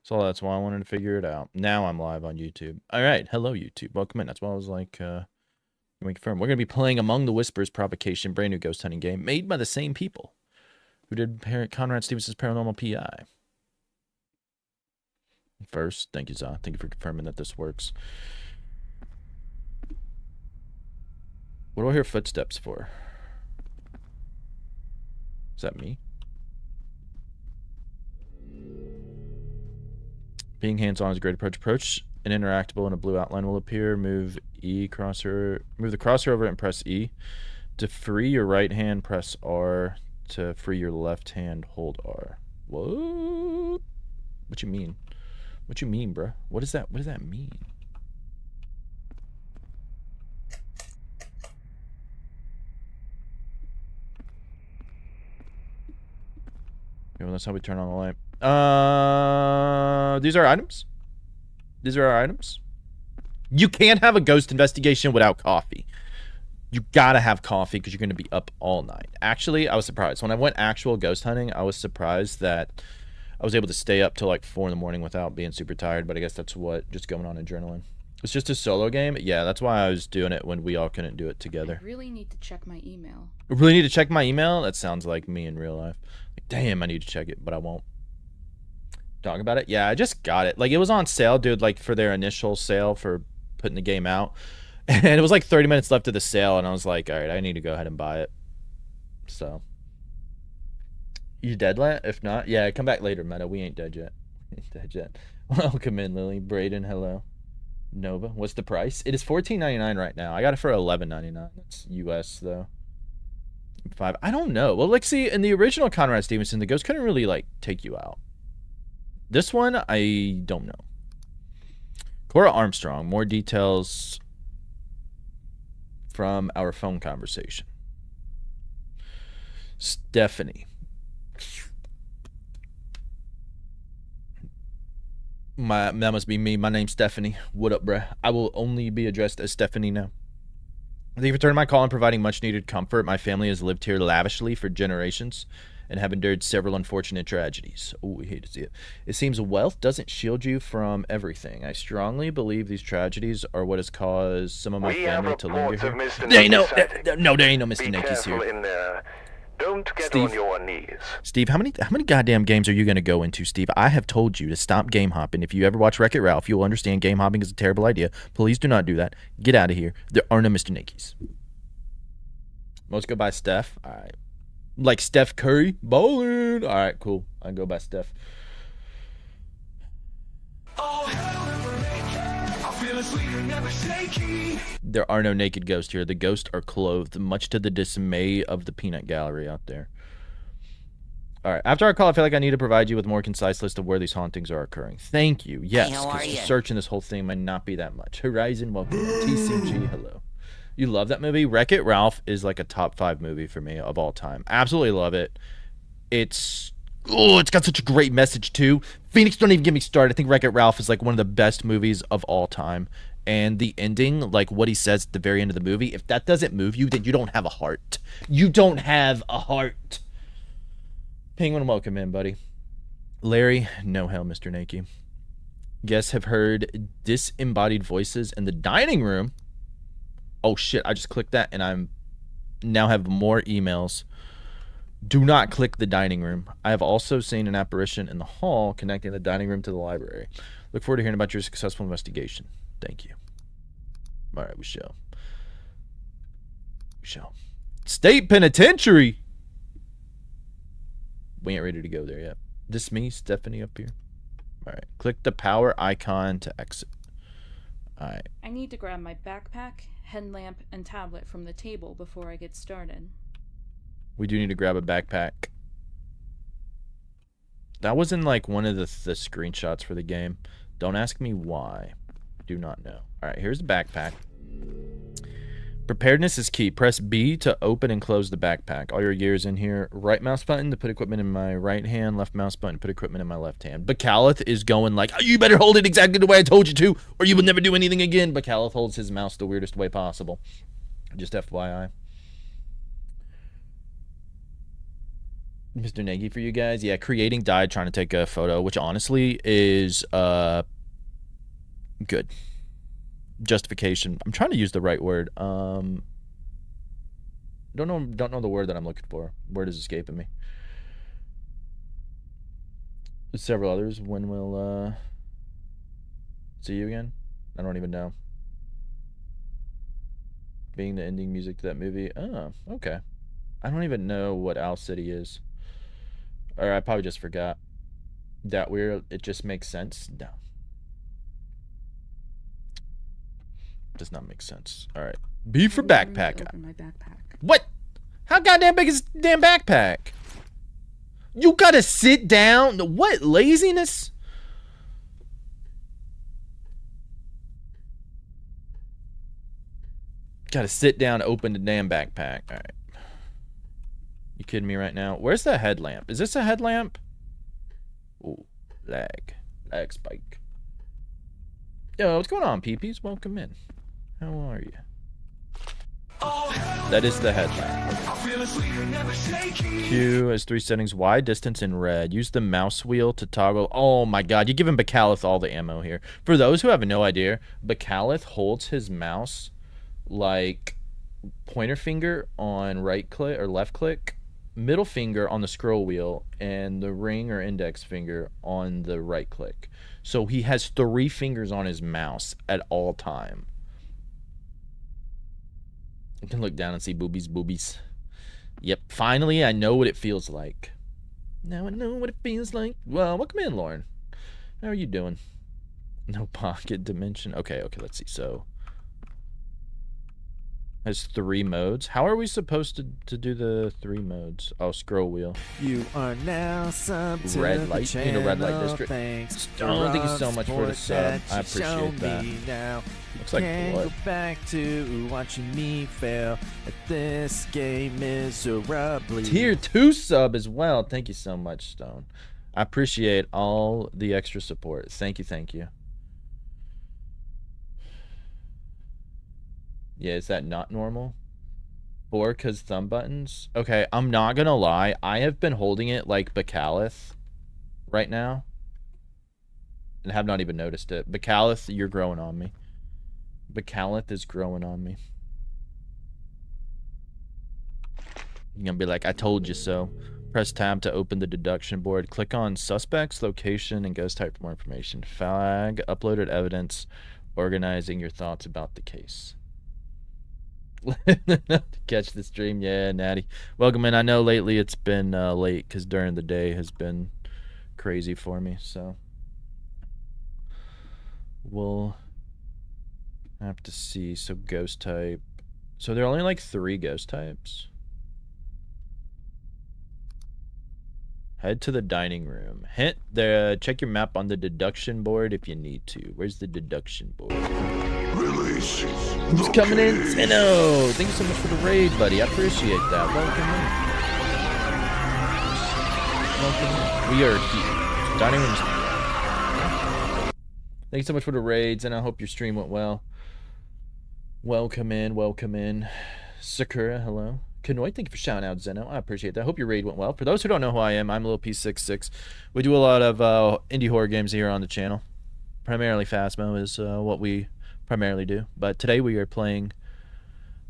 So that's why I wanted to figure it out. Now I'm live on YouTube. All right, hello YouTube. Welcome in. That's why I was like, let me confirm. We're gonna be playing Among the Whispers: Provocation, brand new ghost hunting game made by the same people who did Conrad Stevens' Paranormal PI. First, thank you, Za. Thank you for confirming that this works. What do I hear footsteps for? Is that me? Being hands-on is a great approach. An interactable and a blue outline will appear. Move the cursor over and press E. To free your right hand, press R. To free your left hand, hold R. What? What you mean? What you mean, bruh? What is that? What does that mean? Okay, well, that's how we turn on the light. These are items? These are our items? You can't have a ghost investigation without coffee. You gotta have coffee because you're gonna be up all night. Actually, I was surprised. When I went actual ghost hunting, I was surprised that I was able to stay up till like 4 in the morning without being super tired, but I guess that's what just going on adrenaline. It's just a solo game. Yeah, that's why I was doing it when we all couldn't do it together. I really need to check my email. I really need to check my email? That sounds like me in real life. Like, damn, I need to check it, but I won't. Talk about it? Yeah, I just got it. Like, it was on sale, dude, like for their initial sale for putting the game out. And it was like 30 minutes left of the sale, and I was like, all right, I need to go ahead and buy it. So. You dead, Lat? If not, yeah, come back later, Meta. We ain't dead yet. Dead yet. Welcome in, Lily. Braden, hello. Nova, what's the price? It is $14.99 right now. I got it for $11.99. That's US, though. 5. I don't know. Well, like, see, in the original Conrad Stevenson, the ghost couldn't really, like, take you out. This one, I don't know. Cora Armstrong, more details from our phone conversation. Stephanie. That must be me. My name's Stephanie. What up, bruh? I will only be addressed as Stephanie now. Thank you for returning my call and providing much needed comfort. My family has lived here lavishly for generations and have endured several unfortunate tragedies. Oh, we hate to see it. It seems wealth doesn't shield you from everything. I strongly believe these tragedies are what has caused some of my family to linger here. There ain't no Mr. Nakes here. Don't get Steve, on your knees. Steve, how many goddamn games are you going to go into, Steve? I have told you to stop game hopping. If you ever watch Wreck-It Ralph, you'll understand game hopping is a terrible idea. Please do not do that. Get out of here. There are no Mr. Nakes. Let's go by Steph. All right. Like Steph Curry? Bowling. All right, cool. I go by Steph. There are no naked ghosts here. The ghosts are clothed, much to the dismay of the peanut gallery out there. All right. After our call, I feel like I need to provide you with a more concise list of where these hauntings are occurring. Thank you. Yes, because searching this whole thing might not be that much. Horizon, welcome. TCG, hello. You love that movie? Wreck-It Ralph is like a top 5 movie for me of all time. Absolutely love it. It's got such a great message too. Phoenix, don't even get me started. I think Wreck-It Ralph is like one of the best movies of all time. And the ending, like what he says at the very end of the movie, if that doesn't move you, then you don't have a heart. You don't have a heart. Penguin, welcome in, buddy. Larry, no hell, Mr. Nakey. Guests have heard disembodied voices in the dining room. Oh shit, I just clicked that and I'm now have more emails. Do not click the dining room. I have also seen an apparition in the hall connecting the dining room to the library. Look forward to hearing about your successful investigation. Thank you. All right, we shall. State Penitentiary. We ain't ready to go there yet. This me, Stephanie, up here. All right, click the power icon to exit. All right. I need to grab my backpack, headlamp, and tablet from the table before I get started. We do need to grab a backpack. That was in like one of the screenshots for the game. Don't ask me why. Do not know. All right, here's the backpack. Preparedness is key. Press B to open and close the backpack. All your gear is in here. Right mouse button to put equipment in my right hand. Left mouse button to put equipment in my left hand. Bacalith is going like, oh, you better hold it exactly the way I told you to, or you will never do anything again. Bacalith holds his mouse the weirdest way possible. Just FYI. Mr. Nagy for you guys. Yeah, creating died trying to take a photo, which honestly is good. Justification. I'm trying to use the right word. Don't know the word that I'm looking for. Word is escaping me. There's several others. When will see you again? I don't even know. Being the ending music to that movie. Oh, okay. I don't even know what Owl City is. Or I probably just forgot. That weird. It just makes sense. No. Does not make sense. All right. B for backpack. Open my backpack. What? How goddamn big is this damn backpack? You gotta sit down. What laziness? Gotta sit down, open the damn backpack. All right. You kidding me right now? Where's the headlamp? Is this a headlamp? Ooh, lag spike. Yo, what's going on, peepees? Welcome in. How are you? That is the headlamp. Q has 3 settings: wide, distance, and red. Use the mouse wheel to toggle. Oh my god, you're giving Bacalith all the ammo here. For those who have no idea, Bacalith holds his mouse like pointer finger on right click or left click, middle finger on the scroll wheel, and the ring or index finger on the right click. So he has 3 fingers on his mouse at all time. You can look down and see boobies. Yep, finally I know what it feels like. Now I know what it feels like. Well, welcome in, Lauren. How are you doing? No pocket dimension. Okay, let's see. So has 3 modes. How are we supposed to do the 3 modes? Oh, scroll wheel. You are now sub to red light the in the red light district. Thanks Stone, thank you so much for the sub. I appreciate that. Now. Looks like Can't blood. go back to watching me fail at this game miserably. Tier 2 sub as well. Thank you so much, Stone. I appreciate all the extra support. Thank you. Yeah, is that not normal? 4 because thumb buttons? Okay, I'm not gonna lie. I have been holding it like Bacalith right now and have not even noticed it. Bacalith, you're growing on me. Bacalith is growing on me. You're gonna be like, I told you so. Press tab to open the deduction board. Click on suspects, location, and ghost type for more information. Flag, uploaded evidence, organizing your thoughts about the case. To catch the stream. Yeah, Natty. Welcome in. I know lately it's been late because during the day has been crazy for me, so we'll have to see. So ghost type. So there are only like 3 ghost types. Head to the dining room. Hint there. Check your map on the deduction board if you need to. Where's the deduction board? Release. Who's coming in? Zeno! Thank you so much for the raid, buddy. I appreciate that. Welcome in. We are here. Dining room's here. Thank you so much for the raids, and I hope your stream went well. Welcome in. Sakura, hello. Kanoy, thank you for shouting out Zeno. I appreciate that. I hope your raid went well. For those who don't know who I am, I'm Lil P66. We do a lot of indie horror games here on the channel. Primarily Phasmo is what we primarily do. But today we are playing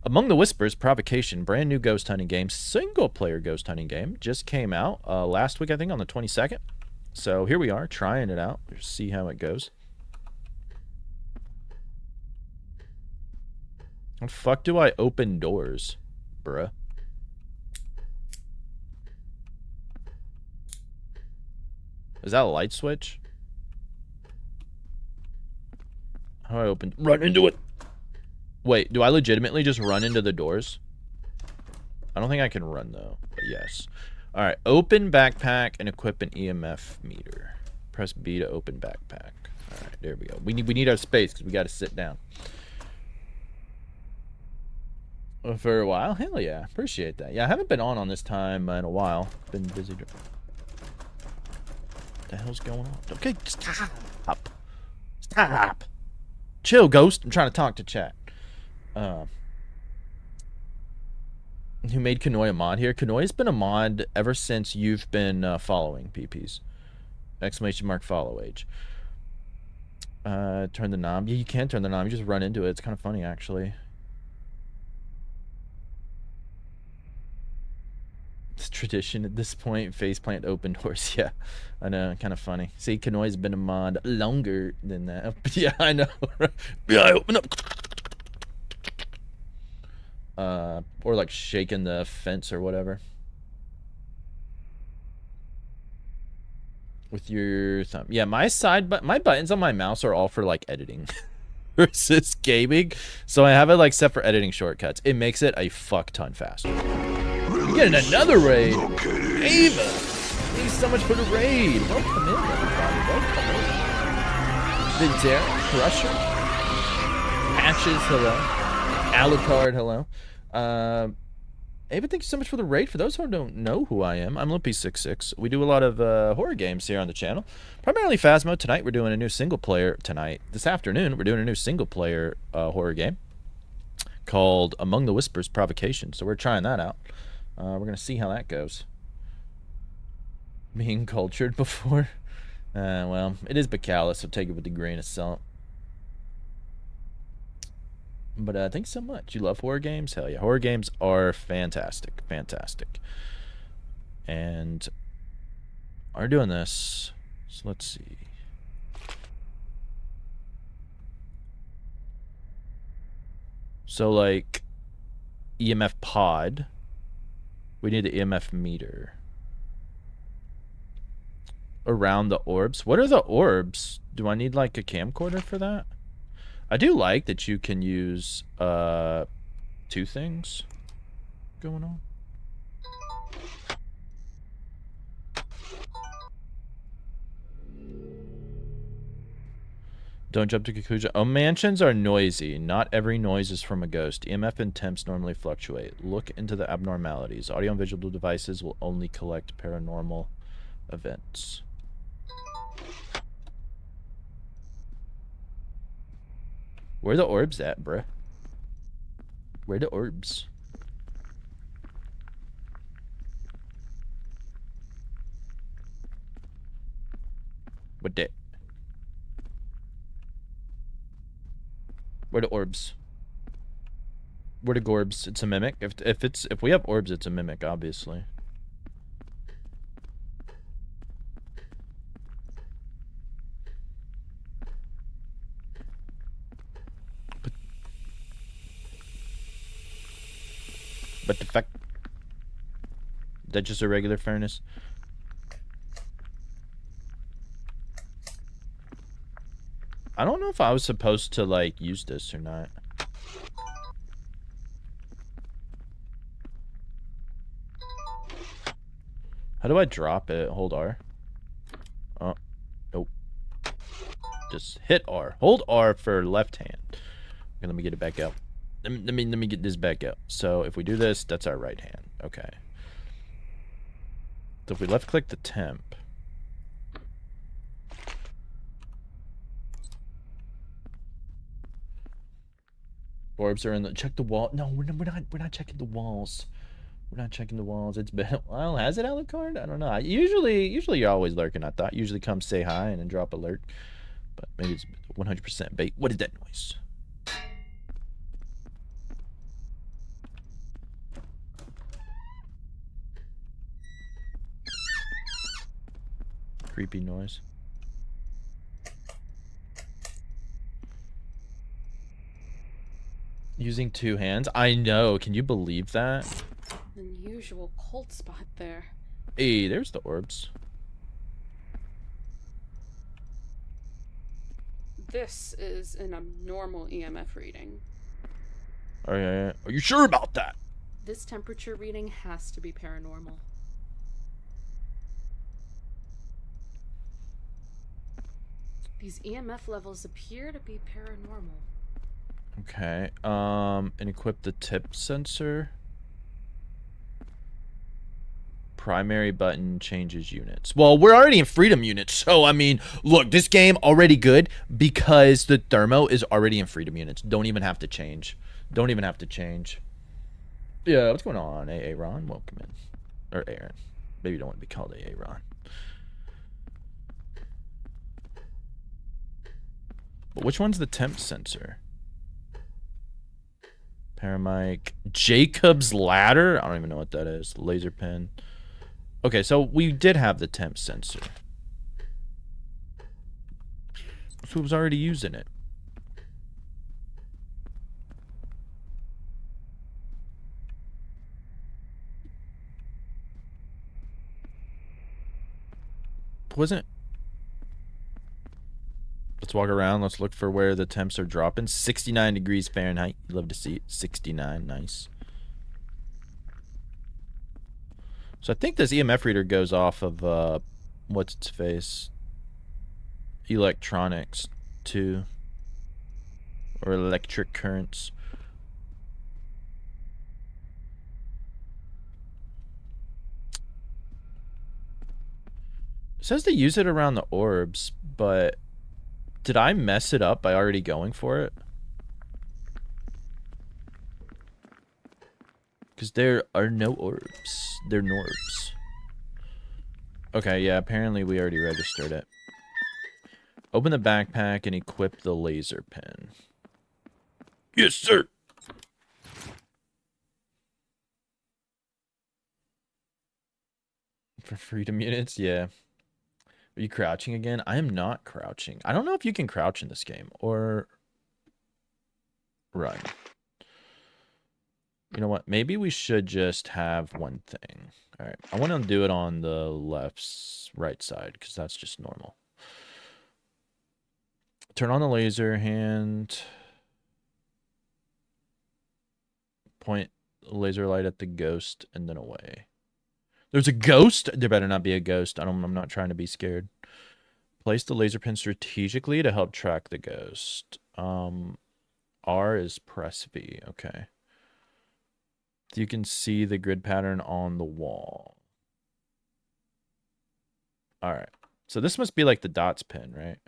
Among the Whispers, Provocation, brand new ghost hunting game, single player ghost hunting game. Just came out last week, I think, on the 22nd. So here we are, trying it out. Let's see how it goes. How the fuck do I open doors, bruh? Is that a light switch? How do I open? Run into it! Wait, do I legitimately just run into the doors? I don't think I can run, though. But yes. Alright, open backpack and equip an EMF meter. Press B to open backpack. Alright, there we go. We need our space because we got to sit down. For a while? Hell yeah. Appreciate that. Yeah, I haven't been on this time in a while. Been busy. What the hell's going on? Okay, stop. Stop. Chill, Ghost. I'm trying to talk to chat. Who made Kanoi a mod here? Kanoi's been a mod ever since you've been following PPs. Exclamation mark follow age. Turn the knob. Yeah, you can turn the knob. You just run into it. It's kind of funny, actually. It's tradition at this point. Faceplant open doors. Yeah, I know. Kind of funny. See, Kanoi's been a mod longer than that. Yeah, I know. Yeah, I open up. Or like shaking the fence or whatever. With your thumb. Yeah, my buttons on my mouse are all for like editing versus gaming. So I have it like set for editing shortcuts. It makes it a fuck ton faster. Getting another raid. Ava, thanks so much for the raid. Welcome in, everybody. Welcome in. Vinter, Crusher, Patches, hello. Alucard, hello. Ava, thank you so much for the raid. For those who don't know who I am, I'm Limpy66. We do a lot of horror games here on the channel. Primarily Phasmo. Tonight we're doing a new single player. This afternoon, we're doing a new single player horror game called Among the Whispers Provocation. So we're trying that out. We're going to see how that goes. Being cultured before. Well, it is Bacala, so take it with a grain of salt. But thanks so much. You love horror games? Hell yeah. Horror games are fantastic. Fantastic. And are doing this. So let's see. So like EMF pod. We need the EMF meter. Around the orbs. What are the orbs? Do I need like a camcorder for that? I do like that you can use two things going on. Don't jump to conclusion. Oh, mansions are noisy. Not every noise is from a ghost. EMF and temps normally fluctuate. Look into the abnormalities. Audio and visual devices will only collect paranormal events. Where the orbs at, bruh? Where the orbs? What the? Where the orbs? Where the gorbs? It's a mimic. If we have orbs, it's a mimic, obviously. But the fact that just a regular furnace. I don't know if I was supposed to like use this or not. How do I drop it? Hold R. Oh, nope. Just hit R. Hold R for left hand. Okay, let me get it back out. Let me get this back out. So if we do this, that's our right hand. Okay. So if we left click the temp. Orbs are in the check the wall. No, we're not checking the walls. We're not checking the walls. It's been well, has it Alucard? I don't know. Usually you're always lurking, I thought. Usually come say hi and then drop alert. But maybe it's 100% bait. What is that noise? Creepy noise. Using two hands? I know. Can you believe that? Unusual cold spot there. Hey, there's the orbs. This is an abnormal EMF reading. Are you sure about that? This temperature reading has to be paranormal. These EMF levels appear to be paranormal. Okay. And equip the tip sensor. Primary button changes units. Well, we're already in freedom units, so I mean, look, this game already good because the thermo is already in freedom units. Don't even have to change. Don't even have to change. Yeah, what's going on, AA Ron? Welcome in. Or Aaron. Maybe you don't want to be called AA Ron. But which one's the temp sensor? Paramic. Jacob's Ladder? I don't even know what that is. Laser pen. Okay, so we did have the temp sensor. So who was already using it? Wasn't it? Let's walk around. Let's look for where the temps are dropping. 69 degrees Fahrenheit. You'd love to see it. 69. Nice. So I think this EMF reader goes off of, what's its face? Electronics, too. Or electric currents. It says to use it around the orbs, but did I mess it up by already going for it? Because there are no orbs. They're norbs. Okay, yeah, apparently we already registered it. Open the backpack and equip the laser pen. Yes, sir! For freedom units? Yeah. Are you crouching again? I am not crouching. I don't know if you can crouch in this game or run. You know what? Maybe we should just have one thing. All right. I want to do it on the right side because that's just normal. Turn on the laser hand. Point laser light at the ghost and then away. There's a ghost? There better not be a ghost. I'm not trying to be scared. Place the laser pin strategically to help track the ghost. R is press V. Okay. You can see the grid pattern on the wall. All right. So this must be like the dots pin, right?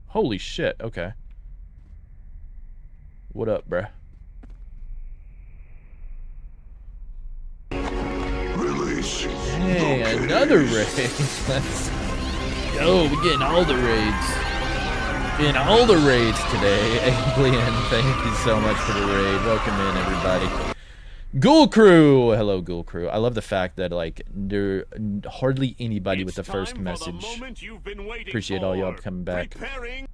Holy shit. Okay. What up, bruh? Release. Hey, another raid. Let's go. We're getting all the raids. Getting all the raids today. Alien, thank you so much for the raid. Welcome in, everybody. Ghoul Crew! Hello, Ghoul Crew. I love the fact that, like, there hardly anybody with the first message. Appreciate all y'all coming back.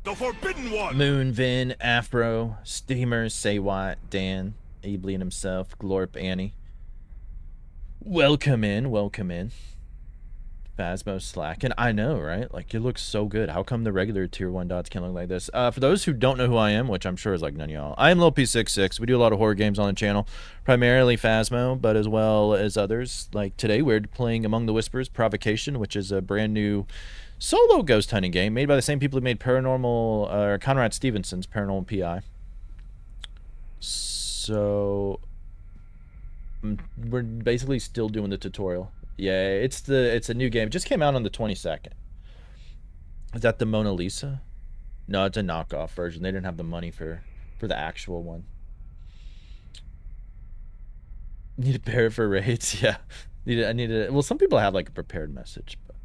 The forbidden one. Moon, Vin, Afro, Steamer, Say What, Dan, Ablean himself, Glorp, Annie. Welcome in, welcome in. Phasmo slacking. I know, right? Like, it looks so good. How come the regular tier 1 dots can't look like this? For those who don't know who I am, which I'm sure is like none of y'all, I am Lil P66. We do a lot of horror games on the channel, primarily Phasmo, but as well as others. Like today, we're playing Among the Whispers, Provocation, which is a brand new solo ghost hunting game made by the same people who made Conrad Stevenson's Paranormal PI. So we're basically still doing the tutorial. Yeah, it's a new game. It just came out on the 22nd. Is that the Mona Lisa? No, it's a knockoff version. They didn't have the money for the actual one. Need a pair for raids? Yeah. I need a well, some people have like a prepared message, but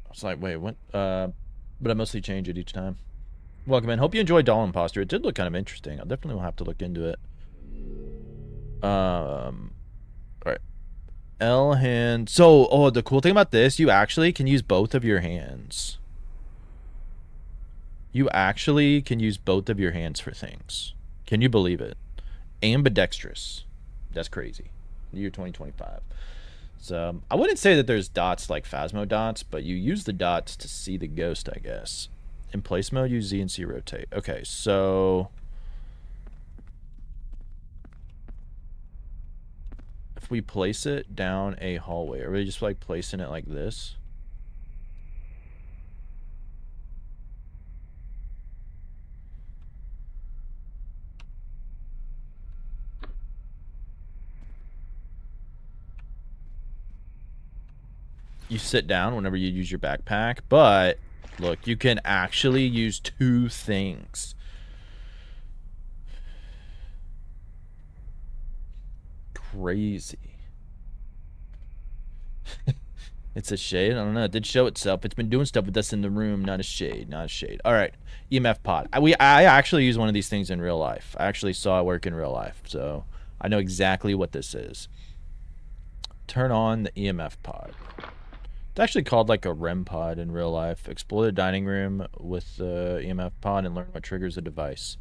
I was like, wait, what? But I mostly change it each time. Welcome in. Hope you enjoyed Doll Imposter. It did look kind of interesting. I'll definitely will have to look into it. All right. L hand. So, oh, the cool thing about this, you actually can use both of your hands. You actually can use both of your hands for things. Can you believe it? Ambidextrous. That's crazy. Year 2025. So, I wouldn't say that there's dots like Phasmo dots, but you use the dots to see the ghost, I guess. In place mode, use Z and C rotate. Okay, so if we place it down a hallway, are we just like placing it like this? You sit down whenever you use your backpack, but Look, you can actually use 2 things. Crazy. It's a shade. I don't know. It did show itself. It's been doing stuff with us in the room. Not a shade. Not a shade. All right. EMF pod. I actually use one of these things in real life. I actually saw it work in real life. So I know exactly what this is. Turn on the EMF pod. It's actually called like a REM pod in real life. Explore the dining room with the EMF pod and learn what triggers the device.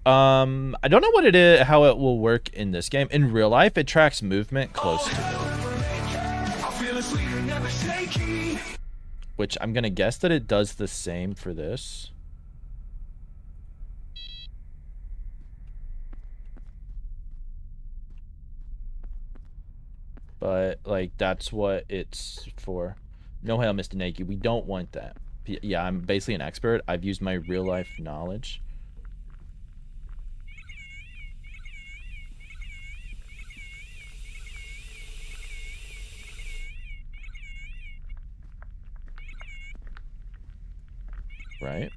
I don't know what it is, how it will work in this game. In real life, it tracks movement close to me. Which I'm gonna guess that it does the same for this. But, like, that's what it's for. No hell, Mr. Naked. We don't want that. Yeah, I'm basically an expert. I've used my real-life knowledge. Right?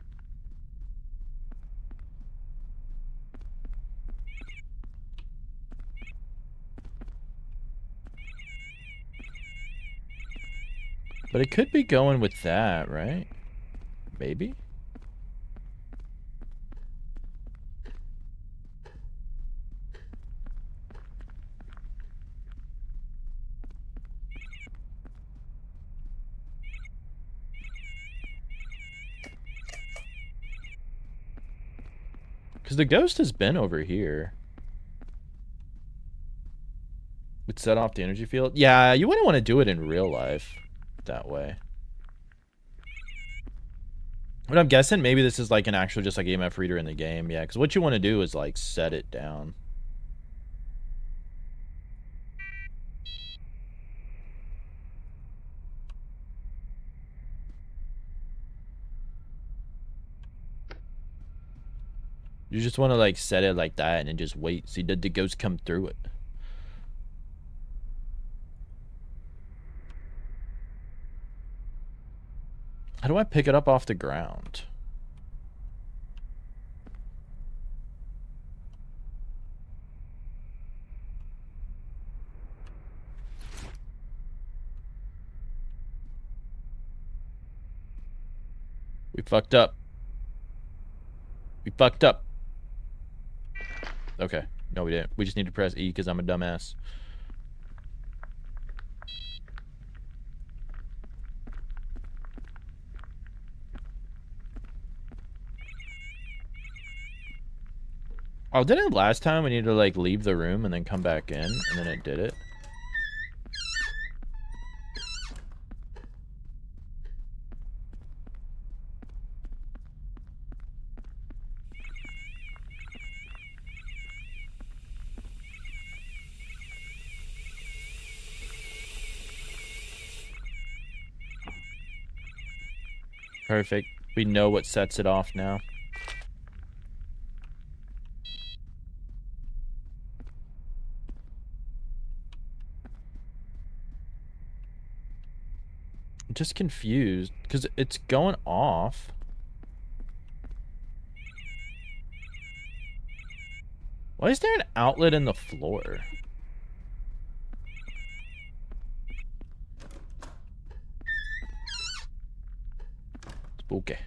But it could be going with that, right? Maybe? Because the ghost has been over here. Would set off the energy field? Yeah, you wouldn't want to do it in real life that way. But I'm guessing maybe this is like an actual just like EMF reader in the game. Yeah, because what you want to do is like set it down. You just want to like set it like that and then just wait. See, did the ghost come through it? How do I pick it up off the ground? We fucked up. We fucked up. Okay. No, we didn't. We just need to press E because I'm a dumbass. Oh, didn't last time we needed to like leave the room and then come back in and then it did it? Perfect. We know what sets it off now. I'm just confused because it's going off. Why is there an outlet in the floor? Spooky.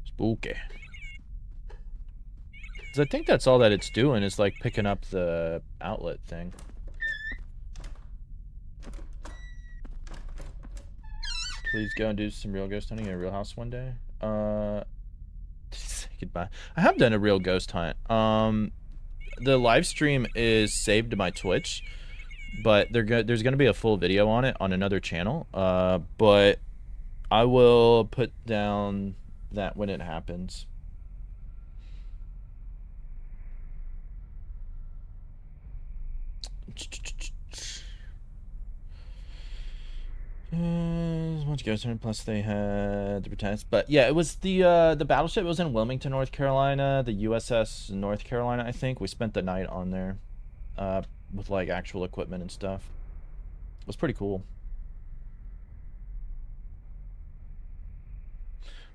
Spooky. Because I think that's all that it's doing is like picking up the outlet thing. Please go and do some real ghost hunting in a real house one day. Say goodbye. I have done a real ghost hunt. The live stream is saved to my Twitch, but there's gonna be a full video on it on another channel. But I will put down that when it happens. Much ghost hunting, plus they had the protest. But yeah, it was the battleship was in Wilmington, North Carolina, the USS North Carolina, I think. We spent the night on there with like actual equipment and stuff. It was pretty cool.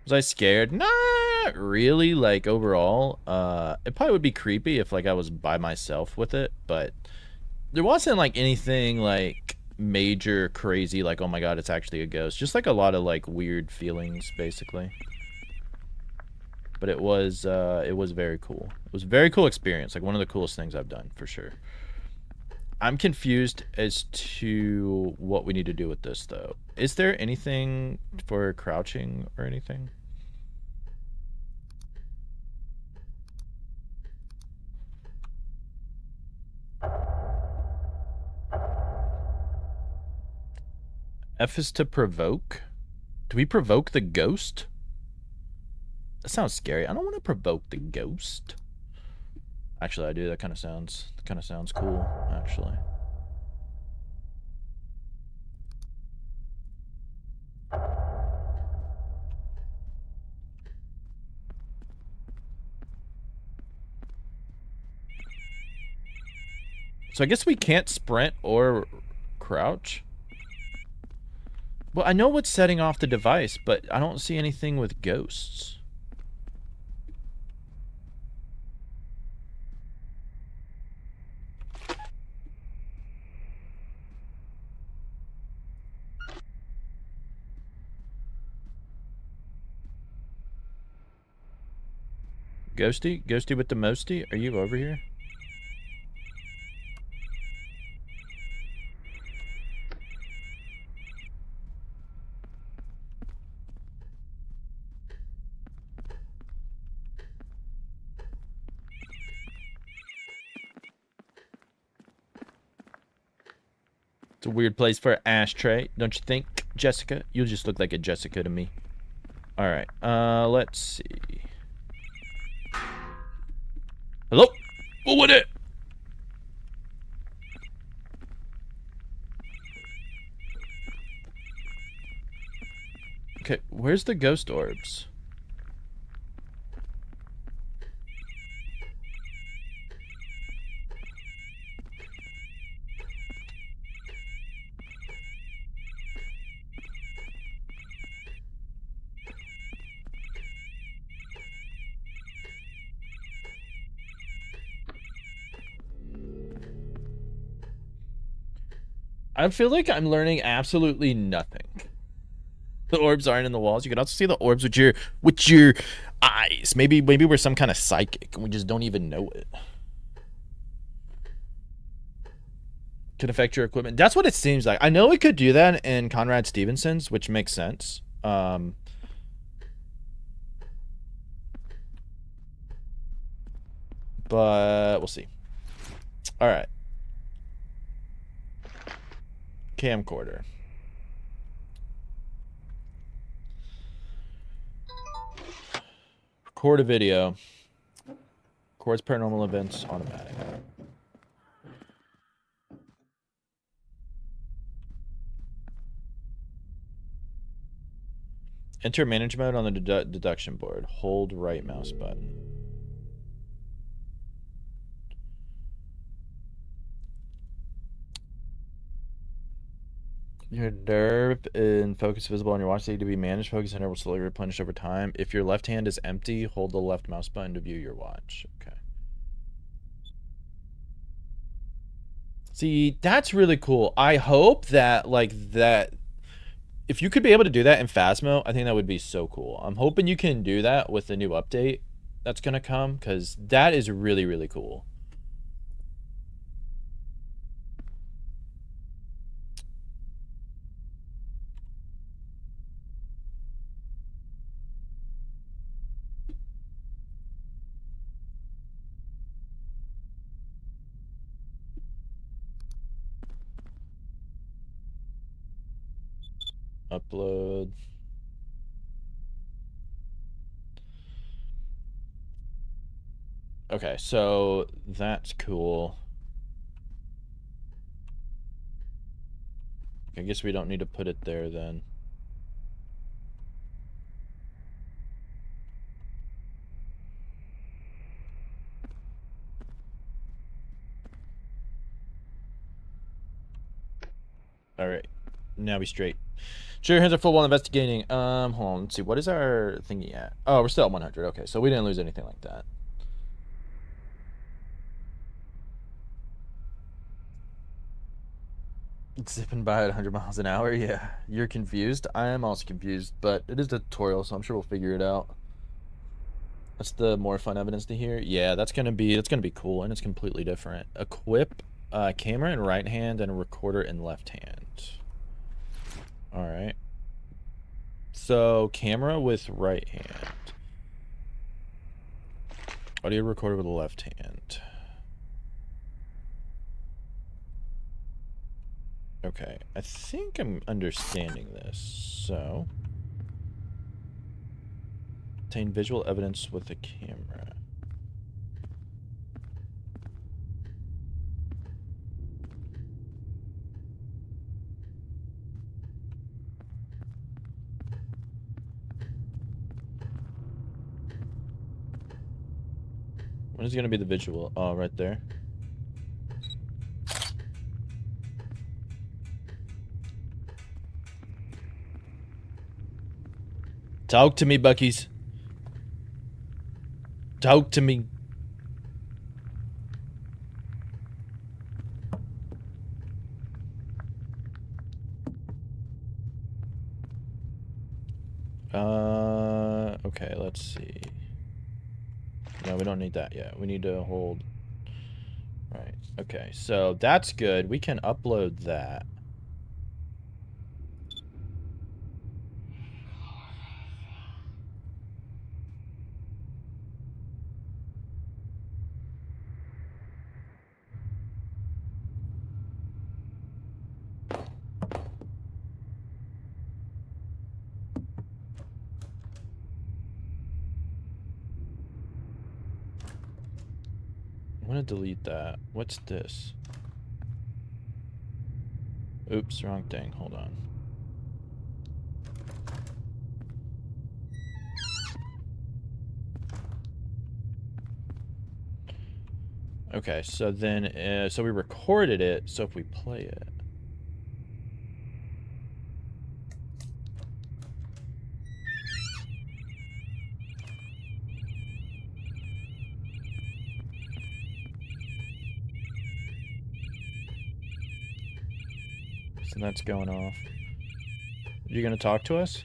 Was I scared? Not really, like, overall. It probably would be creepy if, like, I was by myself with it, but there wasn't, like, anything, like, major crazy, like, oh my god, it's actually a ghost. Just, like, a lot of, like, weird feelings, basically. But it was very cool. It was a very cool experience. Like, one of the coolest things I've done, for sure. I'm confused as to what we need to do with this, though. Is there anything for crouching or anything? F is to provoke? Do we provoke the ghost? That sounds scary. I don't want to provoke the ghost. Actually, I do. That kind of sounds cool, actually. So I guess we can't sprint or crouch. Well, I know what's setting off the device, but I don't see anything with ghosts. Ghosty? Ghosty with the mosty? Are you over here? It's a weird place for an ashtray, don't you think, Jessica? You just look like a Jessica to me. Alright, let's see. Hello? Who was it? Okay, where's the ghost orbs? I feel like I'm learning absolutely nothing. The orbs aren't in the walls. You can also see the orbs with your eyes. Maybe we're some kind of psychic and we just don't even know it. Can affect your equipment. That's what it seems like. I know it could do that in Conrad Stevenson's, which makes sense. But we'll see. All right. Camcorder. Record a video. Records paranormal events automatic. Enter manage mode on the deduction board. Hold right mouse button. Your nerve and focus visible on your watch need to be managed. Focus center will slowly replenish over time. If your left hand is empty, hold the left mouse button to view your watch. Okay. See, that's really cool. I hope that, like, that... If you could be able to do that in Phasmo, I think that would be so cool. I'm hoping you can do that with the new update that's going to come, because that is really, really cool. Upload. Okay, so that's cool. I guess we don't need to put it there then. All right, now we straight. Sure, your hands are full while investigating. Hold on, let's see. What is our thingy at? Oh, we're still at 100. Okay, so we didn't lose anything like that. It's zipping by at 100 miles an hour. Yeah, you're confused. I am also confused, but it is a tutorial, so I'm sure we'll figure it out. That's the more fun evidence to hear. Yeah, that's gonna be cool, and it's completely different. Equip camera in right hand and a recorder in left hand. All right. So camera with right hand. Audio recorder with the left hand. Okay, I think I'm understanding this. So, obtain visual evidence with the camera. When is it gonna be the visual? Oh, right there. Talk to me, Buckies. Talk to me. Okay, let's see. No, we don't need that yet. We need to hold. Right. Okay, so that's good. We can upload that. I want to delete that. What's this? Oops, wrong thing. Hold on. Okay, so then, so we recorded it, so if we play it. So that's going off. You gonna talk to us?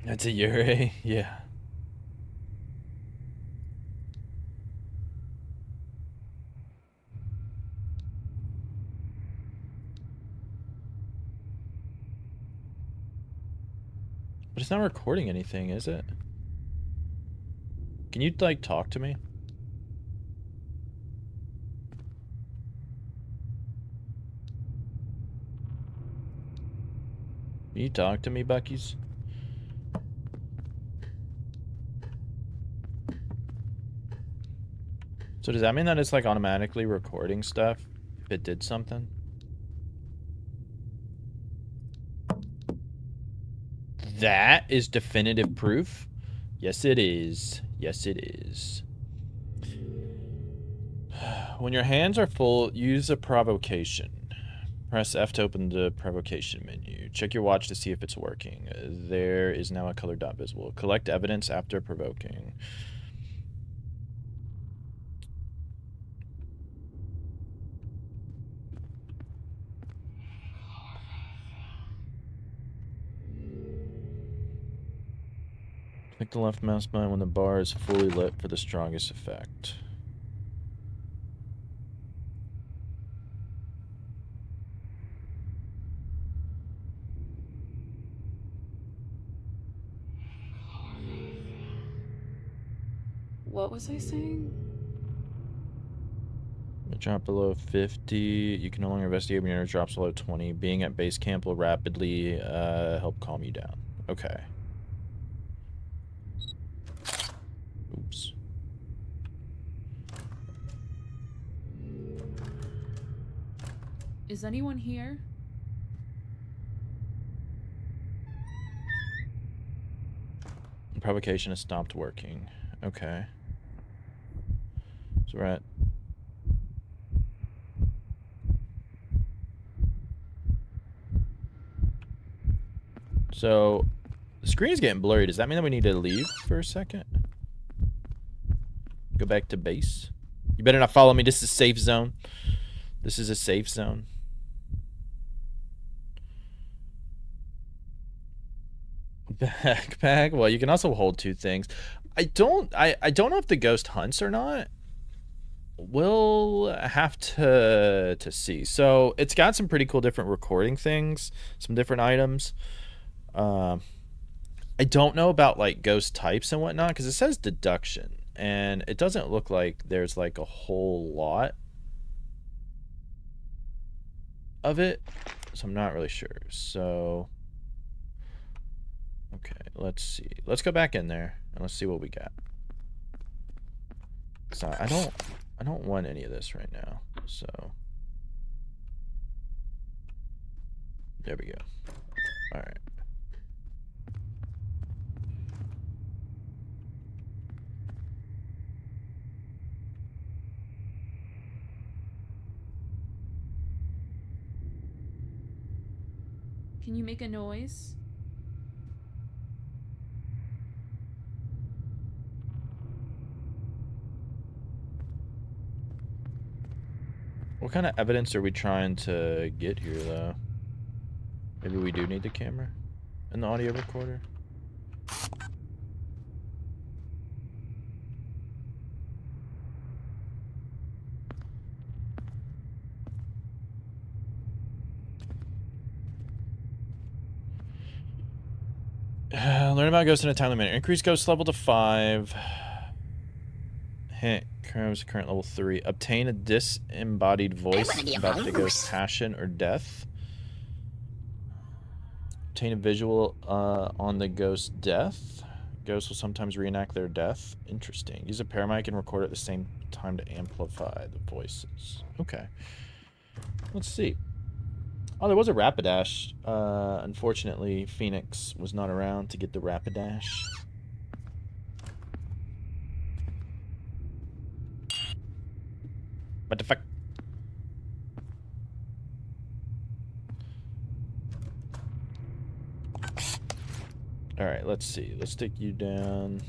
That's a Yuri, yeah. But it's not recording anything, is it? Can you, like, talk to me? Can you talk to me, Buckies? So does that mean that it's, like, automatically recording stuff if it did something? That is definitive proof? Yes, it is. Yes, it is. When your hands are full, use a provocation. Press F to open the provocation menu. Check your watch to see if it's working. There is now a colored dot visible. Collect evidence after provoking. Click the left mouse button when the bar is fully lit for the strongest effect. What was I saying? Drop below 50. You can no longer investigate when your energy drops below 20. Being at base camp will rapidly help calm you down. Okay. Oops. Is anyone here? Provocation has stopped working. Okay. So we're at. So the screen's getting blurry. Does that mean that we need to leave for a second? Go back to base. You better not follow me. This is a safe zone. This is a safe zone. Backpack. Well, you can also hold 2 things. I don't know if the ghost hunts or not. We'll have to see. So it's got some pretty cool different recording things, some different items. I don't know about like ghost types and whatnot because it says deduction and it doesn't look like there's like a whole lot of it, so I'm not really sure. So okay, let's see. Let's go back in there and let's see what we got. So I don't want any of this right now. So there we go. All right. Can you make a noise? What kind of evidence are we trying to get here, though? Maybe we do need the camera and the audio recorder. Learn about ghosts in a timely manner. Increase ghost level to 5. Hint. Current level 3. Obtain a disembodied voice about the ghost's passion or death. Obtain a visual on the ghost's death. Ghosts will sometimes reenact their death. Interesting. Use a paramic and record at the same time to amplify the voices. Okay. Let's see. Oh, there was a Rapidash. Unfortunately, Phoenix was not around to get the Rapidash. What the fuck? Alright, let's see. Let's take you down.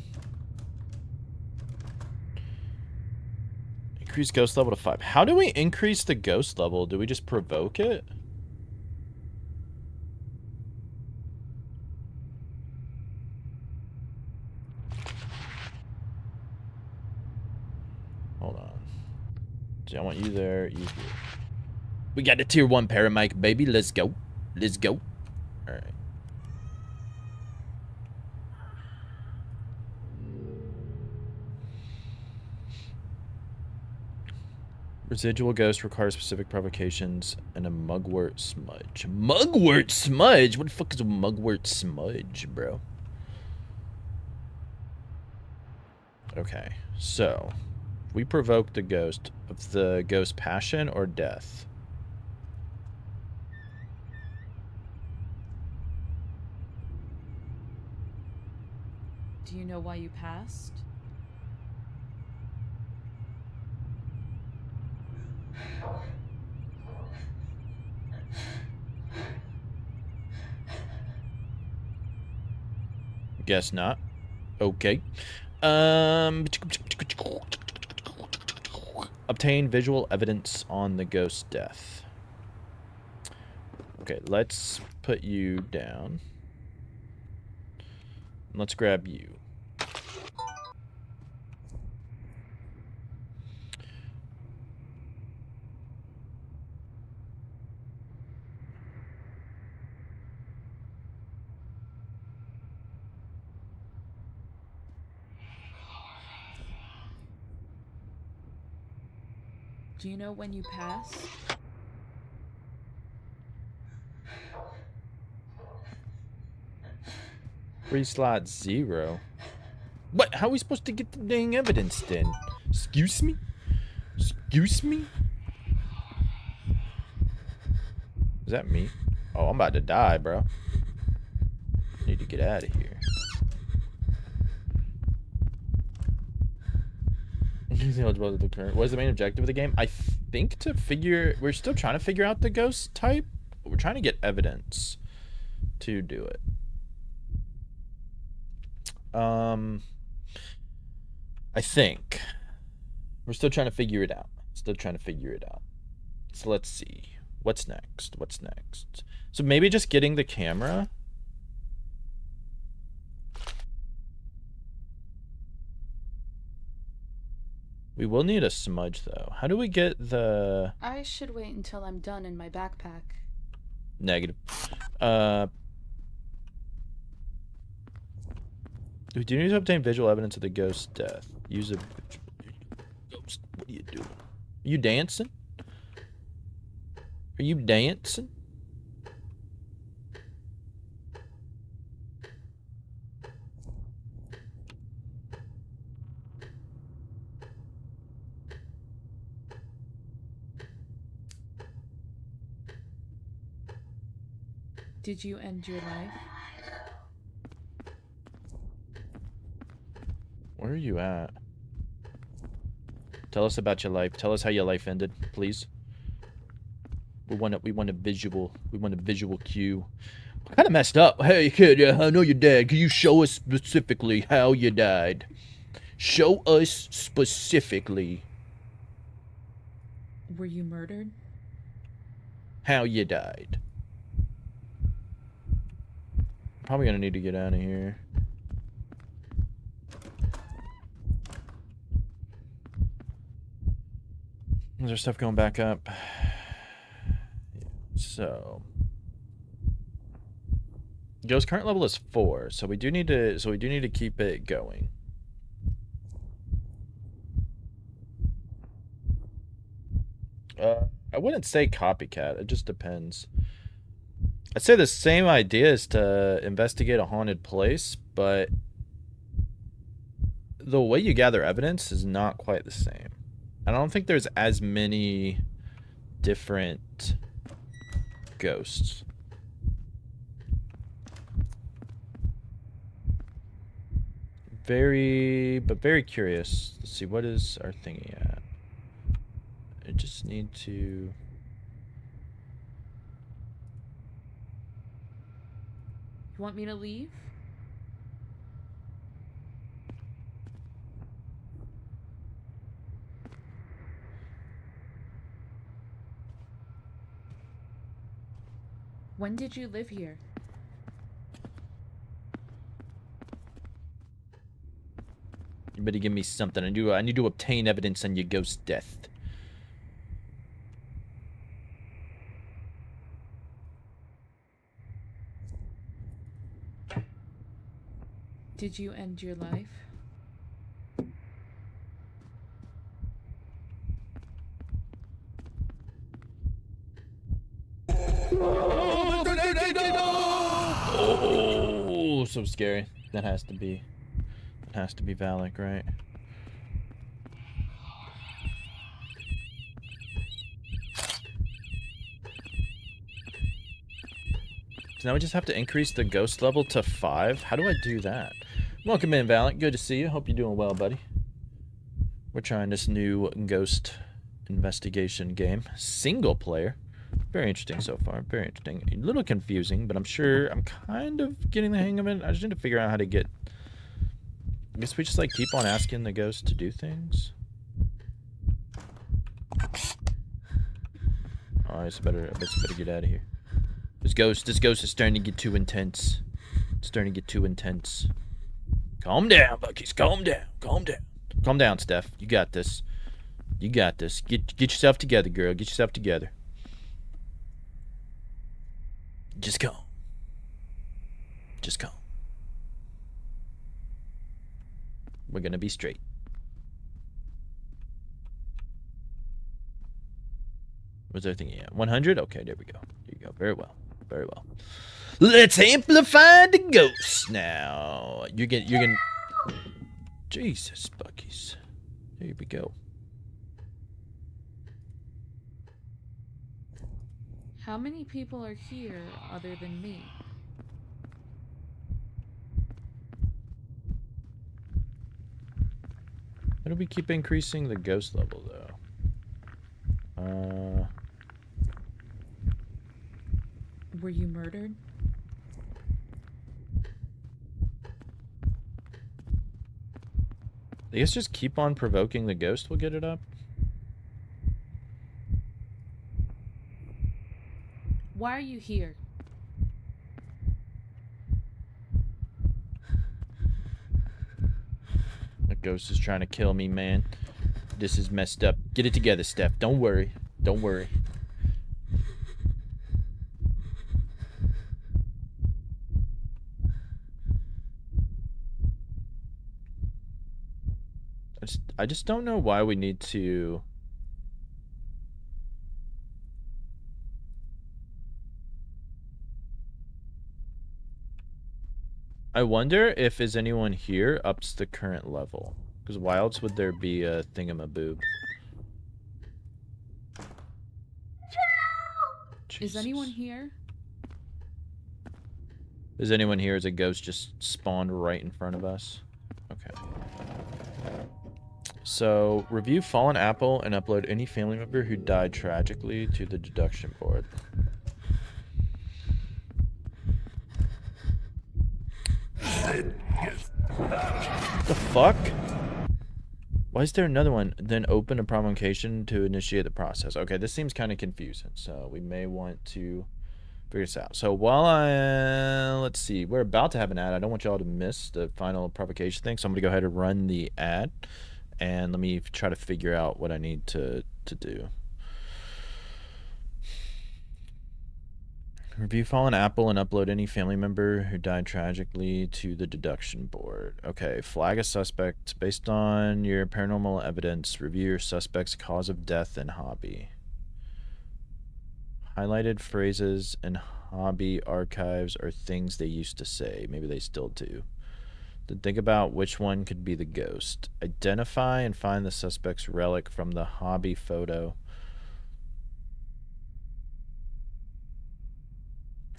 Increase ghost level to 5. How do we increase the ghost level? Do we just provoke it? Hold on. See, I want you there, you here. We got the tier 1 paramic, baby. Let's go. Let's go. Alright. Residual ghost requires specific provocations and a mugwort smudge. Mugwort smudge? What the fuck is a mugwort smudge, bro? Okay, so we provoke the ghost of the ghost passion or death. Do you know why you passed? Guess not. Okay. Obtain visual evidence on the ghost's death. Okay, let's put you down. Let's grab you. Do you know when you passed? Free slot 0. What? How are we supposed to get the dang evidence then? Excuse me? Excuse me? Is that me? Oh, I'm about to die, bro. Need to get out of here. What is the main objective of the game? I think we're still trying to figure out the ghost type. But we're trying to get evidence to do it. I think we're still trying to figure it out. So let's see. What's next? So maybe just getting the camera. We will need a smudge, though. How do we get the... I should wait until I'm done in my backpack. Negative. We do need to obtain visual evidence of the ghost's death. Use a... Ghost, what are you doing? Are you dancing? Are you dancing? Did you end your life? Where are you at? Tell us about your life. Tell us how your life ended, please. We want a visual. We want a visual cue. Kind of messed up. Hey kid, I know you're dead. Can you show us specifically how you died? Show us specifically Were you murdered? how you died. Probably gonna need to get out of here. Is there stuff going back up? So, Ghost current level is 4, so we do need to keep it going. I wouldn't say copycat. It just depends. I'd say the same idea is to investigate a haunted place, but the way you gather evidence is not quite the same. I don't think there's as many different ghosts. Very curious. Let's see, what is our thingy at? I just need to... You want me to leave? When did you live here? You better give me something. I need to obtain evidence on your ghost's death. Did you end your life? Oh, so scary. That has to be Valak, right? So now we just have to increase the ghost level to 5. How do I do that? Welcome in, Valak. Good to see you. Hope you're doing well, buddy. We're trying this new ghost investigation game. Single player. Very interesting so far. Very interesting. A little confusing, but I'm sure I'm kind of getting the hang of it. I just need to figure out how to get... I guess we just like keep on asking the ghost to do things. Oh, I better get out of here. This ghost is starting to get too intense. It's starting to get too intense. Calm down, Buckies. Calm down. Calm down. Calm down, Steph. You got this. You got this. Get yourself together, girl. Get yourself together. Just calm. Just calm. We're gonna be straight. What's our thing? Yeah, 100? Okay, there we go. There you go. Very well. Very well. Let's amplify the ghost now. You're gonna... Jesus, Buckies. There we go. How many people are here other than me? How do we keep increasing the ghost level, though? Were you murdered? I guess just keep on provoking the ghost will get it up. Why are you here? The ghost is trying to kill me, man. This is messed up. Get it together, Steph. Don't worry. Don't worry. I just don't know why we need to... I wonder if is anyone here ups the current level. Because why else would there be a thingamaboob? Is anyone here? Is anyone here as a ghost just spawned right in front of us? Okay. So, review Fallen Apple and upload any family member who died tragically to the deduction board. The fuck? Why is there another one? Then open a provocation to initiate the process. Okay, this seems kind of confusing, so we may want to figure this out. So while let's see, we're about to have an ad. I don't want y'all to miss the final provocation thing, so I'm gonna go ahead and run the ad, and let me try to figure out what I need to do. Review Fallen Apple and upload any family member who died tragically to the deduction board. Okay, flag a suspect. Based on your paranormal evidence, review your suspect's cause of death and hobby. Highlighted phrases and hobby archives are things they used to say. Maybe they still do. Then think about which one could be the ghost. Identify and find the suspect's relic from the hobby photo.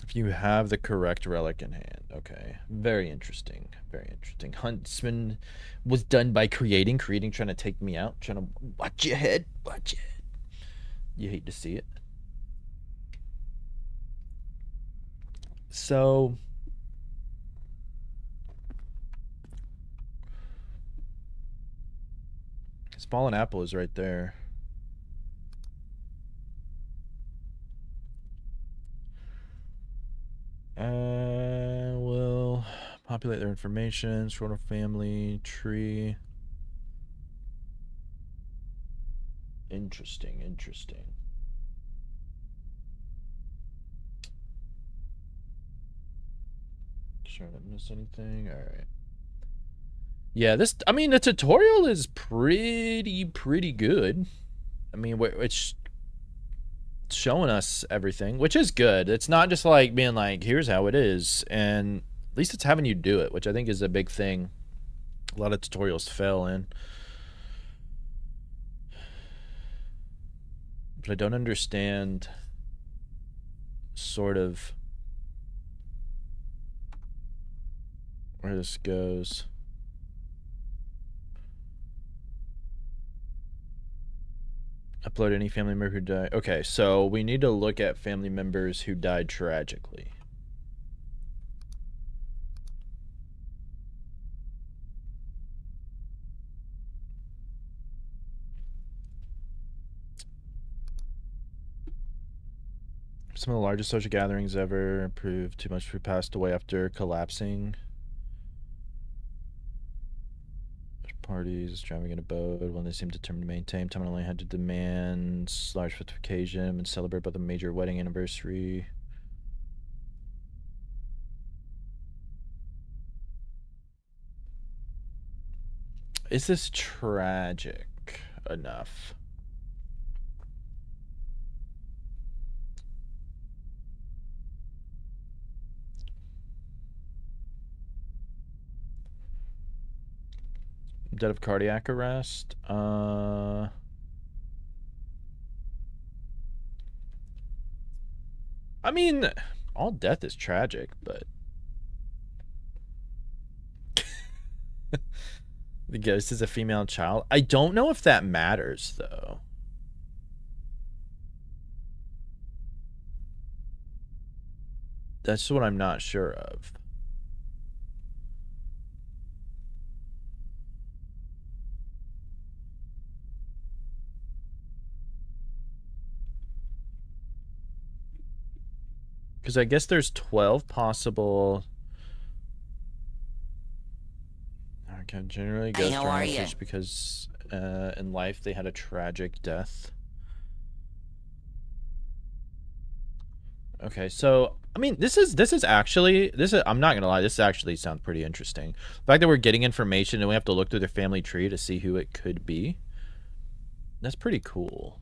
If you have the correct relic in hand. Okay. Very interesting. Very interesting. Huntsman was done by creating, trying to take me out, trying to watch your head. Watch it. You hate to see it. So Fallen Apple is right there. We'll populate their information, sort of family, tree. Interesting, interesting. Sure I didn't miss anything. All right. Yeah, this, I mean, the tutorial is pretty good. I mean, it's showing us everything, which is good. It's not just like being like, here's how it is, and at least it's having you do it, which I think is a big thing a lot of tutorials fail in. But I don't understand sort of where this goes. Upload any family member who died. Okay, so we need to look at family members who died tragically. Some of the largest social gatherings ever proved too much who passed away after collapsing. Parties, extravagant abode, when they seemed determined to maintain, time only had to demand large fortification and celebrate both a major wedding anniversary. Is this tragic enough? Dead of cardiac arrest. I mean, all death is tragic, but The ghost is a female child. I don't know if that matters, though. That's what I'm not sure of. Because I guess there's 12 possible... Okay, generally ghosts how are are answers ya? because in life they had a tragic death. Okay, so I mean, this is actually I'm not gonna lie, this actually sounds pretty interesting. The fact that we're getting information and we have to look through their family tree to see who it could be. That's pretty cool.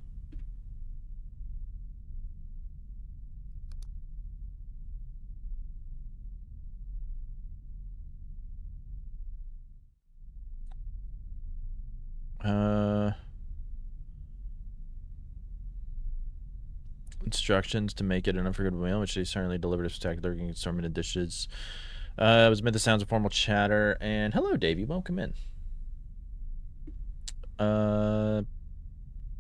Instructions to make it an unforgettable meal, which they certainly delivered a spectacular assortment of dishes. It was meant to sound of formal chatter. And hello, Davey. Welcome in.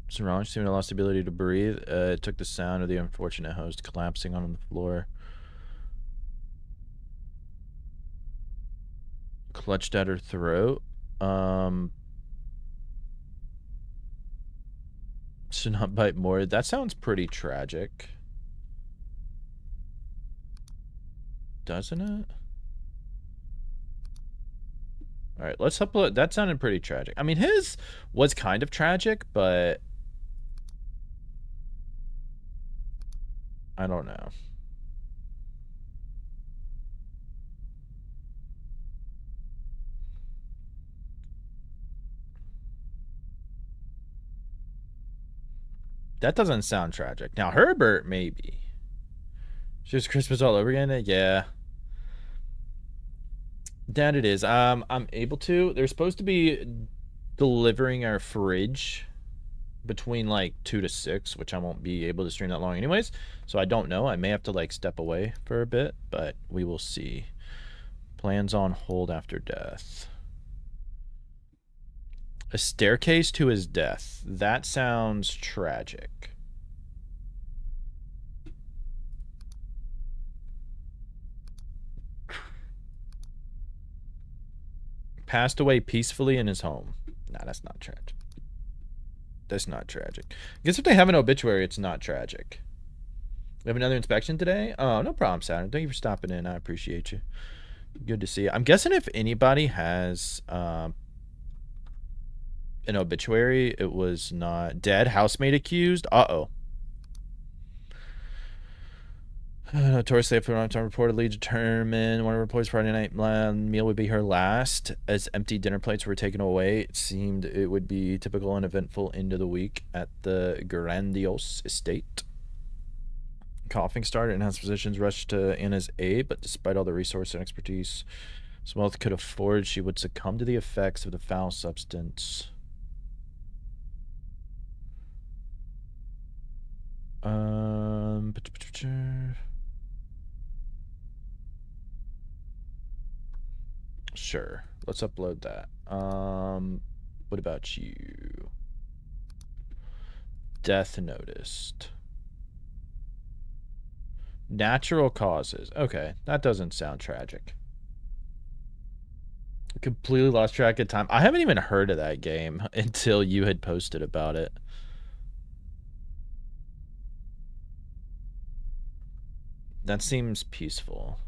Solange seemed to lost the ability to breathe. It took the sound of the unfortunate host collapsing on the floor. Clutched at her throat. Should not bite more. That sounds pretty tragic. Doesn't it? Alright, let's upload. That sounded pretty tragic. I mean, his was kind of tragic, but I don't know. That doesn't sound tragic. Now, Herbert, maybe. Just Christmas all over again? Yeah. That it is. I'm able to. They're supposed to be delivering our fridge between like 2 to 6, which I won't be able to stream that long anyways. So I don't know. I may have to like step away for a bit, but we will see. Plans on hold after death. A staircase to his death. That sounds tragic. Passed away peacefully in his home. Nah, that's not tragic. That's not tragic. I guess if they have an obituary, it's not tragic. We have another inspection today? Oh, no problem, Saturn. Thank you for stopping in. I appreciate you. Good to see you. I'm guessing if anybody has an obituary, it was not dead. Housemaid accused. Uh-oh. Notoriously, after on time, reportedly determined one of her employees Friday night meal would be her last. As empty dinner plates were taken away, it seemed it would be typical and eventful end of the week at the grandiose estate. Coughing started and house physicians rushed to Anna's aid, but despite all the resource and expertise Swealth could afford, she would succumb to the effects of the foul substance. Sure. Let's upload that. What about you? Death noticed. Natural causes. Okay, that doesn't sound tragic. Completely lost track of time. I haven't even heard of that game until you had posted about it. That seems peaceful.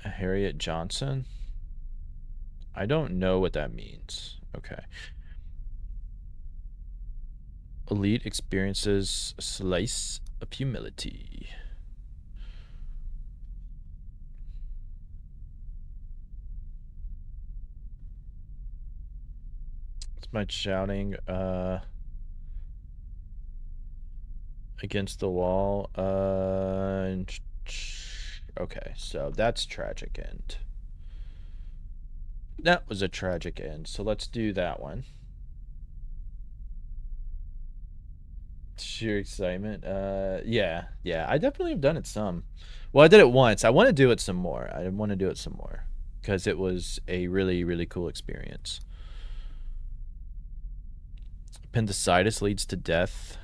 Harriet Johnson? I don't know what that means. Okay. Elite experiences a slice of humility. It's my shouting against the wall. Okay, so that's tragic end. That was a tragic end, so let's do that one. Sheer excitement. Yeah. I definitely have done it some. Well, I did it once. I want to do it some more. I want to do it some more because it was a really, really cool experience. Appendicitis leads to death.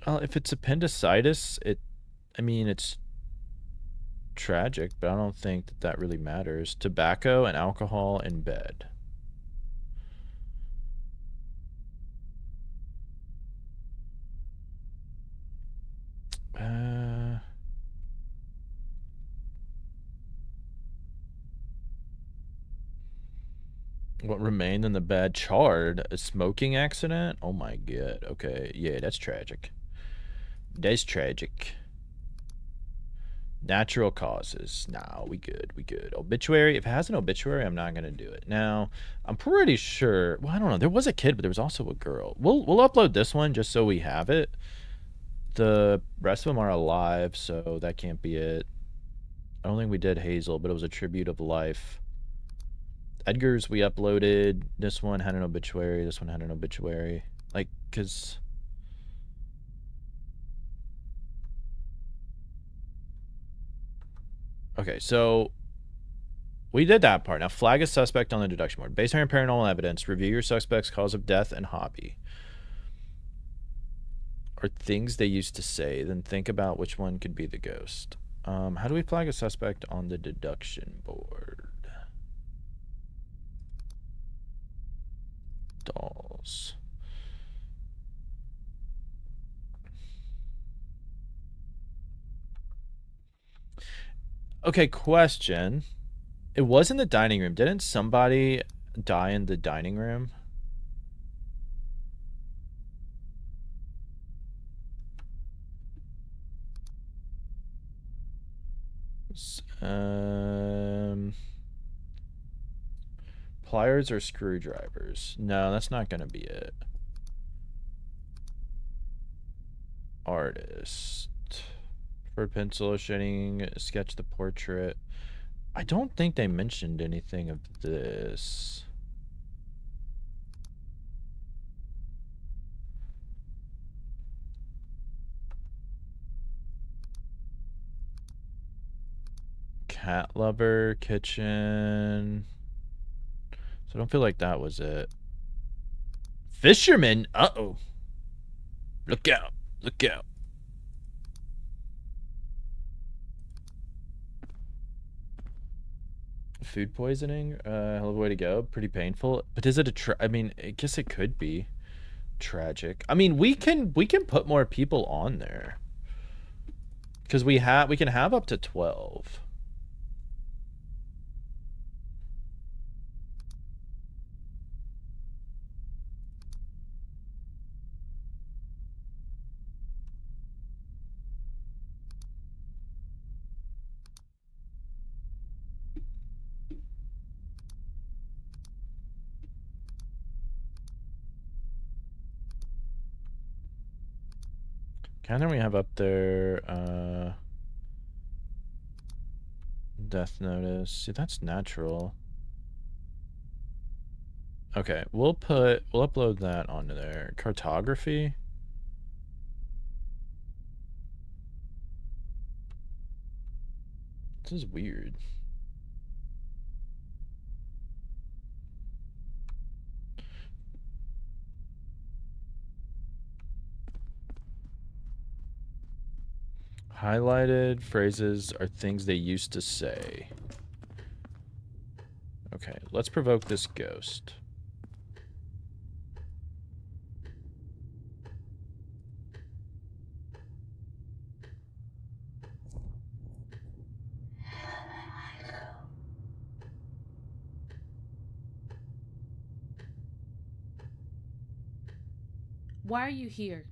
Well, if it's appendicitis, I mean, it's tragic, but I don't think that really matters. Tobacco and alcohol in bed. What remained in the bed? Charred. A smoking accident? Oh my god. Okay. Yeah, that's tragic. That's tragic. Natural causes. Nah, we good. We good. Obituary. If it has an obituary, I'm not gonna do it. Now, I'm pretty sure. Well, I don't know. There was a kid, but there was also a girl. We'll upload this one just so we have it. The rest of them are alive, so that can't be it. I don't think we did Hazel, but it was a tribute of life. Edgar's we uploaded. This one had an obituary. This one had an obituary. Like, cause. Okay, so we did that part. Now flag a suspect on the deduction board. Based on your paranormal evidence, review your suspect's cause of death and hobby. Or things they used to say. Then think about which one could be the ghost. How do we flag a suspect on the deduction board? Dolls. Okay, question. It was in the dining room. Didn't somebody die in the dining room? Pliers or screwdrivers? No, that's not gonna be it. Artist. For pencil illustrating, sketch the portrait. I don't think they mentioned anything of this. Cat lover, kitchen. So I don't feel like that was it. Fisherman? Uh-oh. Look out. Look out. Food poisoning? Hell of a way to go. Pretty painful. But is it I mean, I guess it could be tragic. I mean, we can put more people on there. Because we can have up to 12. Kind of we have up there, death notice. See, that's natural. Okay, we'll upload that onto there. Cartography. This is weird. Highlighted phrases are things they used to say. Okay, let's provoke this ghost. Why are you here?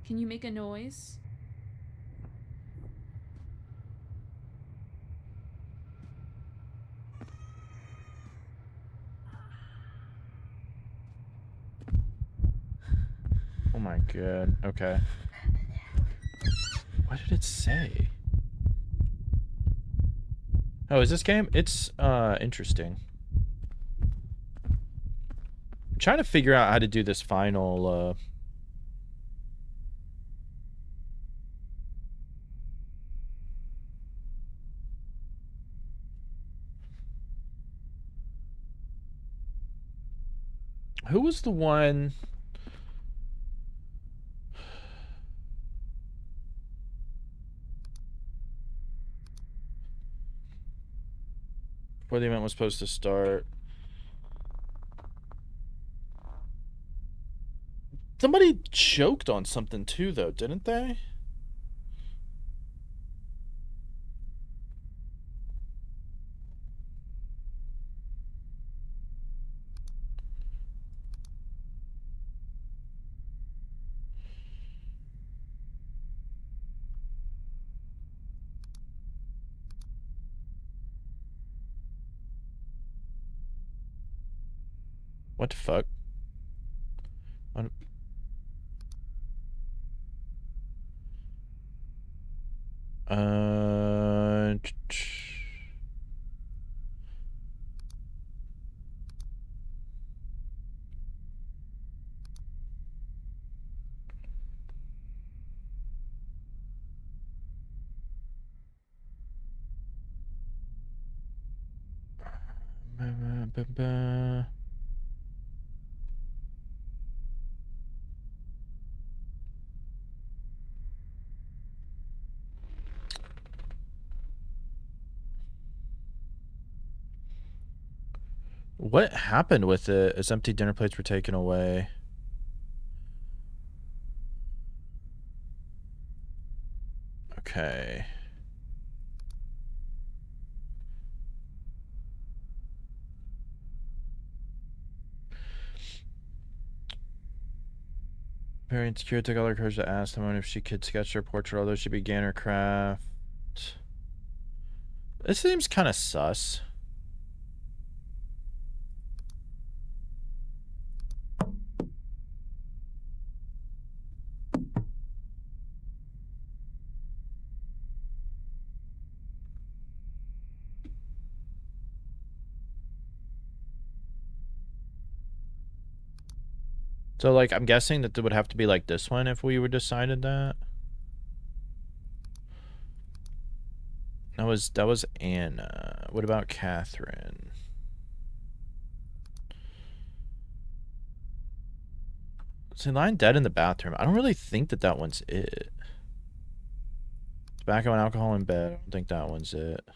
Can you make a noise? my god. Okay. What did it say? Oh, is this game? It's interesting. I'm trying to figure out how to do this final who was the one? Before the event was supposed to start. Somebody choked on something too, though, didn't they? What the fuck? What? What happened with it? As empty dinner plates were taken away. Okay. Very insecure, took all her courage to ask someone if she could sketch her portrait, although she began her craft. This seems kind of sus. So, like, I'm guessing that it would have to be like this one if we were decided that. That was Anna. What about Catherine? See, lying dead in the bathroom. I don't really think that that one's it. Tobacco and alcohol in bed. I don't think that one's it.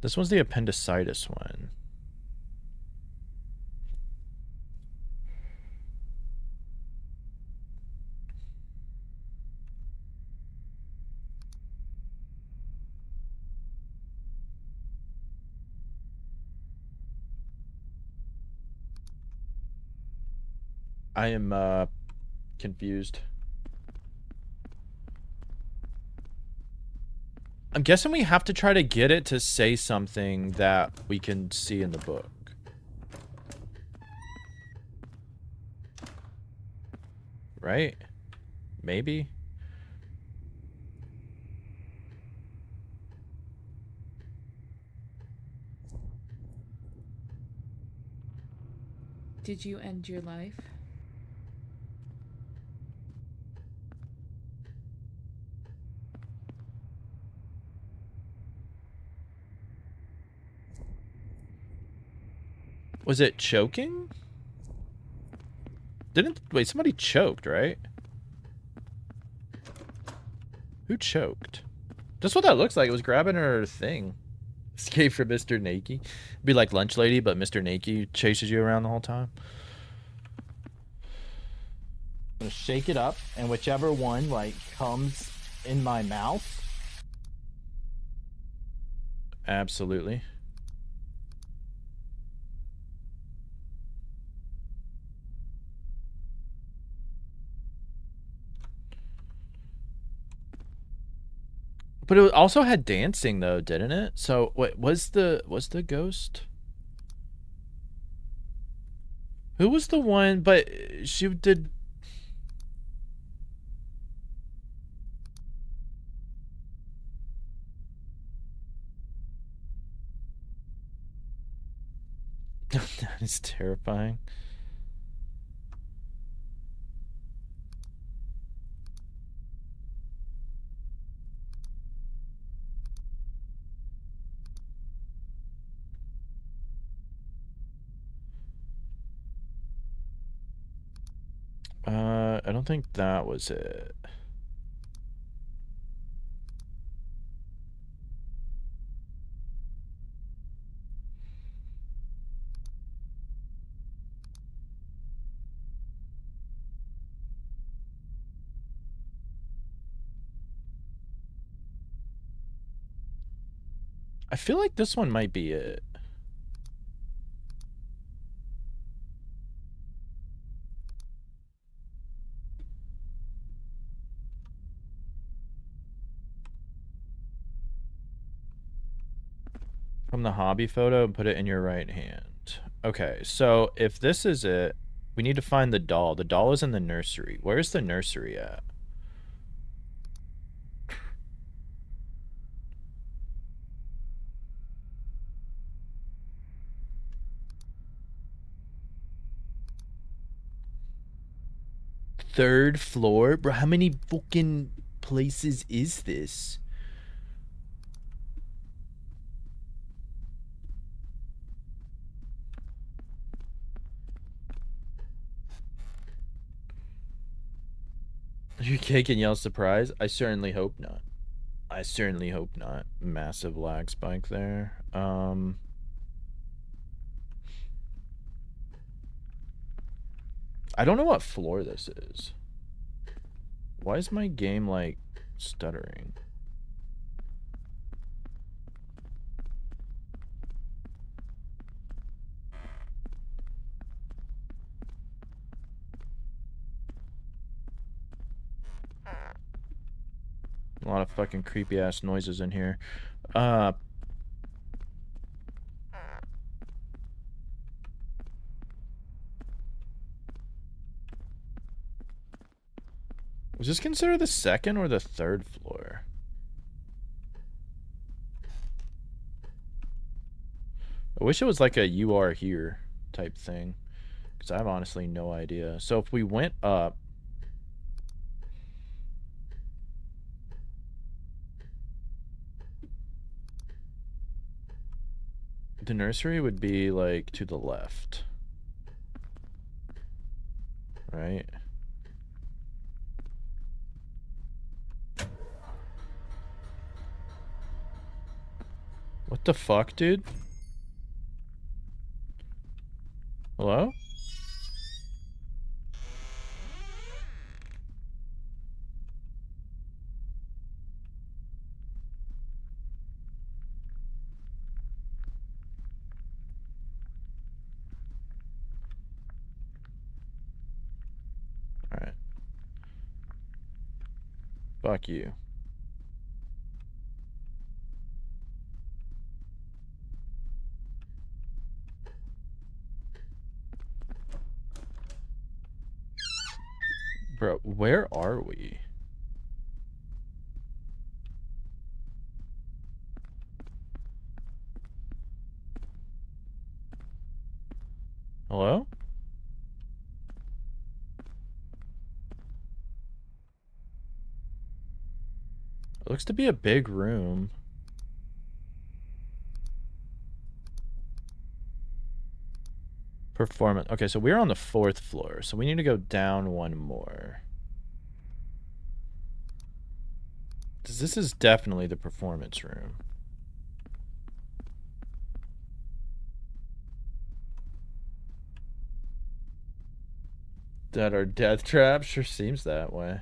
This one's the appendicitis one. I am confused. I'm guessing we have to try to get it to say something that we can see in the book. Right? Maybe? Did you end your life? Was it choking? Wait, somebody choked, right? Who choked? That's what that looks like. It was grabbing her thing. Escape from Mr. Nakey. Be like Lunch Lady, but Mr. Nakey chases you around the whole time. I'm gonna shake it up, and whichever one, like, comes in my mouth. Absolutely. But it also had dancing though, didn't it? So what was the ghost? Who was the one? But she did It's terrifying. I don't think that was it. I feel like this one might be it. From the hobby photo and put it in your right hand. Okay, so if this is it, we need to find the doll. The doll is in the nursery. Where's the nursery at? Third floor? Bro, how many fucking places is this? You cake and yell surprise? I certainly hope not. I certainly hope not. Massive lag spike there. I don't know what floor this is. Why is my game, like, stuttering? A lot of fucking creepy ass noises in here. Was this considered the second or the third floor? I wish it was like a "you are here" type thing, because I have honestly no idea. So if we went up, the nursery would be like to the left, right? What the fuck, dude? Hello? Alright. Fuck you. Bro, where are we? Hello? It looks to be a big room. Performance. Okay, so we're on the 4th floor, so we need to go down one more. This is definitely the performance room. That our death trap sure seems that way.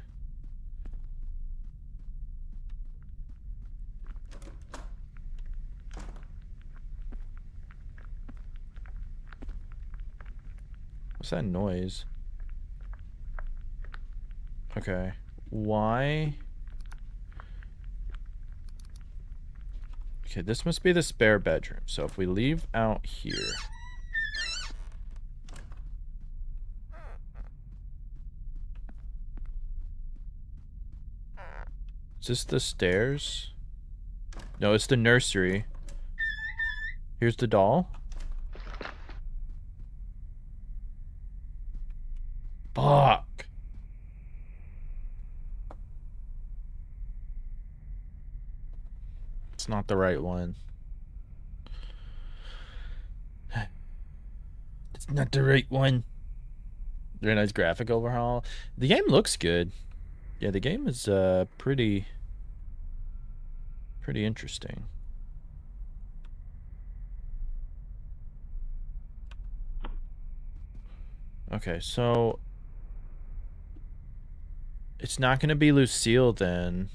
What's that noise? Okay. Why? Okay, this must be the spare bedroom. So if we leave out here. Is this the stairs? No, it's the nursery. Here's the doll. not the right one. It's not the right one. Very nice graphic overhaul. The game looks good. Yeah, the game is pretty interesting. Okay, so it's not going to be Lucille then,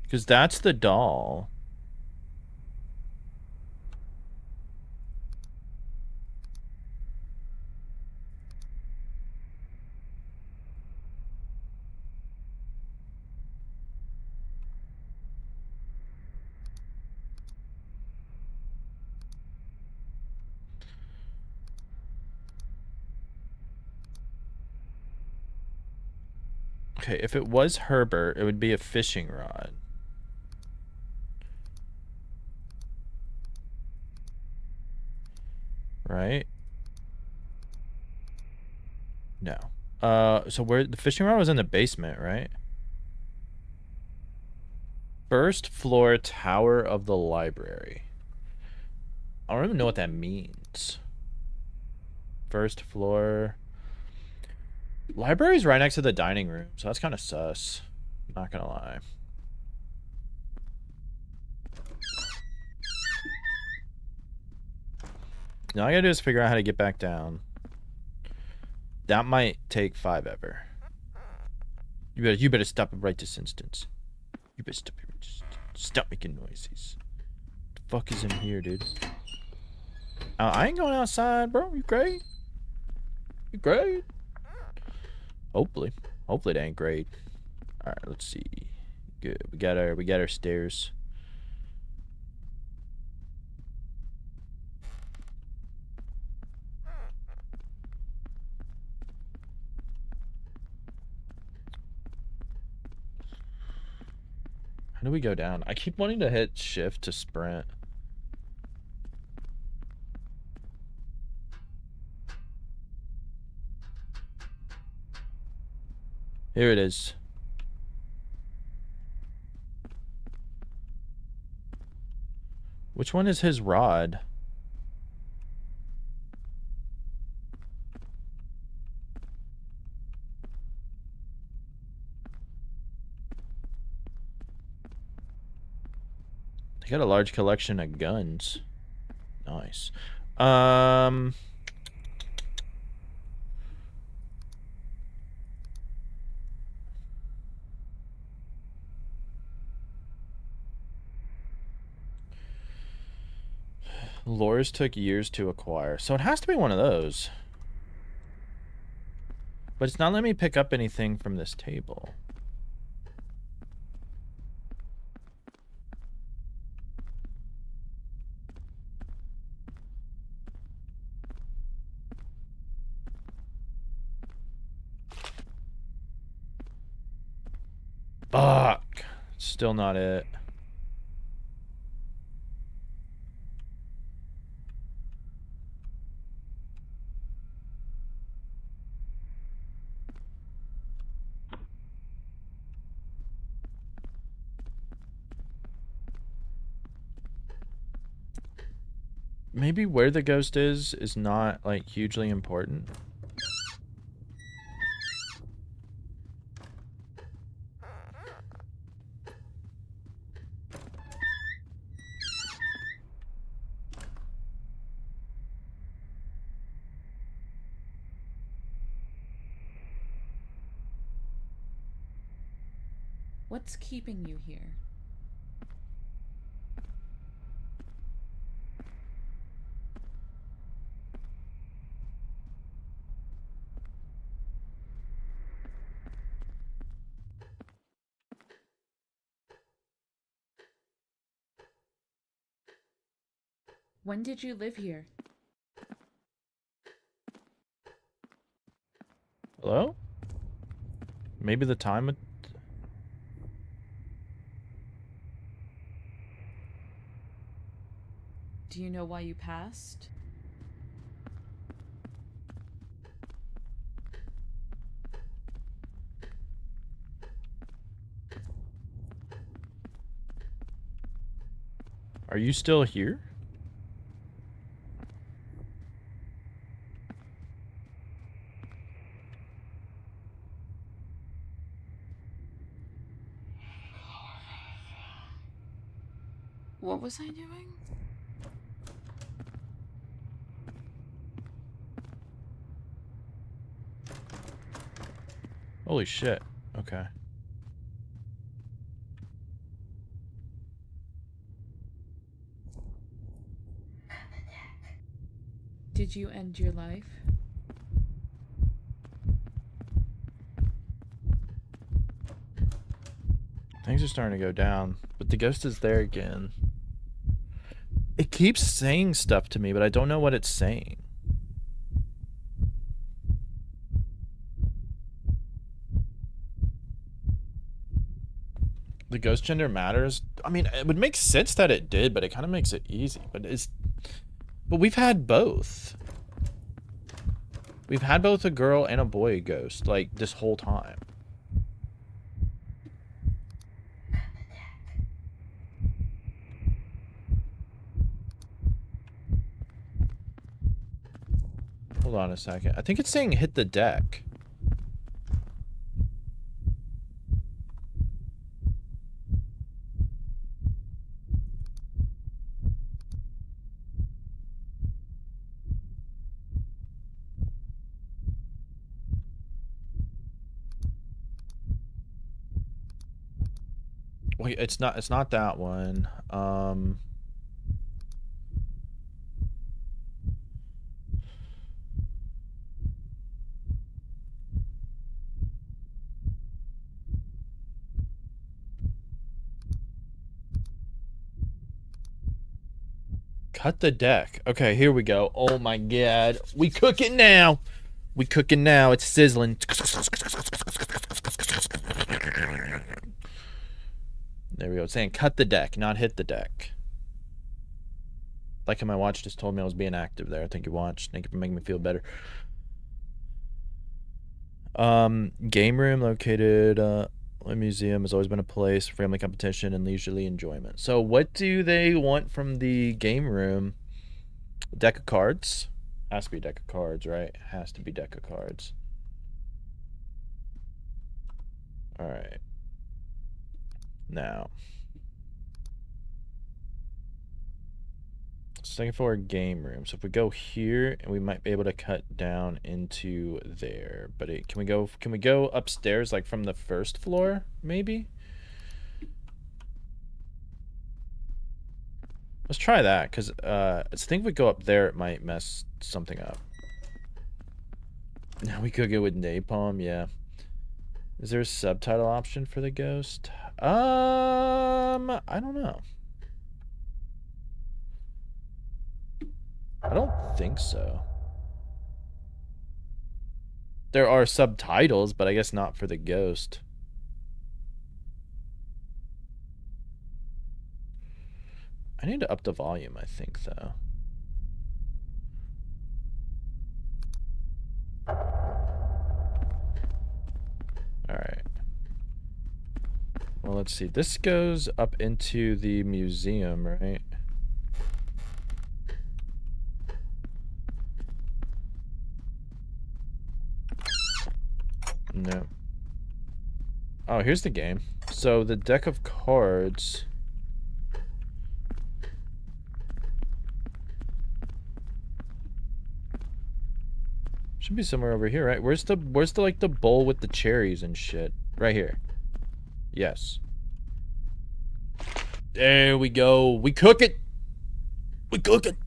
because that's the doll. Okay, if it was Herbert, it would be a fishing rod. Right? No. So where the fishing rod was in the basement, right? First floor tower of the library. I don't even know what that means. First floor. Library's right next to the dining room, so that's kind of sus. Not gonna lie. Now all I gotta do is figure out how to get back down. That might take 5 ever. You better stop it right this instant. You better stop it. Stop making noises. What the fuck is in here, dude? I ain't going outside, bro. You great? You great? Hopefully. Hopefully it ain't great. Alright, let's see. Good. We got our stairs. How do we go down? I keep wanting to hit shift to sprint. Here it is. Which one is his rod? They got a large collection of guns. Nice. Lures took years to acquire. So it has to be one of those. But it's not letting me pick up anything from this table. Fuck. Still not it. Maybe where the ghost is not, like, hugely important. What's keeping you here? When did you live here? Hello? Maybe the time... Do you know why you passed? Are you still here? What was I doing? Holy shit. Okay. Did you end your life? Things are starting to go down, but the ghost is there again. It keeps saying stuff to me, but I don't know what it's saying. The ghost gender matters. I mean, it would make sense that it did, but it kind of makes it easy. But we've had both. We've had both a girl and a boy ghost, like, this whole time. Hold on a second. I think it's saying hit the deck. Wait, it's not that one. Cut the deck. Okay, here we go. Oh my god. We cooking now. We cooking now. It's sizzling. There we go. It's saying cut the deck, not hit the deck. Like how my watch just told me I was being active there. Thank you, watch. Thank you for making me feel better. Game room located a museum has always been a place for family competition and leisurely enjoyment. So what do they want from the game room? A deck of cards? Has to be a deck of cards, right? Has to be deck of cards. Alright. Now. Second floor game room. So if we go here, and we might be able to cut down into there. But can we go upstairs like from the first floor, maybe? Let's try that, because I think if we go up there, it might mess something up. Now we cook it with napalm, yeah. Is there a subtitle option for the ghost? I don't know. I don't think so. There are subtitles, but I guess not for the ghost. I need to up the volume, I think, though. Alright. Well, let's see. This goes up into the museum, right? No. Oh, here's the game. So the deck of cards. Should be somewhere over here, right? Where's the like the bowl with the cherries and shit? Right here. Yes. There we go. We cook it. We cook it.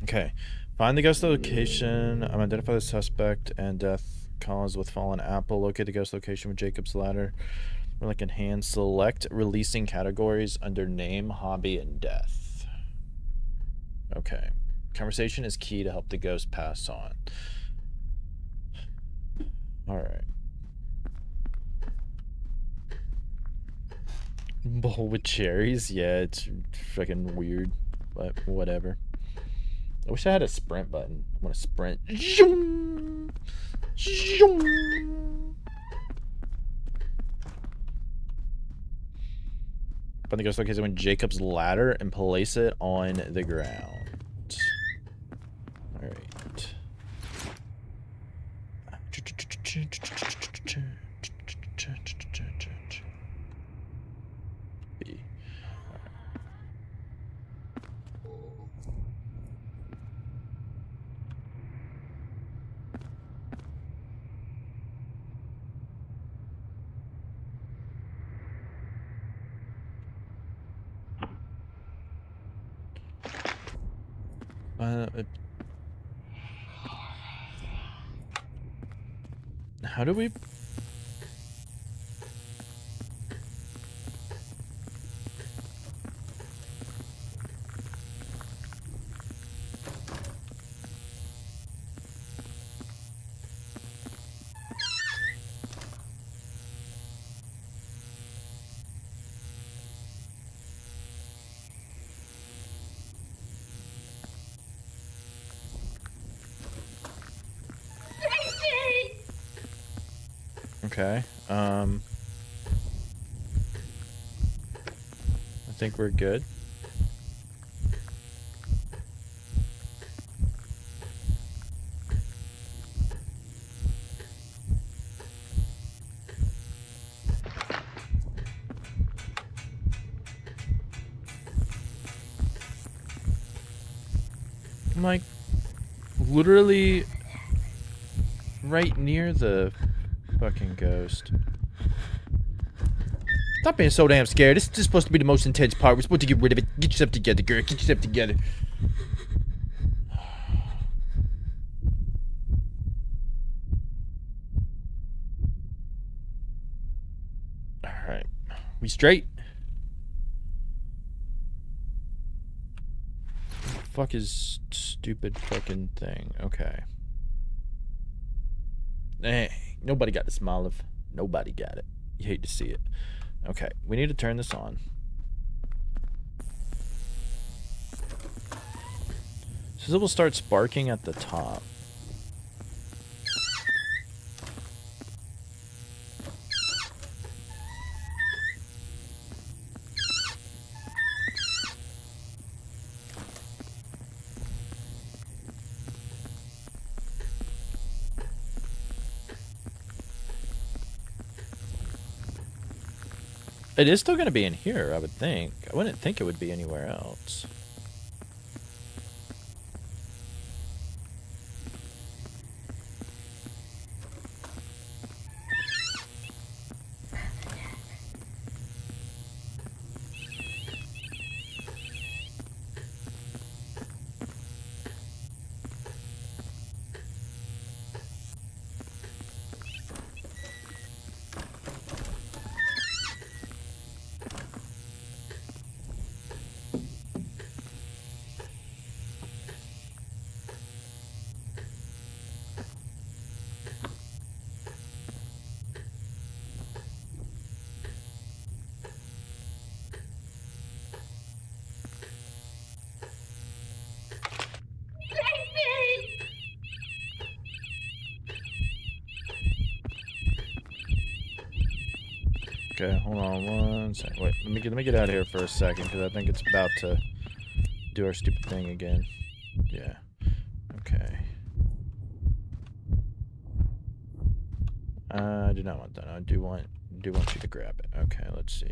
Okay. Find the ghost location. Identify the suspect and death cause with fallen apple. Locate the ghost location with Jacob's ladder. Relic in hand. Select releasing categories under name, hobby, and death. Okay. Conversation is key to help the ghost pass on. Alright. Bowl with cherries? Yeah, it's fucking weird. But whatever. I wish I had a sprint button. I want to sprint. Zoom! Zoom! But Find the ghost location on Jacob's ladder and place it on the ground. Alright. B. How do we... Okay, I think we're good. I'm like literally right near the fucking ghost. Stop being so damn scared. This is supposed to be the most intense part. We're supposed to get rid of it. Get yourself together, girl. Get yourself together. Alright. We straight? What the fuck is stupid fucking thing? Okay. Hey, nobody got the smile of. Nobody got it. You hate to see it. Okay, we need to turn this on. So it will start sparking at the top. It is still going to be in here, I would think. I wouldn't think it would be anywhere else. Okay, hold on one second. Wait, let me get out of here for a second because I think it's about to do our stupid thing again. Yeah. Okay. I do not want that. I do want you to grab it. Okay, let's see.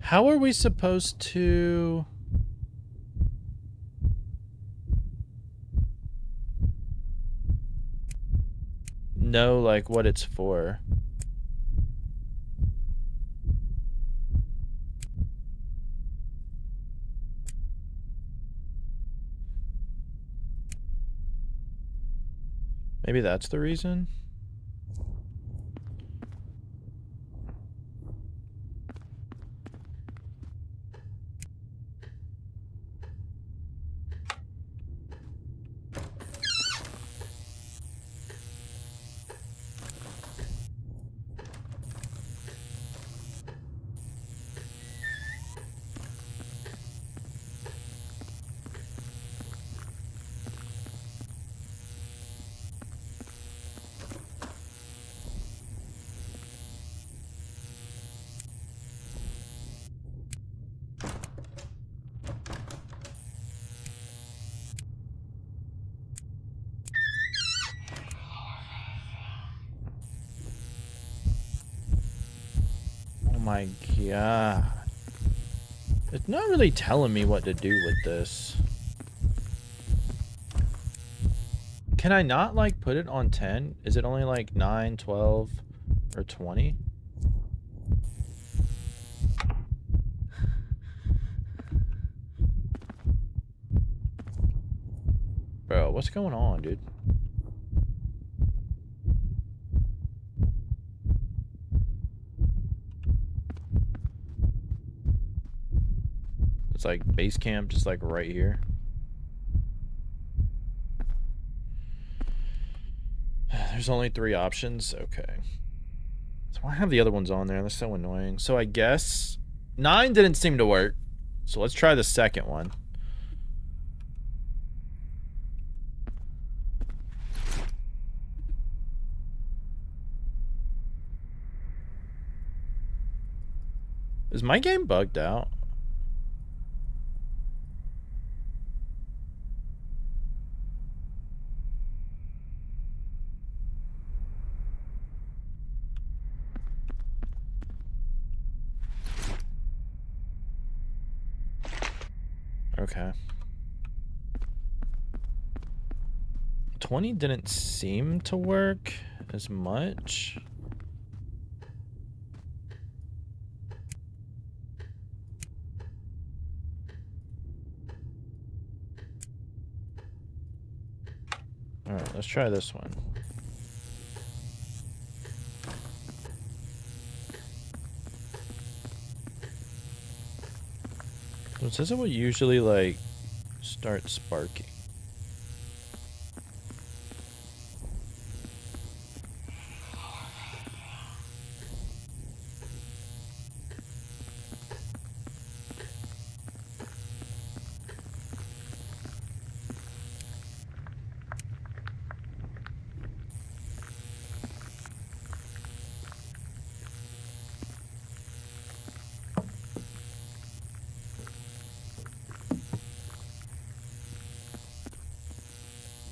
How are we supposed to... know, like, what it's for? Maybe that's the reason? my god. It's not really telling me what to do with this. Can I not, like, put it on 10? Is it only, like, 9, 12, or 20? Bro, what's going on, dude? It's like base camp just like right here. There's only 3 options. Okay. So why have the other ones on there? That's so annoying. So I guess 9 didn't seem to work. So let's try the second one. Is my game bugged out? Okay. 20 didn't seem to work as much. Alright, let's try this one. So it says it will usually, like, start sparking.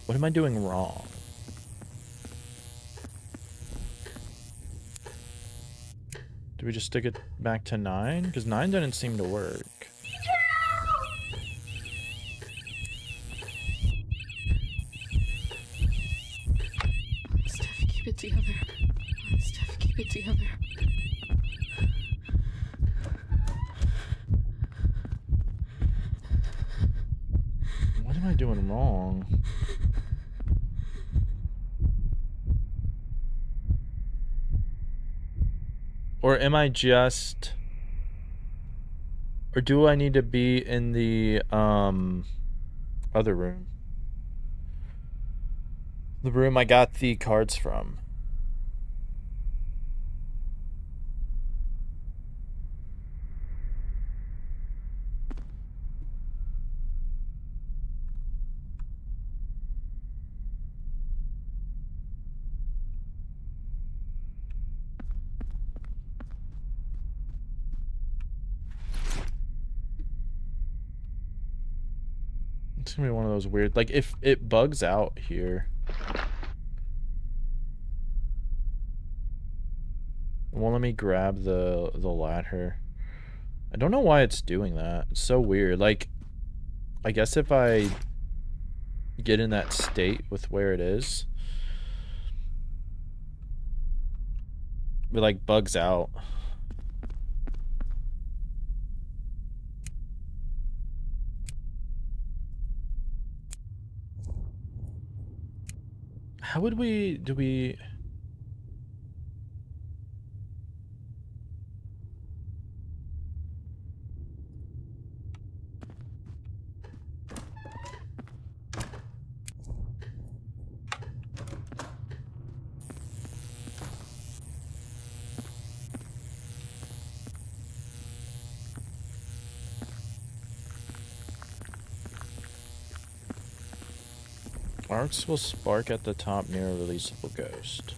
What am I doing wrong? Do we just stick it back to 9? Because 9 didn't seem to work. Steph, keep it together. Steph, keep it together. What am I doing wrong? Or am I just... Or do I need to be in the, other room? The room I got the cards from. It's gonna be one of those weird, like, if it bugs out here. It won't let me grab the ladder. I don't know why it's doing that. It's so weird. Like, I guess if I get in that state with where it is, it like bugs out. How would we, do we... Arcs will spark at the top near a releasable ghost.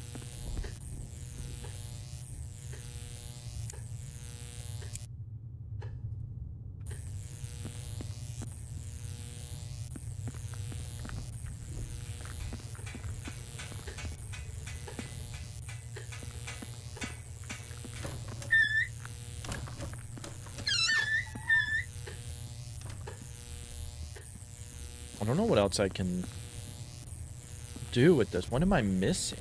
don't know what else I can do with this. What am I missing?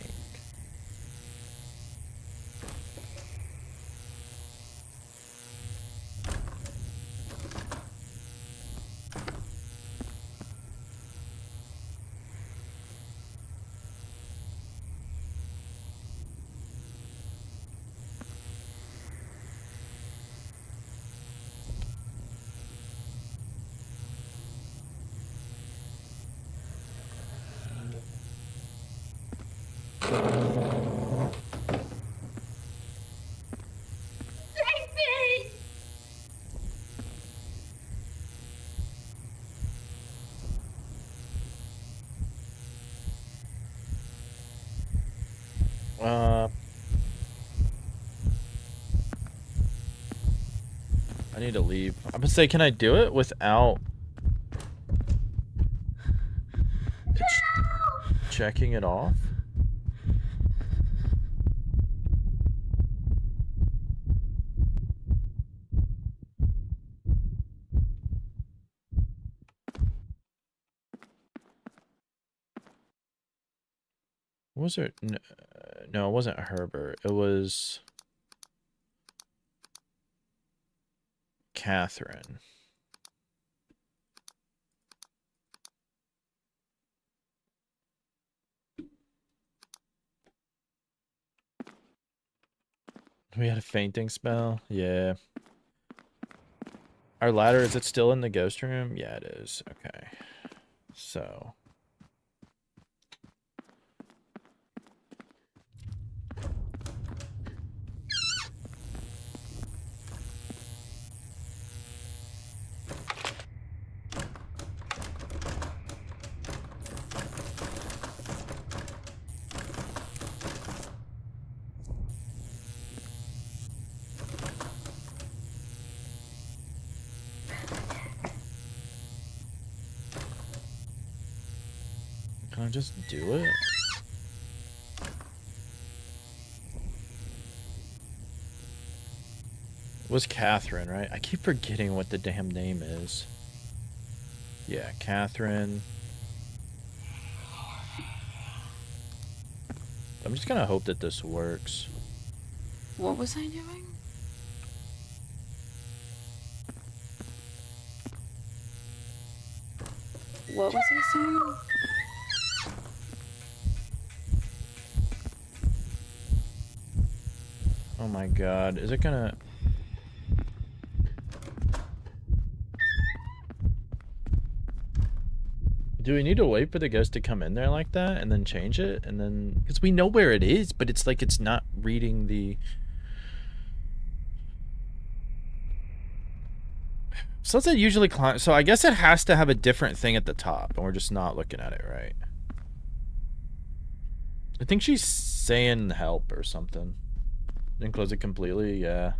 I need to leave. I'm gonna say, can I do it without checking it off? Was it? No, it wasn't Herbert. It was Catherine. We had a fainting spell? Yeah. Our ladder, is it still in the ghost room? Yeah, it is. Okay. So. Can I just do it? It was Catherine, right? I keep forgetting what the damn name is. Yeah, Catherine. I'm just gonna hope that this works. What was I doing? What was I saying? Oh my god, is it gonna... Do we need to wait for the ghost to come in there like that and then change it? And then... Because we know where it is, but it's like it's not reading the... So does it usually climb? So I guess it has to have a different thing at the top, and we're just not looking at it right. I think she's saying help or something. Didn't close it completely, yeah.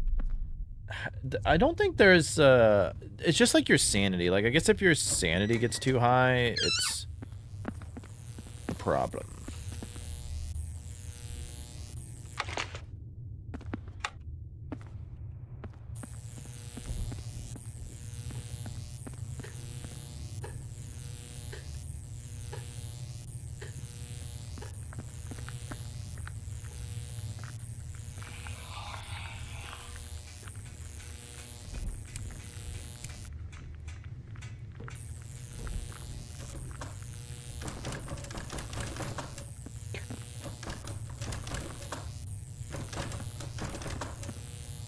I don't think there's, it's just like your sanity. Like, I guess if your sanity gets too high, it's a problem.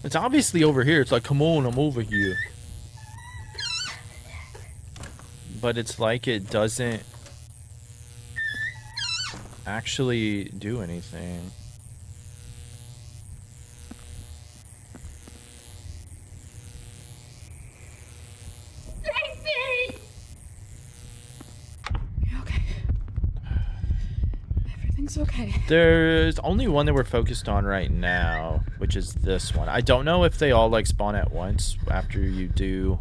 It's obviously over here. It's like, come on, I'm over here. But it's like it doesn't actually do anything. Okay. Everything's okay. There's only one that we're focused on right now, which is this one. I don't know if they all like spawn at once after you do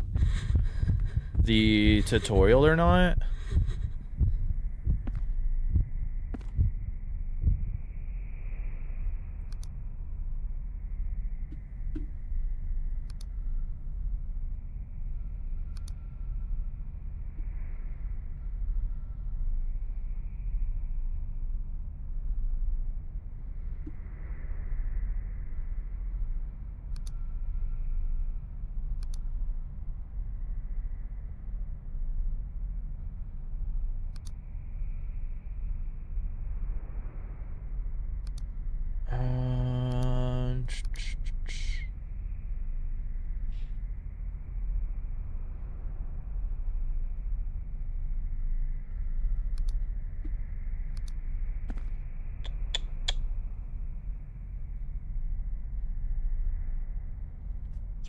the tutorial or not.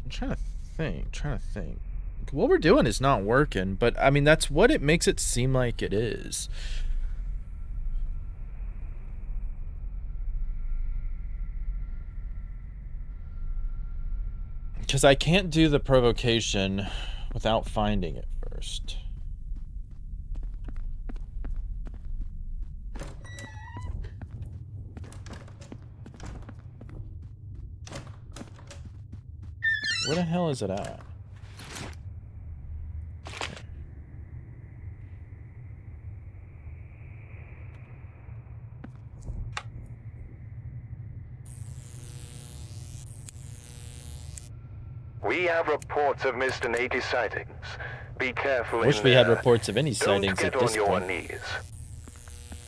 I'm trying to think. What we're doing is not working, but I mean, that's what it makes it seem like it is. Because I can't do the provocation without finding it first. Where the hell is it at? We have reports of Mr. Nady sightings. Be careful. Wish we had reports of any sightings at this point. Don't get on your knees.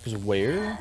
Because where?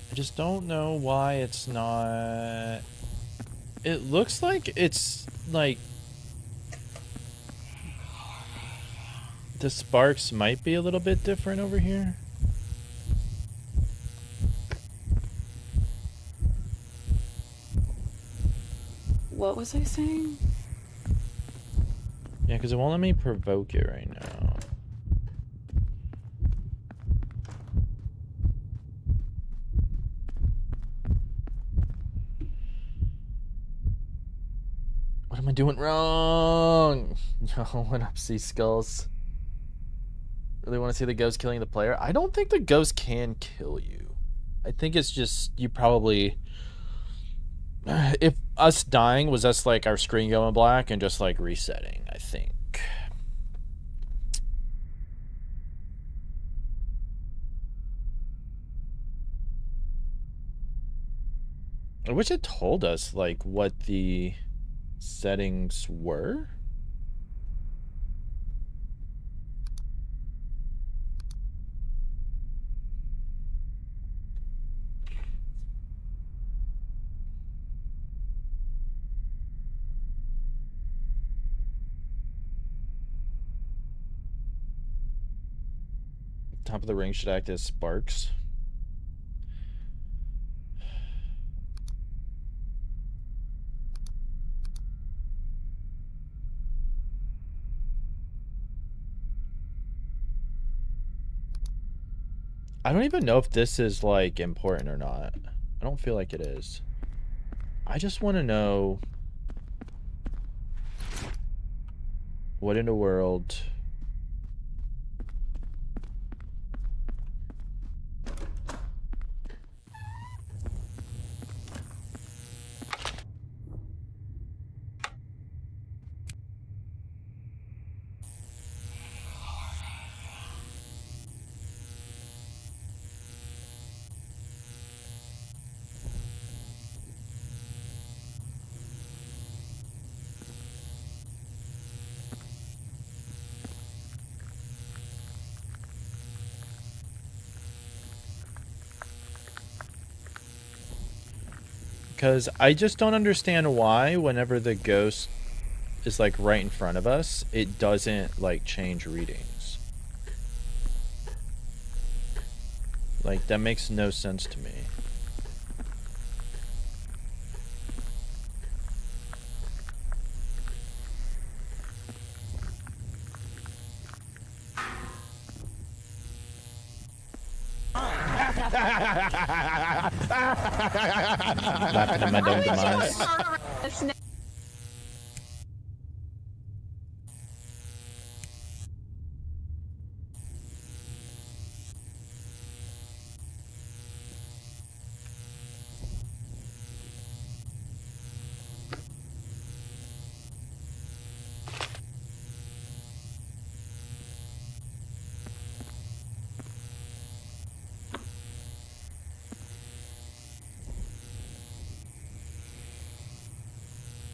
I just don't know why it's not... It looks like it's, like... The sparks might be a little bit different over here. What was I saying? Yeah, because it won't let me provoke it right now. What am I doing wrong? Yo, what up, Sea Skulls? Really want to see the ghost killing the player? I don't think the ghost can kill you. I think it's just, you probably... If us dying was us, like, our screen going black and just, like, resetting, I think. I wish it told us, like, what the settings were. Top of the ring should act as sparks. I don't even know if this is, like, important or not. I don't feel like it is. I just want to know what in the world... Because I just don't understand why, whenever the ghost is, like, right in front of us, it doesn't, like, change readings. Like, that makes no sense to me. Laughing at my own demise.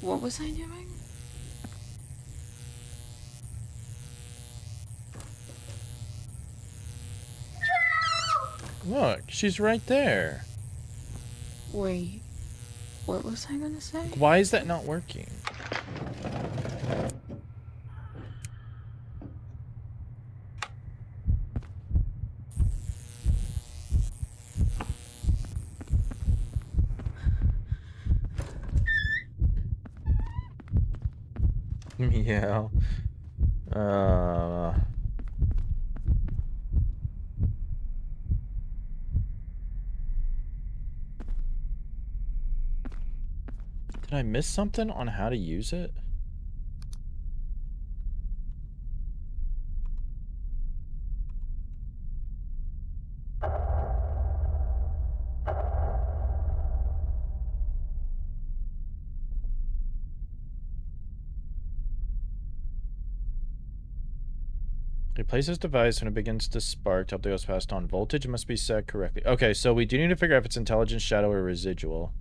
What was I doing? Look, she's right there. Wait, what was I gonna say? Why is that not working? Yeah. Did I miss something on how to use it? It places device when it begins to spark to help the ghost passed on. Voltage must be set correctly. Okay, so we do need to figure out if it's intelligence, shadow, or residual.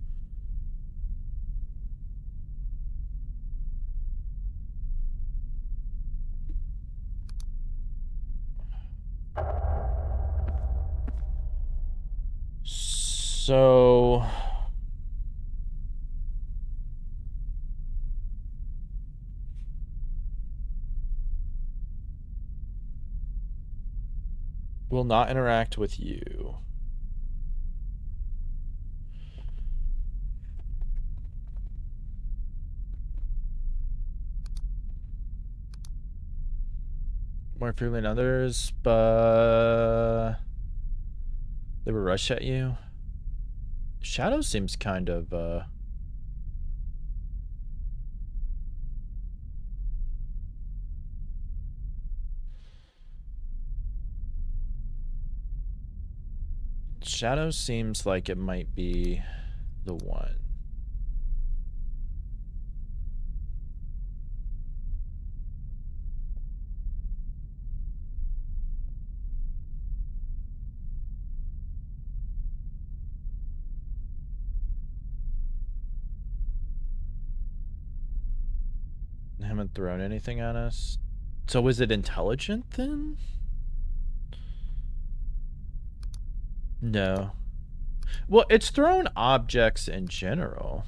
So... will not interact with you. More frequently than others, but... they will rush at you. Shadow seems kind of, Shadow seems like it might be the one. Haven't thrown anything at us. So is it intelligent then? No. Well, it's thrown objects in general.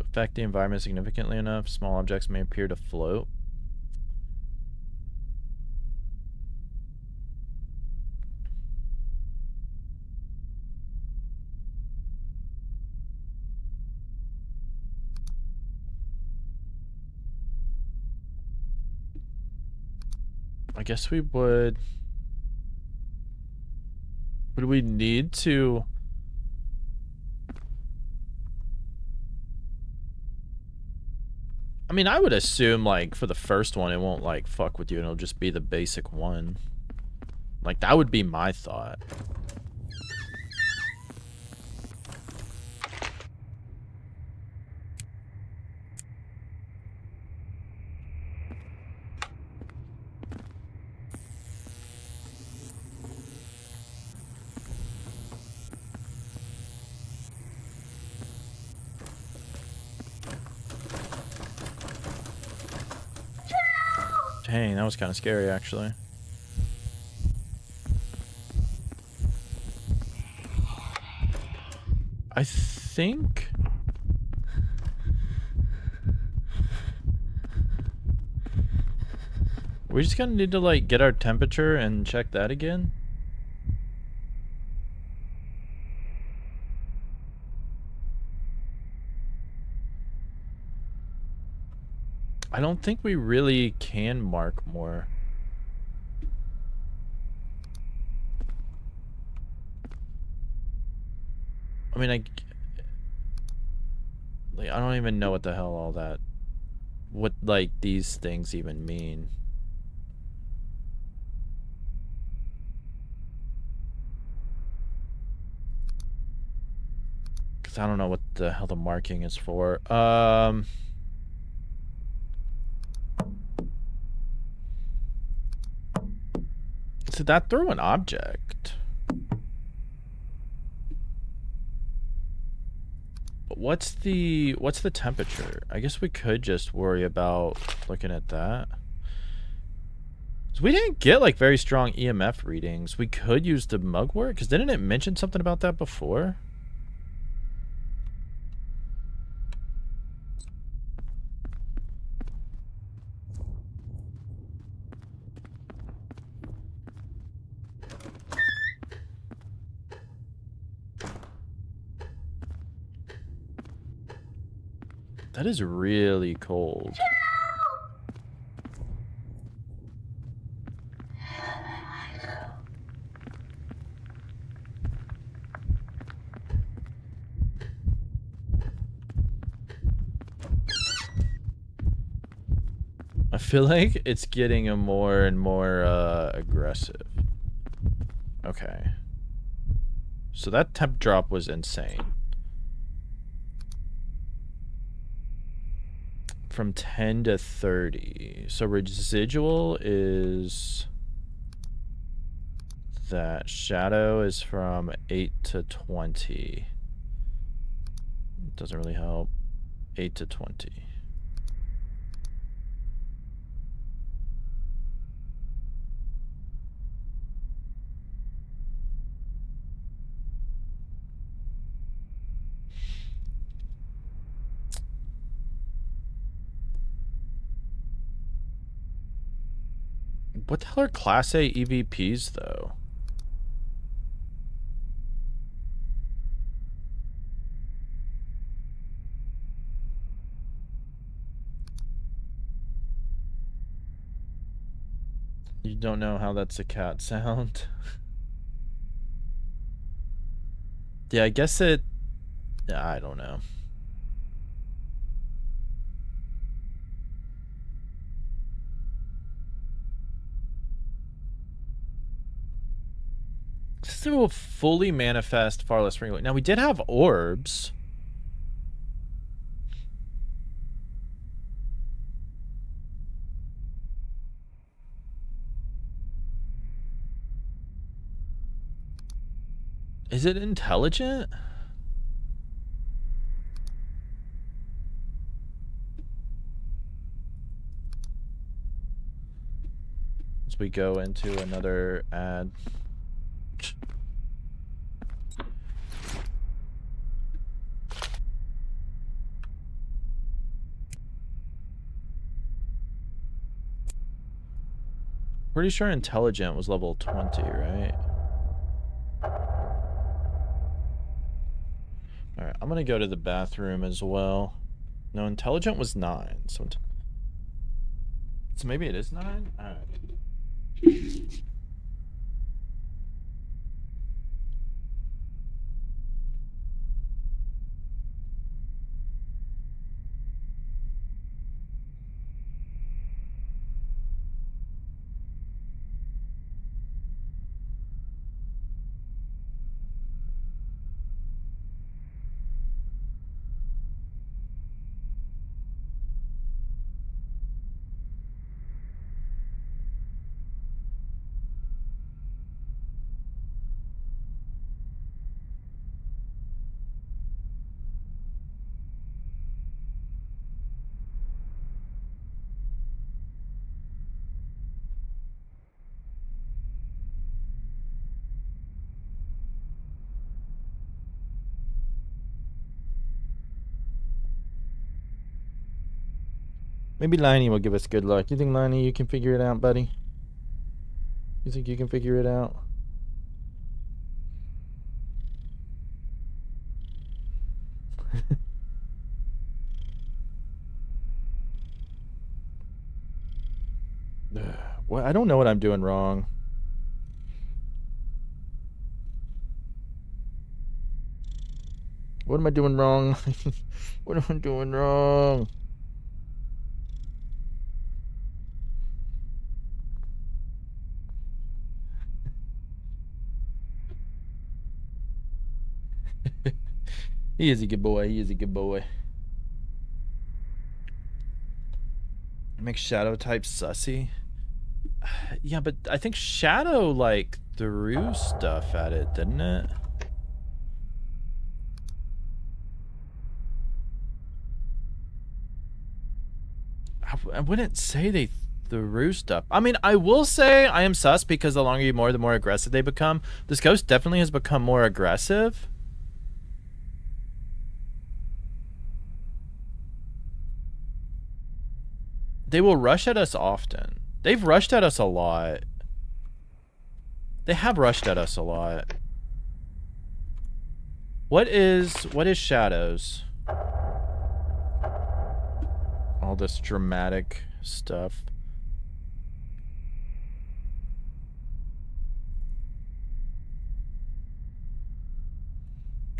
Affect the environment significantly enough. Small objects may appear to float. I guess we would... would we need to... I mean, I would assume, like, for the first one, it won't, like, fuck with you, and it'll just be the basic one. Like, that would be my thought. Dang, that was kind of scary, actually. I think... we just gonna need to, like, get our temperature and check that again. I don't think we really can mark more. I mean, like, I don't even know what the hell all that... what, like, these things even mean. Because I don't know what the hell the marking is for. So that threw an object. But what's the temperature? I guess we could just worry about looking at that. So we didn't get like very strong EMF readings. We could use the mugwort, because didn't it mention something about that before? That is really cold. I feel like it's getting a more and more aggressive. Okay. So that temp drop was insane. From 10 to 30. So residual is that. Shadow is from 8 to 20. Doesn't really help. 8 to 20. What the hell are Class A EVPs, though? You don't know how that's a cat sound? Yeah, I guess it... I don't know. This will fully manifest far less frequently. Now, we did have orbs. Is it intelligent? As we go into another ad. Pretty sure intelligent was level 20, right? Alright, I'm gonna go to the bathroom as well. No, intelligent was 9. So maybe it is 9? Alright. Maybe Liney will give us good luck. You think, Liney, you can figure it out, buddy? You think you can figure it out? Well, I don't know what I'm doing wrong. What am I doing wrong? What am I doing wrong? He is a good boy. He is a good boy. Make shadow type sussy. Yeah, but I think Shadow, like, threw stuff at it, didn't it? I wouldn't say they threw stuff. I mean, I will say I am sus because the longer you moor, the more aggressive they become. This ghost definitely has become more aggressive. They will rush at us often. They've rushed at us a lot. They have rushed at us a lot. What is Shadows? All this dramatic stuff.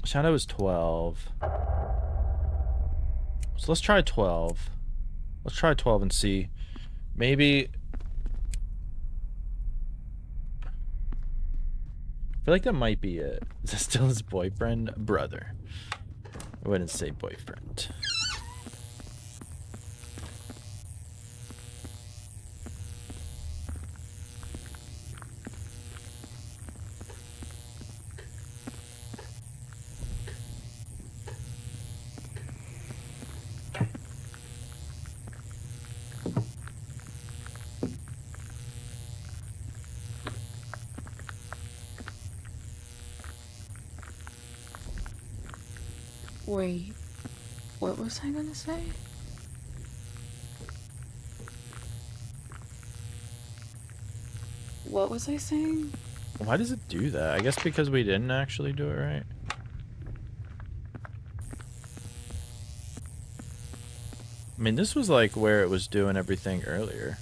Shadow is 12. So let's try 12. Let's try 12 and see. Maybe... I feel like that might be it. Is that still his boyfriend? Brother. I wouldn't say boyfriend. Wait, what was I gonna say? What was I saying? Why does it do that? I guess because we didn't actually do it right. I mean, this was like where it was doing everything earlier.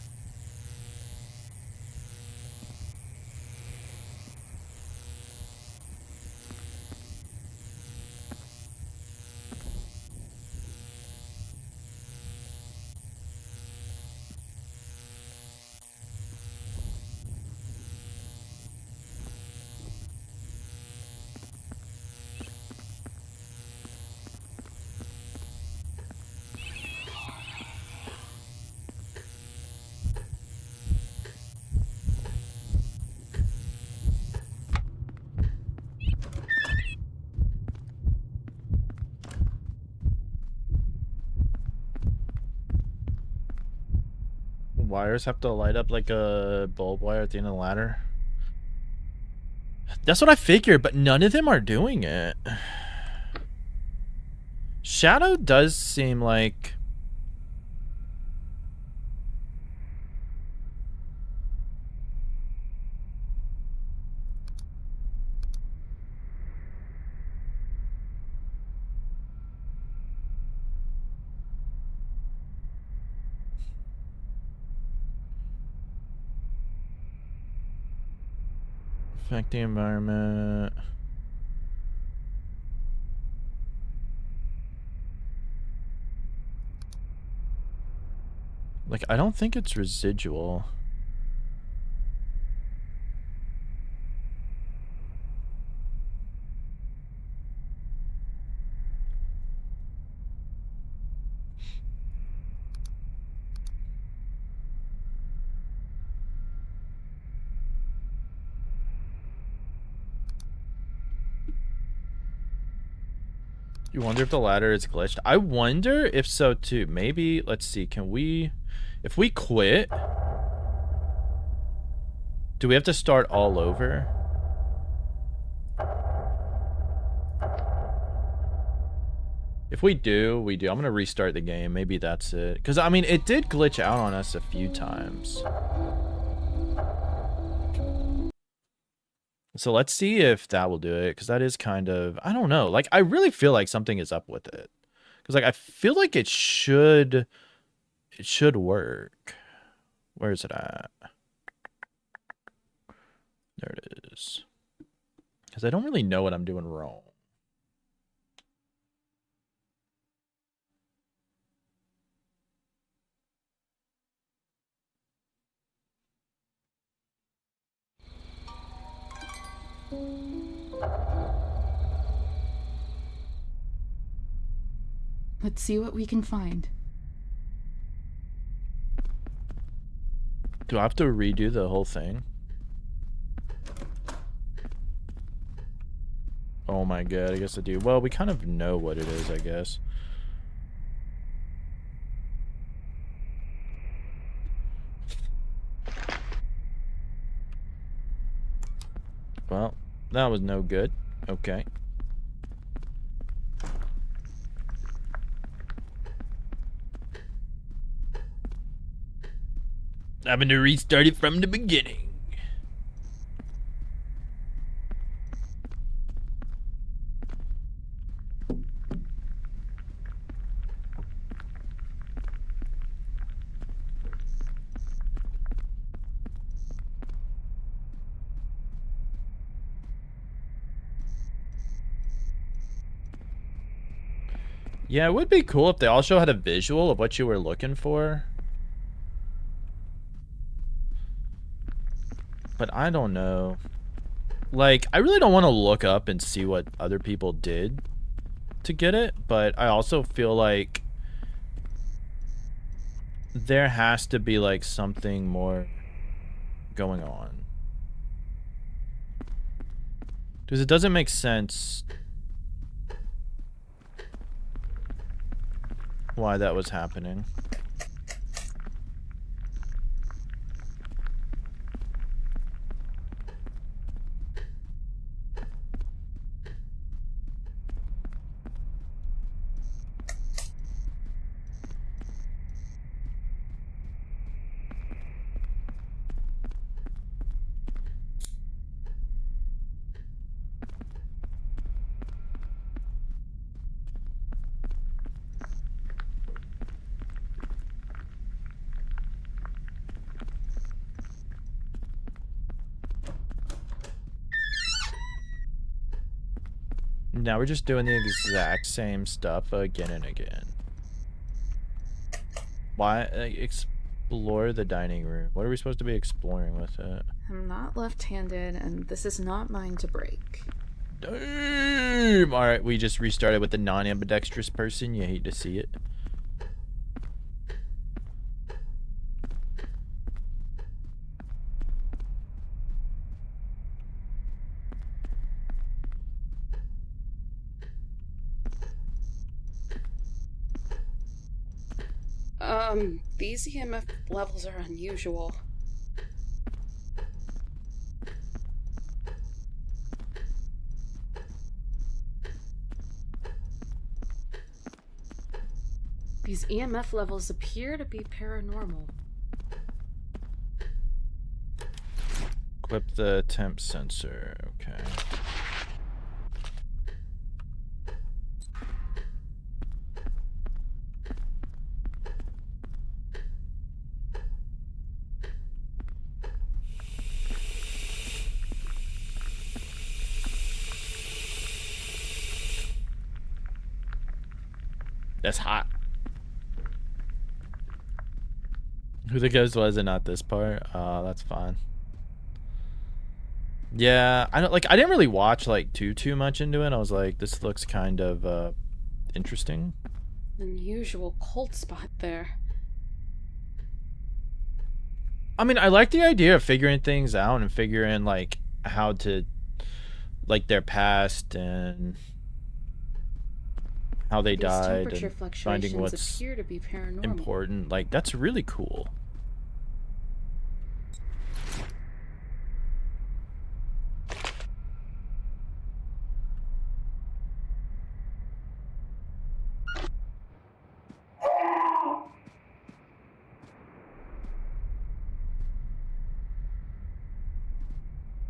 Wires have to light up like a bulb wire at the end of the ladder. That's what I figured, but none of them are doing it. Shadow does seem like... affect the environment. Like, I don't think it's residual. You wonder if the ladder is glitched? I wonder if so too. Maybe, let's see, can we... If we quit... Do we have to start all over? If we do, we do. I'm gonna restart the game. Maybe that's it. Because, I mean, it did glitch out on us a few times. So let's see if that will do it, because that is kind of... I don't know. Like, I really feel like something is up with it. Because, like, I feel like it should... It should work. Where is it at? There it is. Because I don't really know what I'm doing wrong. Let's see what we can find. Do I have to redo the whole thing? Oh my god, I guess I do. Well, we kind of know what it is, I guess. Well, that was no good. Okay. Having to restart it from the beginning. Yeah, it would be cool if they also had a visual of what you were looking for. But I don't know. Like, I really don't want to look up and see what other people did to get it, but I also feel like there has to be, like, something more going on. Because it doesn't make sense why that was happening. Now we're just doing the exact same stuff again and again. Why? Explore the dining room. What are we supposed to be exploring with it? I'm not left-handed, and this is not mine to break. Damn! Alright, we just restarted with the non-ambidextrous person. You hate to see it. These EMF levels are unusual. These EMF levels appear to be paranormal. Equip the temp sensor. Okay. That's hot. Who the ghost was and not this part? That's fine. Yeah, I don't like. I didn't really watch like too much into it. I was like, this looks kind of interesting. Unusual cold spot there. I mean, I like the idea of figuring things out and figuring like how to, like their past and how they These died temperature and finding fluctuations what's appear to be paranormal. important. Like that's really cool.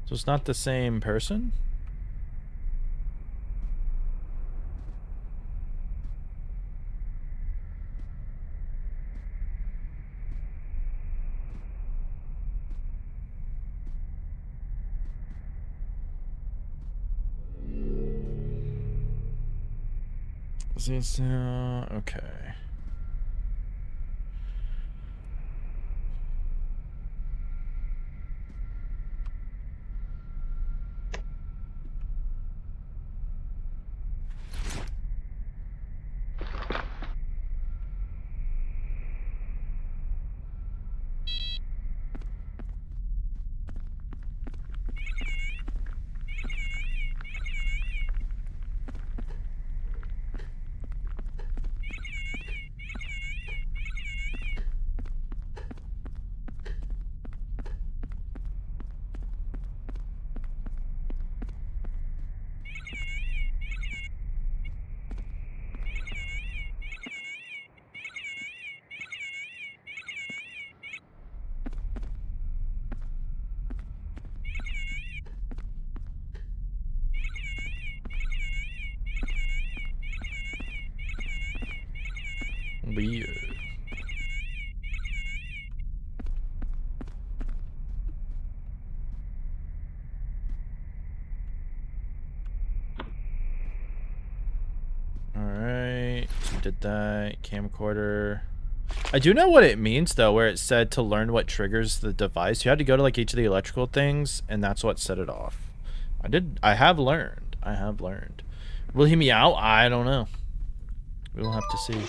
So it's not the same person? Is this, okay. Weird. Alright, did that. Camcorder. I do know what it means, though, where it said to learn what triggers the device. You had to go to, like, each of the electrical things, and that's what set it off. I have learned. Will he meow? I don't know. We'll have to see.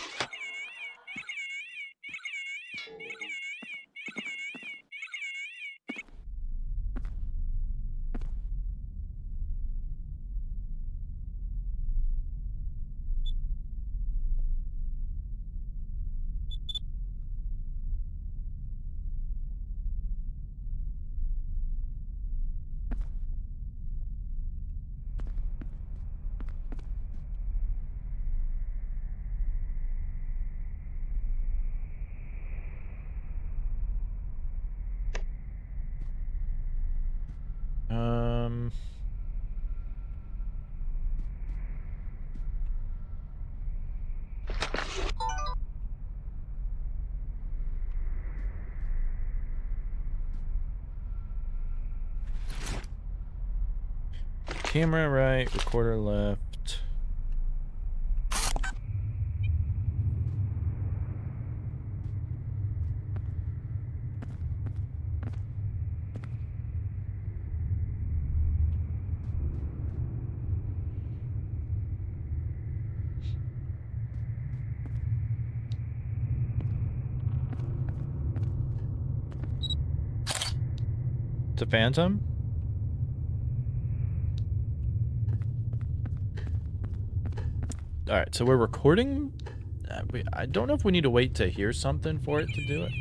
Camera right, recorder left. It's a phantom? Alright, so we're recording. I don't know if we need to wait to hear something for it to do it.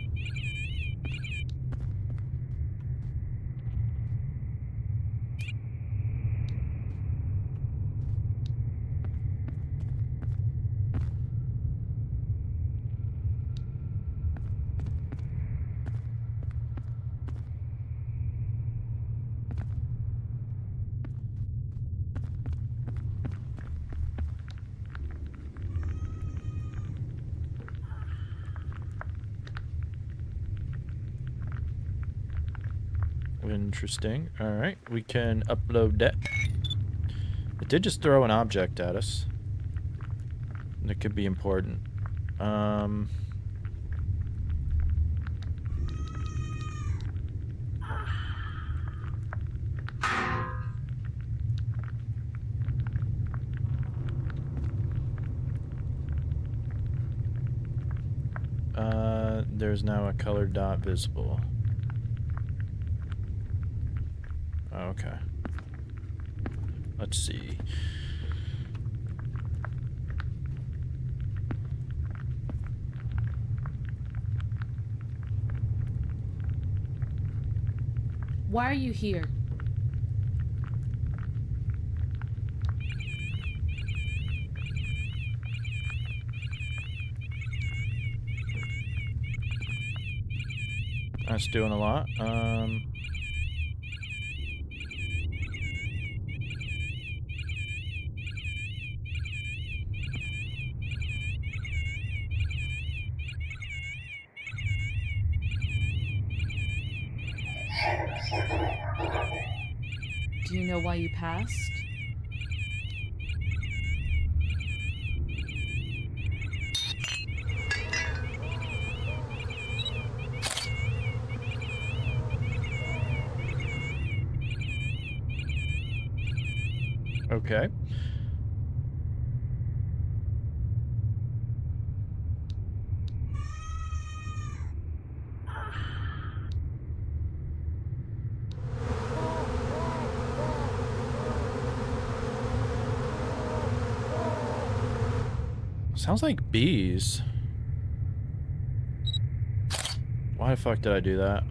Interesting. Alright, we can upload that. It did just throw an object at us. That could be important. There's now a colored dot visible. Okay. Let's see. Why are you here? That's doing a lot. Do you know why you passed? Okay. Sounds like bees. Why the fuck did I do that?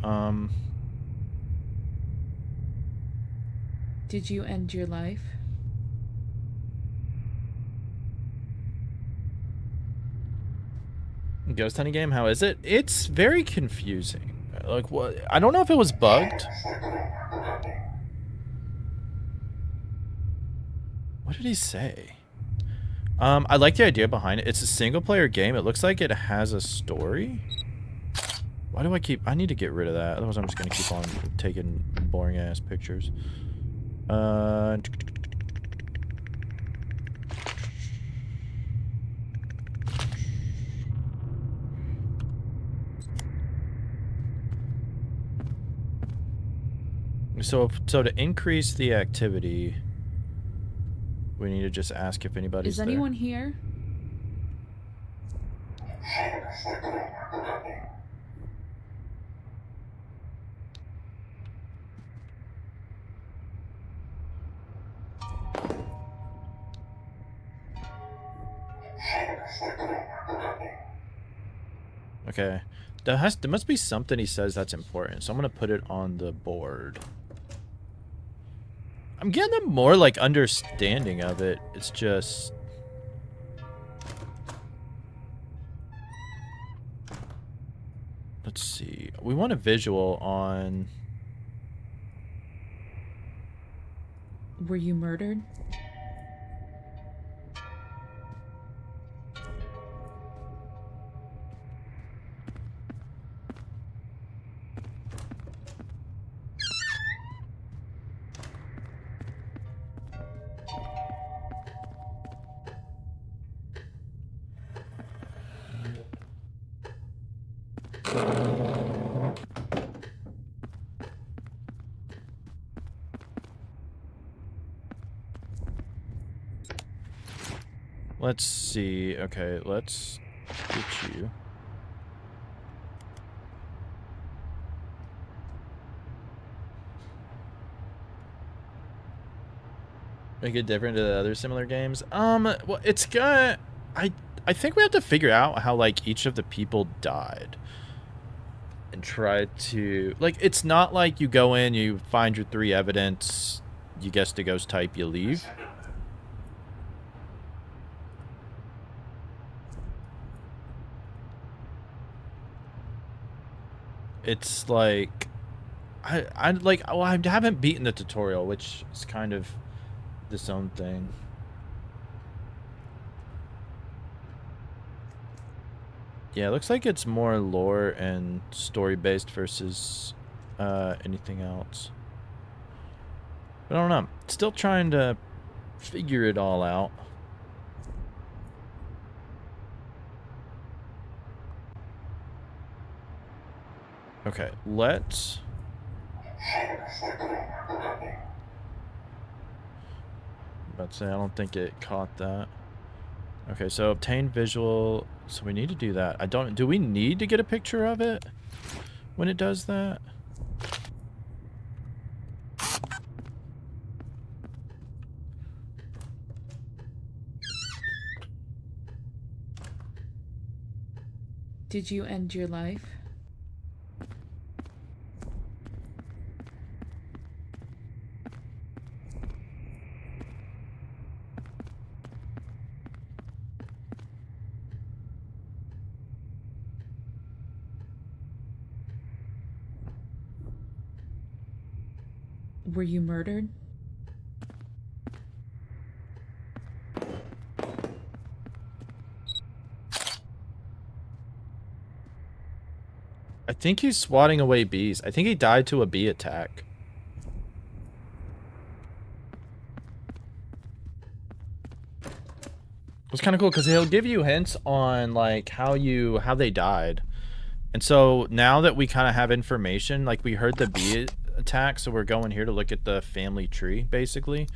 Did you end your life? Ghost hunting game, how is it? It's very confusing. Like, what? I don't know if it was bugged. What did he say? I like the idea behind it. It's a single player game. It looks like it has a story. Why do I keep... I need to get rid of that. Otherwise I'm just going to keep on taking boring ass pictures. So to increase the activity, we need to just ask if anybody's Is there. anyone here? Okay. There must be something he says that's important, so I'm gonna put it on the board. I'm getting a more like understanding of it. It's just... Let's see. We want a visual on... Were you murdered? Let's see. Okay, let's get you. Make it different to the other similar games. Well, it's gonna... I think we have to figure out how, like, each of the people died. And try to... Like, it's not like you go in, you find your 3 evidence, you guess the ghost type, you leave. It's like... I like... Well, I haven't beaten the tutorial, which is kind of its own thing. Yeah, it looks like it's more lore and story-based versus anything else. But I don't know. Still trying to figure it all out. Okay, let's... About to say, I don't think it caught that. Okay, so obtain visual. So we need to do that. I don't... Do we need to get a picture of it when it does that? Did you end your life? Were you murdered? I think he's swatting away bees. I think he died to a bee attack. It's kind of cool because he'll give you hints on like how they died. And so now that we kind of have information, like we heard the bee attack, so we're going here to look at the family tree basically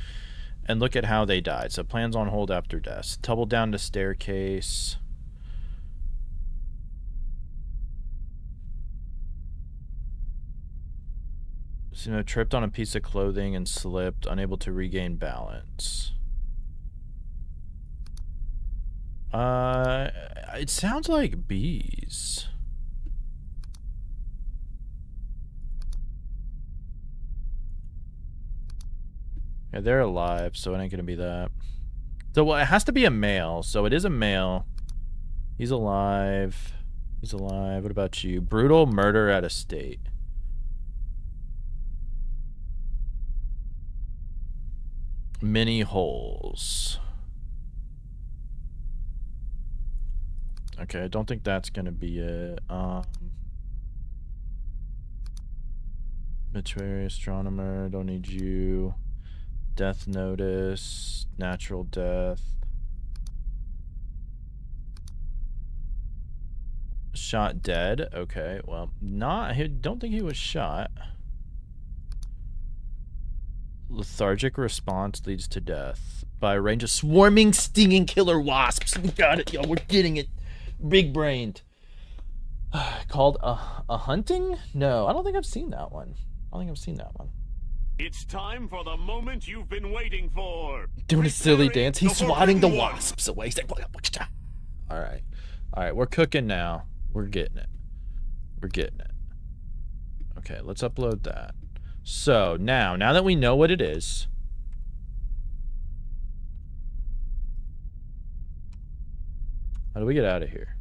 and look at how they died. So plans on hold after death. Tumbled down the staircase. So, you know, tripped on a piece of clothing and slipped, unable to regain balance. It sounds like bees. Yeah, they're alive, so it ain't gonna be that. So, well, it has to be a male, so it is a male. He's alive. He's alive. What about you? Brutal murder at estate. Many holes. Okay, I don't think that's gonna be it. Obituary, astronomer, don't need you. Death notice, natural death. Shot dead. Okay, well, I don't think he was shot. Lethargic response leads to death by a range of swarming, stinging killer wasps. We got it, yo. We're getting it. Big brained. Called a hunting? No, I don't think I've seen that one. It's time for the moment you've been waiting for. Doing a silly dance. He's The swatting the Forbidden One. wasps away. He's like, all right. All right, we're cooking now. We're getting it. Okay, let's upload that. So, now that we know what it is, how do we get out of here?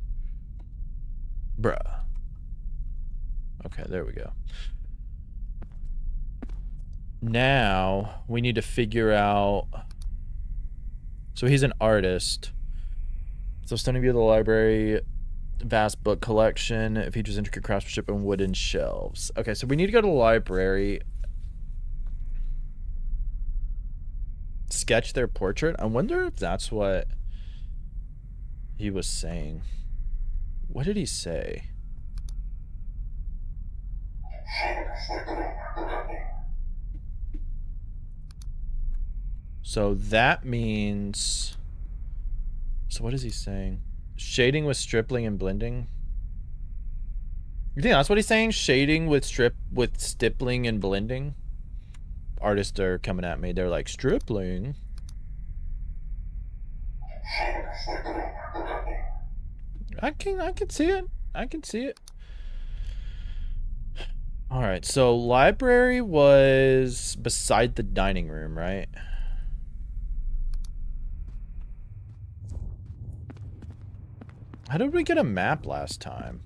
Bruh. Okay, there we go. Now, we need to figure out... So he's an artist. So stunning view of the library, vast book collection. It features intricate craftsmanship and wooden shelves. Okay, so we need to go to the library. Sketch their portrait. I wonder if that's what he was saying. What did he say? So that means... So what is he saying? Shading with stripling and blending? You think that's what he's saying? Shading with stippling and blending? Artists are coming at me. They're like, stripling? I can see it. I can see it. Alright, so library was beside the dining room, right? How did we get a map last time?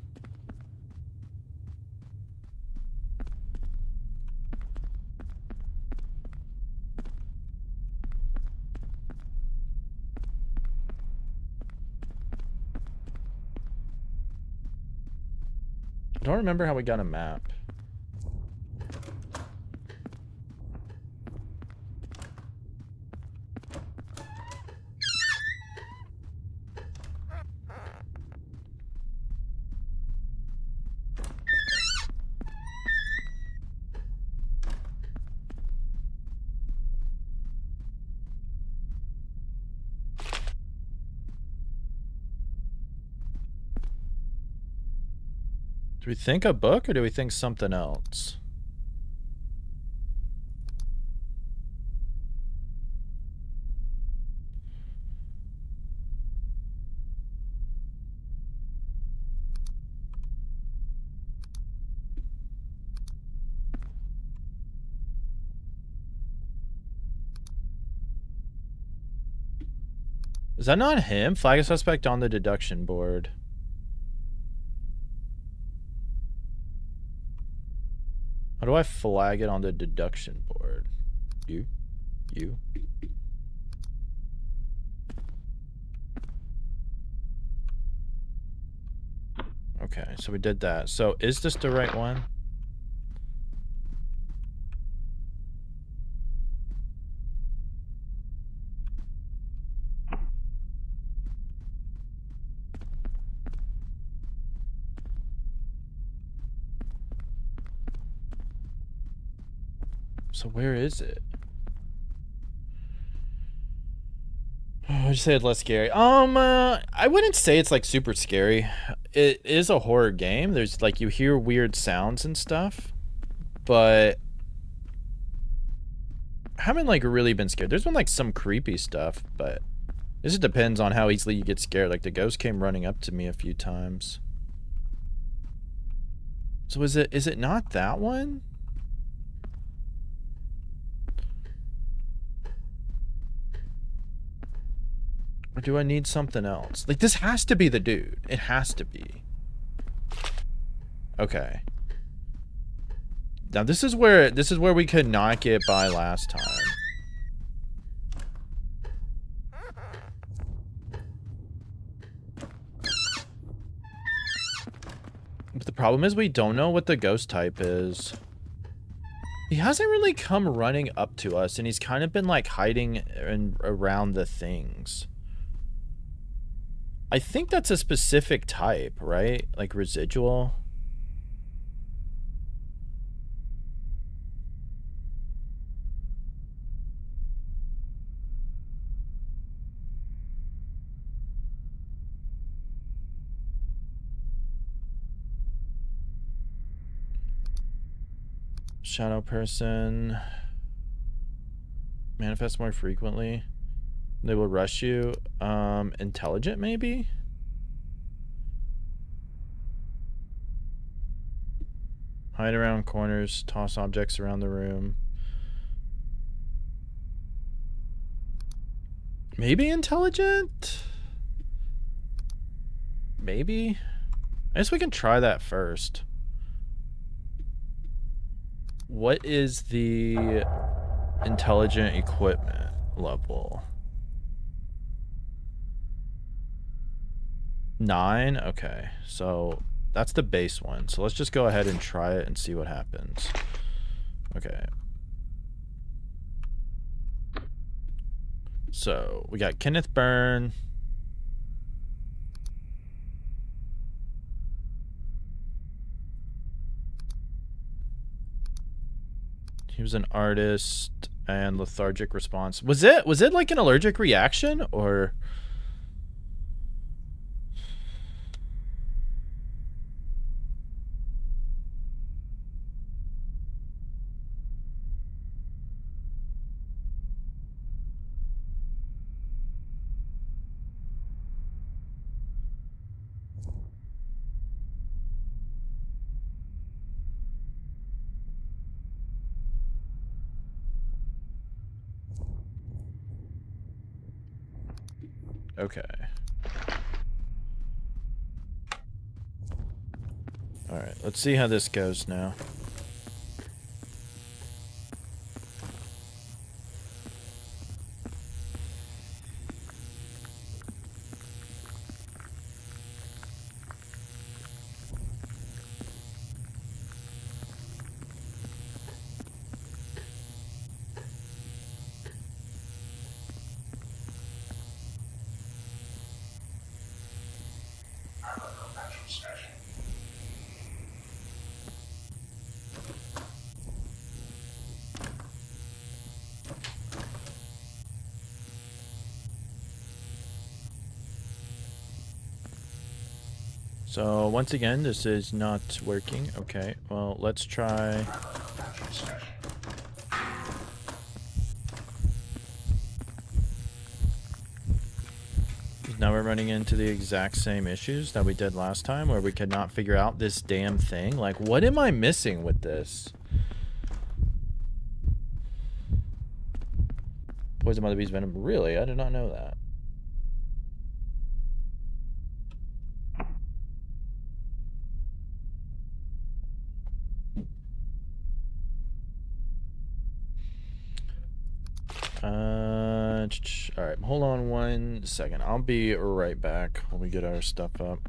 I don't remember how we got a map. Do we think a book or do we think something else? Is that not him? Flag a suspect on the deduction board. How do I flag it on the deduction board? You. Okay, so we did that. So is this the right one? So where is it? I just say it's less scary. I wouldn't say it's like super scary. It is a horror game. There's like you hear weird sounds and stuff, but I haven't like really been scared. There's been like some creepy stuff, but this just depends on how easily you get scared. Like the ghost came running up to me a few times. So is it not that one? Or do I need something else? Like, this has to be the dude. It has to be. Okay. Now, this is where we could not get by last time. But the problem is we don't know what the ghost type is. He hasn't really come running up to us, and he's kind of been like hiding around the things. I think that's a specific type, right? Like residual. Shadow person. Manifest more frequently. They will rush you. Intelligent maybe? Hide around corners, toss objects around the room. Maybe intelligent? Maybe? I guess we can try that first. What is the intelligent equipment level? 9? Okay, so that's the base one. So let's just go ahead and try it and see what happens. Okay. So we got Kenneth Byrne. He was an artist and lethargic response. Was it like an allergic reaction or? Okay. All right, let's see how this goes now. So once again, this is not working. Okay, well, let's try. Now we're running into the exact same issues that we did last time where we could not figure out this damn thing. Like, what am I missing with this? Poison Mother Bee's Venom. Really? I did not know that. All right, hold on 1 second. I'll be right back when we get our stuff up.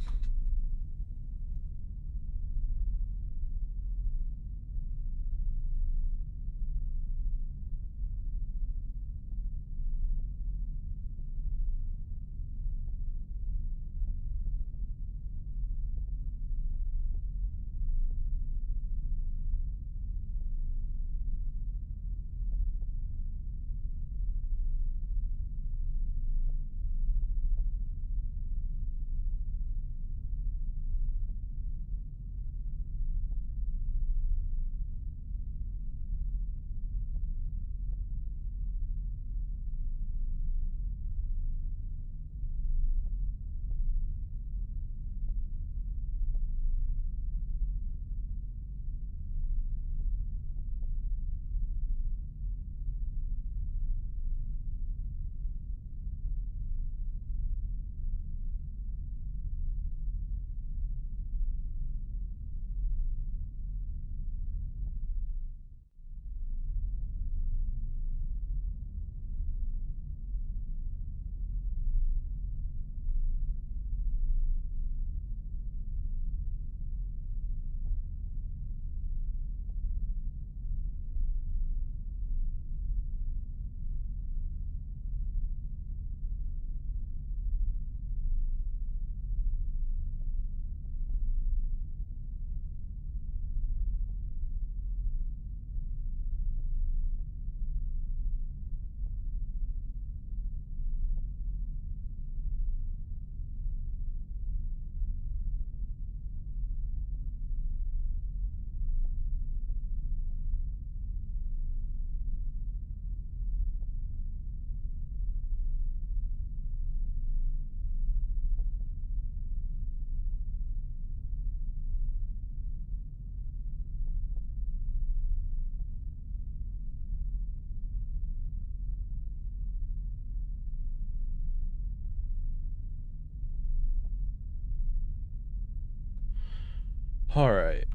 All right.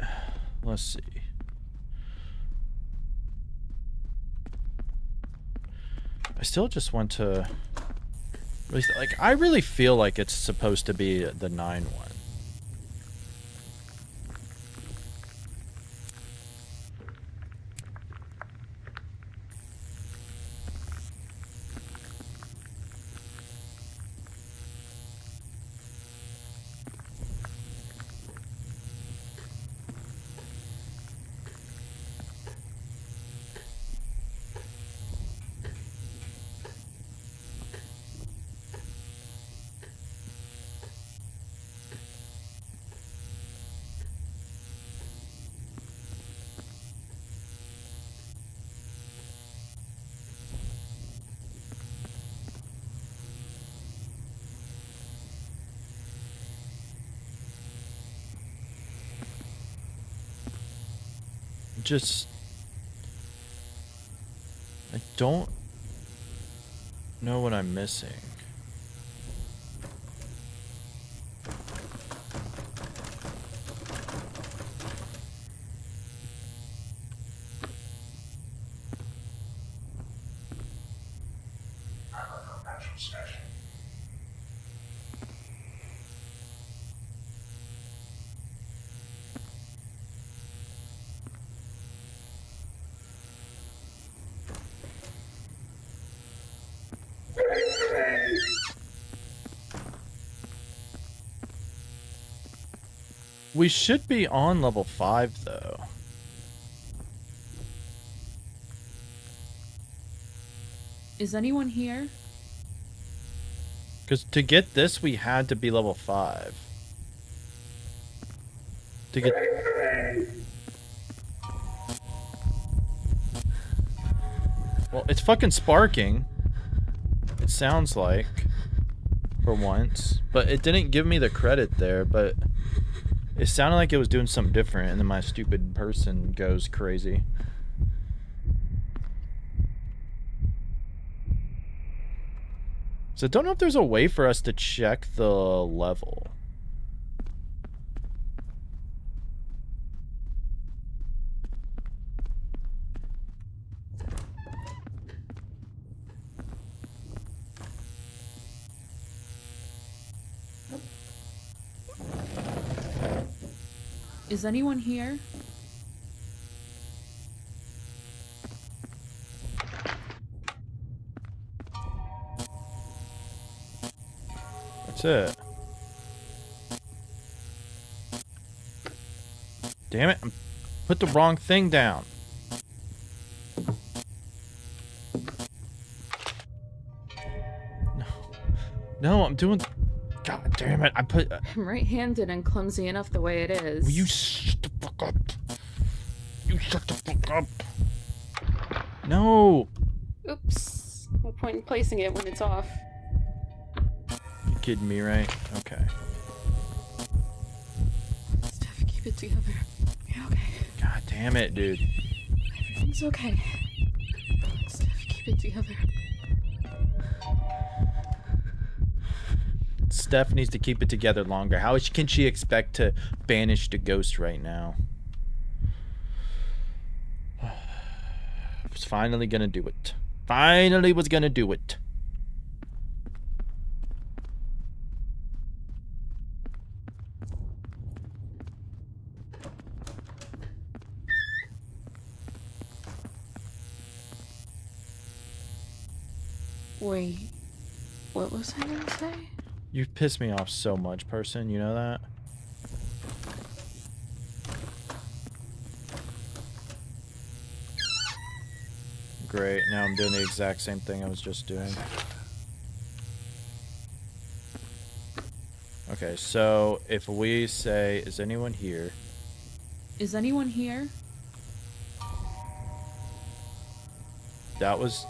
Let's see. I still just want to... Like, I really feel like it's supposed to be the 9 one. Just... I don't know what I'm missing. We should be on level 5, though. Is anyone here? Because to get this, we had to be level 5. To get... Well, it's fucking sparking. It sounds like. For once. But it didn't give me the credit there, but... It sounded like it was doing something different, and then my stupid person goes crazy. So I don't know if there's a way for us to check the level. Is anyone here? That's it. Damn it, I put the wrong thing down. No. No, I'm doing... God damn it, I put... I'm right-handed and clumsy enough the way it is. Will you shut the fuck up? You shut the fuck up. No. Oops. No point in placing it when it's off. You kidding me, right? Okay. Steph, keep it together. You're okay. God damn it, dude. Everything's okay. Steph, keep it together. Steph needs to keep it together longer. How can she expect to banish the ghost right now? Was finally gonna do it. Finally was gonna do it. Wait. What was I gonna say? You piss me off so much, person. You know that? Great. Now I'm doing the exact same thing I was just doing. Okay, so if we say, is anyone here? Is anyone here? That was...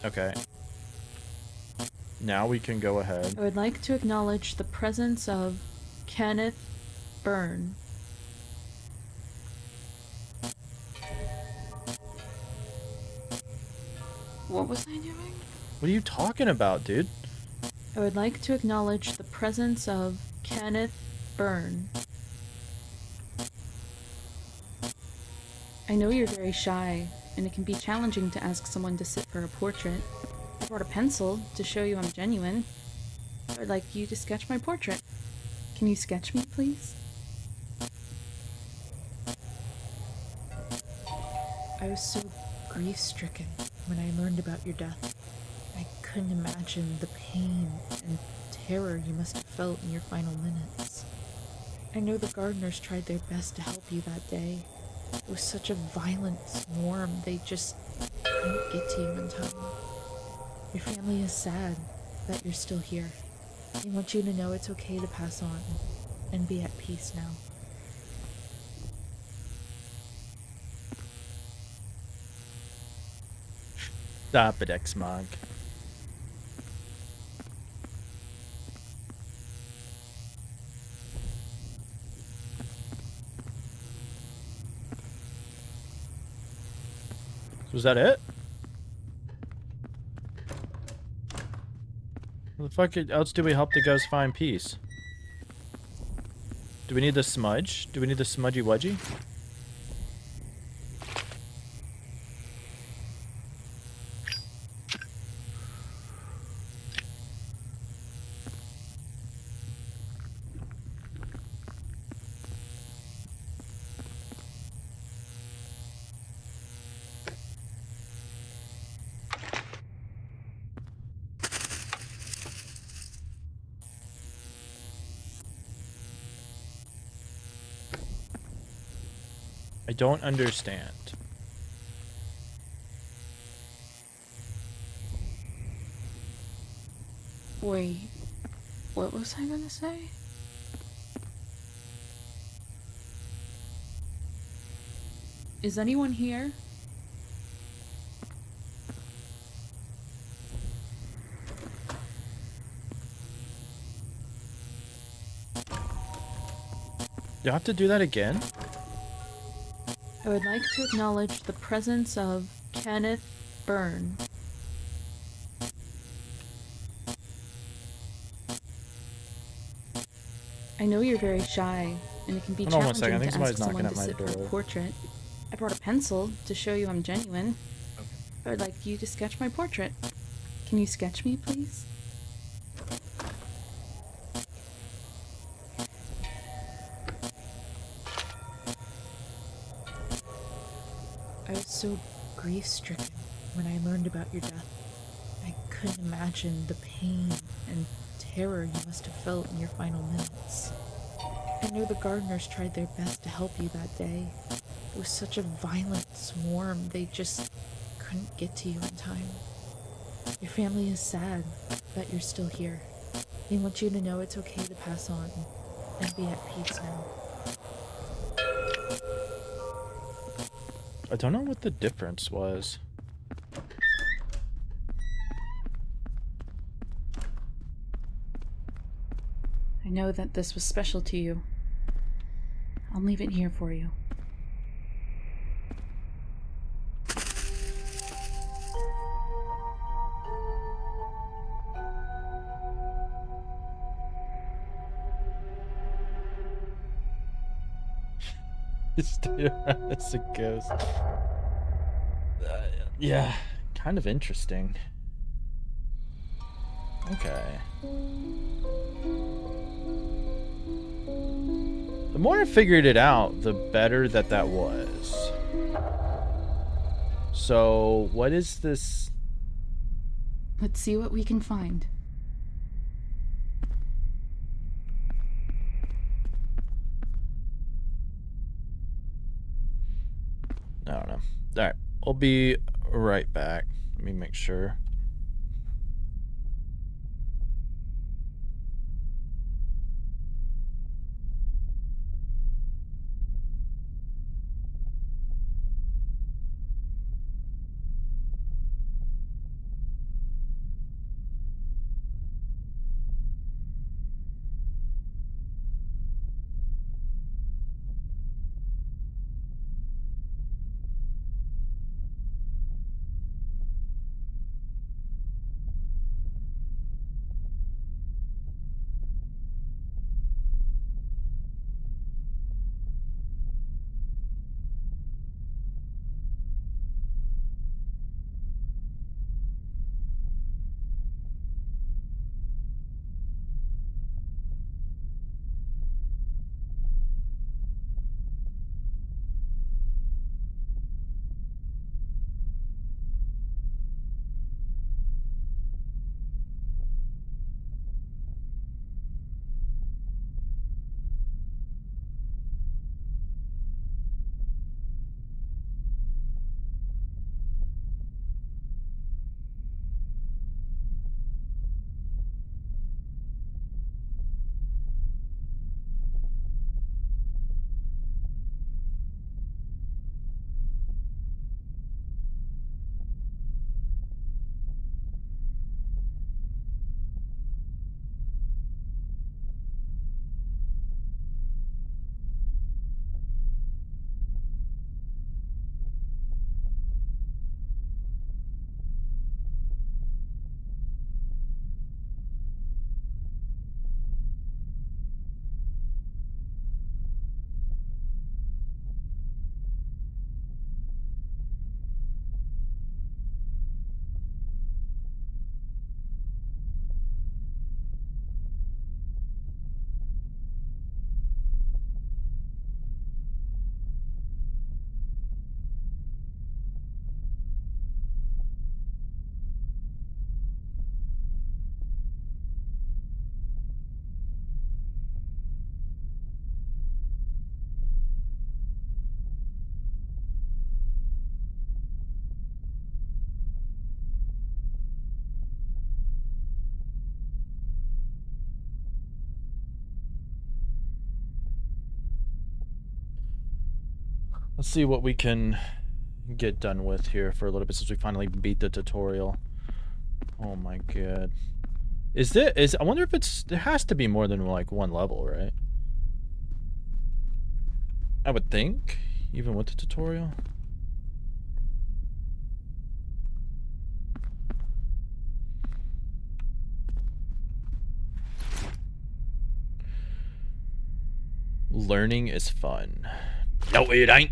Okay. Now we can go ahead. I would like to acknowledge the presence of Kenneth Byrne. What was I doing? What are you talking about, dude? I would like to acknowledge the presence of Kenneth Byrne. I know you're very shy, and it can be challenging to ask someone to sit for a portrait. I brought a pencil to show you I'm genuine. I'd like you to sketch my portrait. Can you sketch me, please? I was so grief-stricken when I learned about your death. I couldn't imagine the pain and terror you must have felt in your final minutes. I know the gardeners tried their best to help you that day. It was such a violent swarm, they just couldn't get to you in time. Your family is sad that you're still here. They want you to know it's okay to pass on and be at peace now. Stop it, X-Monk. Was that it? What the fuck else do we help the ghost find peace? Do we need the smudge? Do we need the smudgy wudgy? I don't understand. Wait, what was I gonna say? Is anyone here? You have to do that again? I would like to acknowledge the presence of Kenneth Byrne. I know you're very shy, and it can be Hold on one challenging second, I think to ask somebody's knocking someone at to my sit for a door. portrait. I brought a pencil to show you I'm genuine. I'd like you to sketch my portrait. Can you sketch me, please? I was so grief-stricken when I learned about your death. I couldn't imagine the pain and terror you must have felt in your final minutes. I know the gardeners tried their best to help you that day. It was such a violent swarm, they just couldn't get to you in time. Your family is sad that you're still here. They want you to know it's okay to pass on and be at peace now. I don't know what the difference was. I know that this was special to you. I'll leave it here for you. Stay around as a ghost. Yeah, kind of interesting. Okay. The more I figured it out, the better that was. So, what is this? Let's see what we can find. I don't know. Alright, I'll be right back. Let me make sure. Let's see what we can get done with here for a little bit since we finally beat the tutorial. Oh my god. I wonder if there has to be more than like one level, right? I would think, even with the tutorial. Learning is fun. No, it ain't.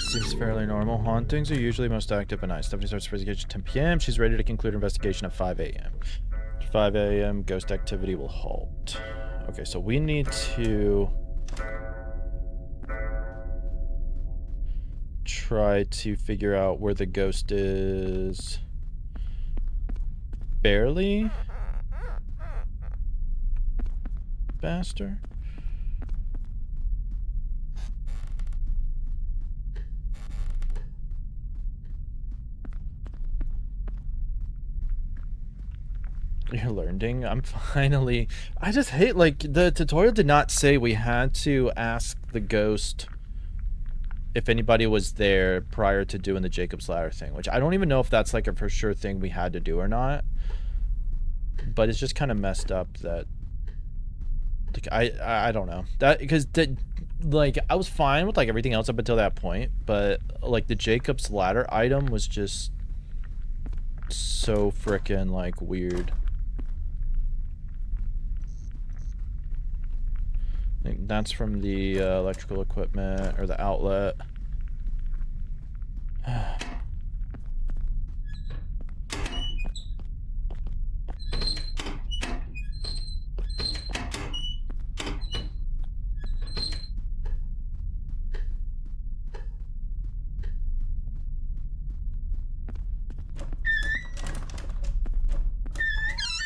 Seems fairly normal. Hauntings are usually most active at night. Stephanie starts investigation at 10 p.m. She's ready to conclude her investigation at 5 a.m. 5 a.m. Ghost activity will halt. Okay, so we need to try to figure out where the ghost is. Barely faster. You're learning. I'm finally... I just hate, like, the tutorial did not say we had to ask the ghost if anybody was there prior to doing the Jacob's Ladder thing, which I don't even know if that's, like, a for sure thing we had to do or not. But it's just kind of messed up that... Like, I don't know. That, because, like, I was fine with, like, everything else up until that point, but, like, the Jacob's Ladder item was just so frickin', like, weird. I think that's from the electrical equipment, or the outlet.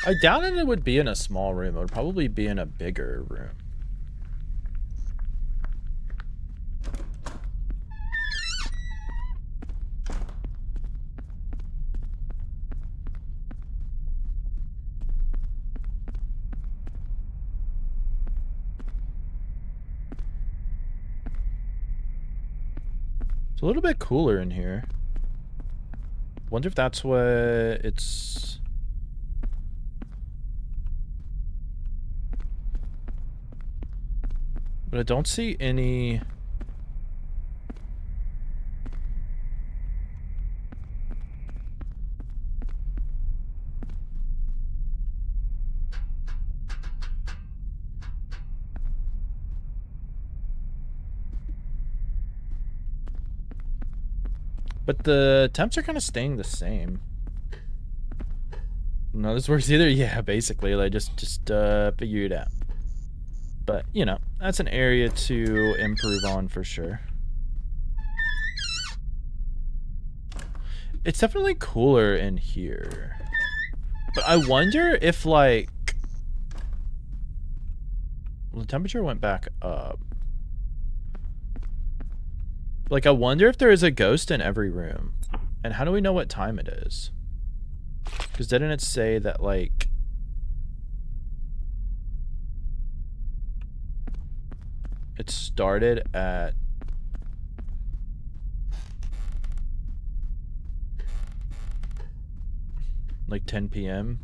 I doubted it would be in a small room. It would probably be in a bigger room. It's a little bit cooler in here. Wonder if that's what it's... But I don't see any... But the temps are kind of staying the same. No, this works either. Yeah, basically, like just figure it out. But you know, that's an area to improve on for sure. It's definitely cooler in here. But I wonder if like, well, the temperature went back up. Like, I wonder if there is a ghost in every room. And how do we know what time it is? Because didn't it say that, like... It started at... like 10 p.m.?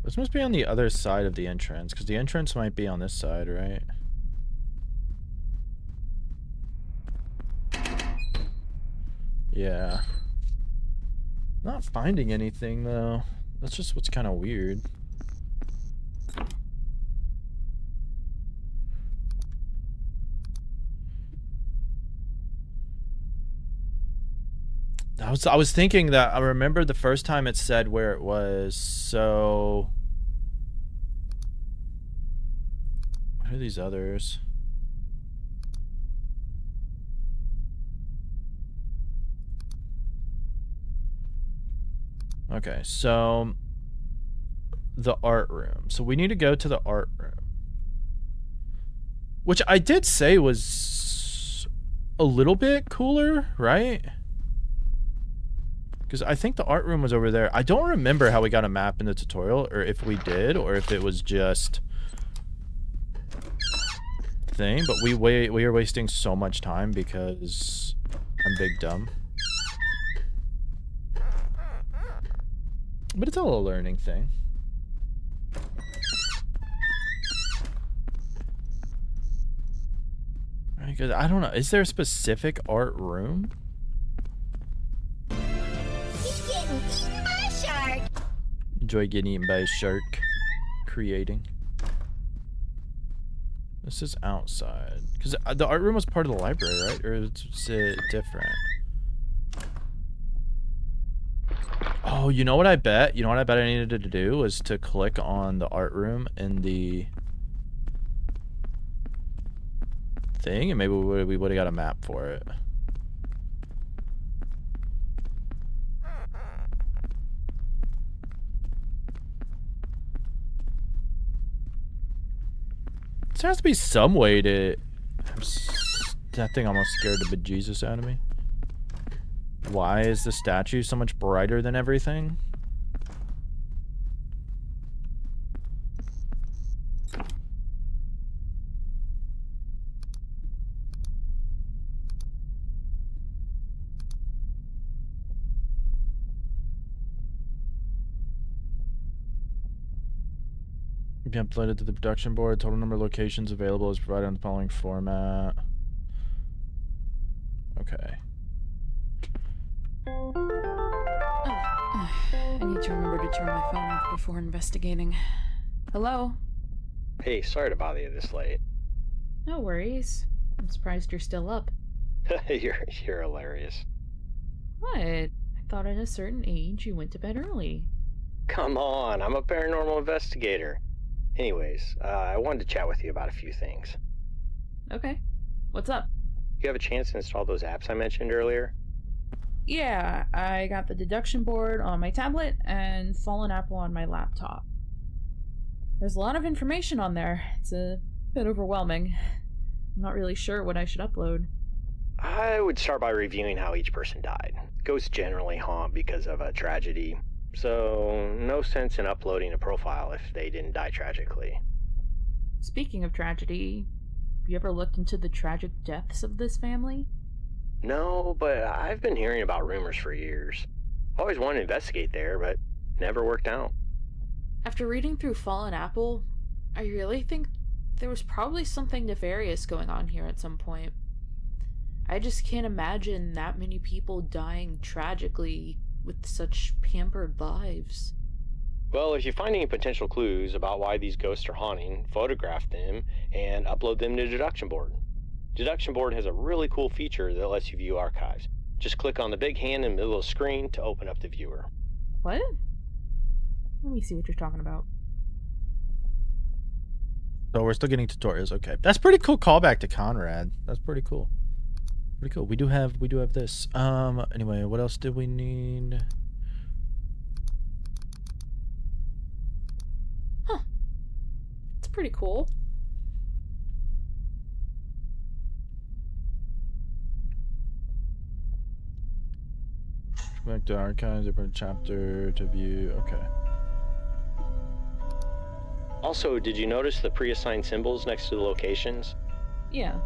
This must be on the other side of the entrance, because the entrance might be on this side, right? Yeah. Not finding anything, though. That's just what's kind of weird. I was thinking that I remember the first time it said where it was. So what are these others? Okay, so the art room. So we need to go to the art room. Which I did say was a little bit cooler, right? Because I think the art room was over there. I don't remember how we got a map in the tutorial, or if we did, or if it was just thing. But we are wasting so much time because I'm big dumb. But it's all a learning thing. Because I don't know. Is there a specific art room? He's getting eaten by a shark. Enjoy getting eaten by a shark. Creating. This is outside. Because the art room was part of the library, right? Or is it different? Oh, you know what I bet? You know what I bet I needed to do was to click on the art room in the thing, and maybe we would have got a map for it. There has to be some way to... That thing almost scared the bejesus out of me. Why is the statue so much brighter than everything? Be uploaded to the production board. Total number of locations available is provided on the following format. Okay. I need to remember to turn my phone off before investigating. Hello? Hey, sorry to bother you this late. No worries. I'm surprised you're still up. you're hilarious. What? I thought at a certain age you went to bed early. Come on, I'm a paranormal investigator. Anyways, I wanted to chat with you about a few things. Okay. What's up? You have a chance to install those apps I mentioned earlier? Yeah, I got the deduction board on my tablet and Fallen Apple on my laptop. There's a lot of information on there. It's a bit overwhelming. I'm not really sure what I should upload. I would start by reviewing how each person died. Ghosts generally haunt because of a tragedy, so no sense in uploading a profile if they didn't die tragically. Speaking of tragedy, have you ever looked into the tragic deaths of this family? No, but I've been hearing about rumors for years. Always wanted to investigate there, but never worked out. After reading through Fallen Apple, I really think there was probably something nefarious going on here at some point. I just can't imagine that many people dying tragically with such pampered lives. Well, if you find any potential clues about why these ghosts are haunting, photograph them and upload them to Deduction Board. Deduction Board has a really cool feature that lets you view archives. Just click on the big hand in the middle of the screen to open up the viewer. What? Let me see what you're talking about. So we're still getting tutorials. Okay, that's pretty cool callback to Conrad. That's pretty cool. Pretty cool. We do have this. Anyway, what else did we need? Huh. It's pretty cool. Back to archives, open chapter to view. Okay. Also, did you notice the pre-assigned symbols next to the locations? Yeah.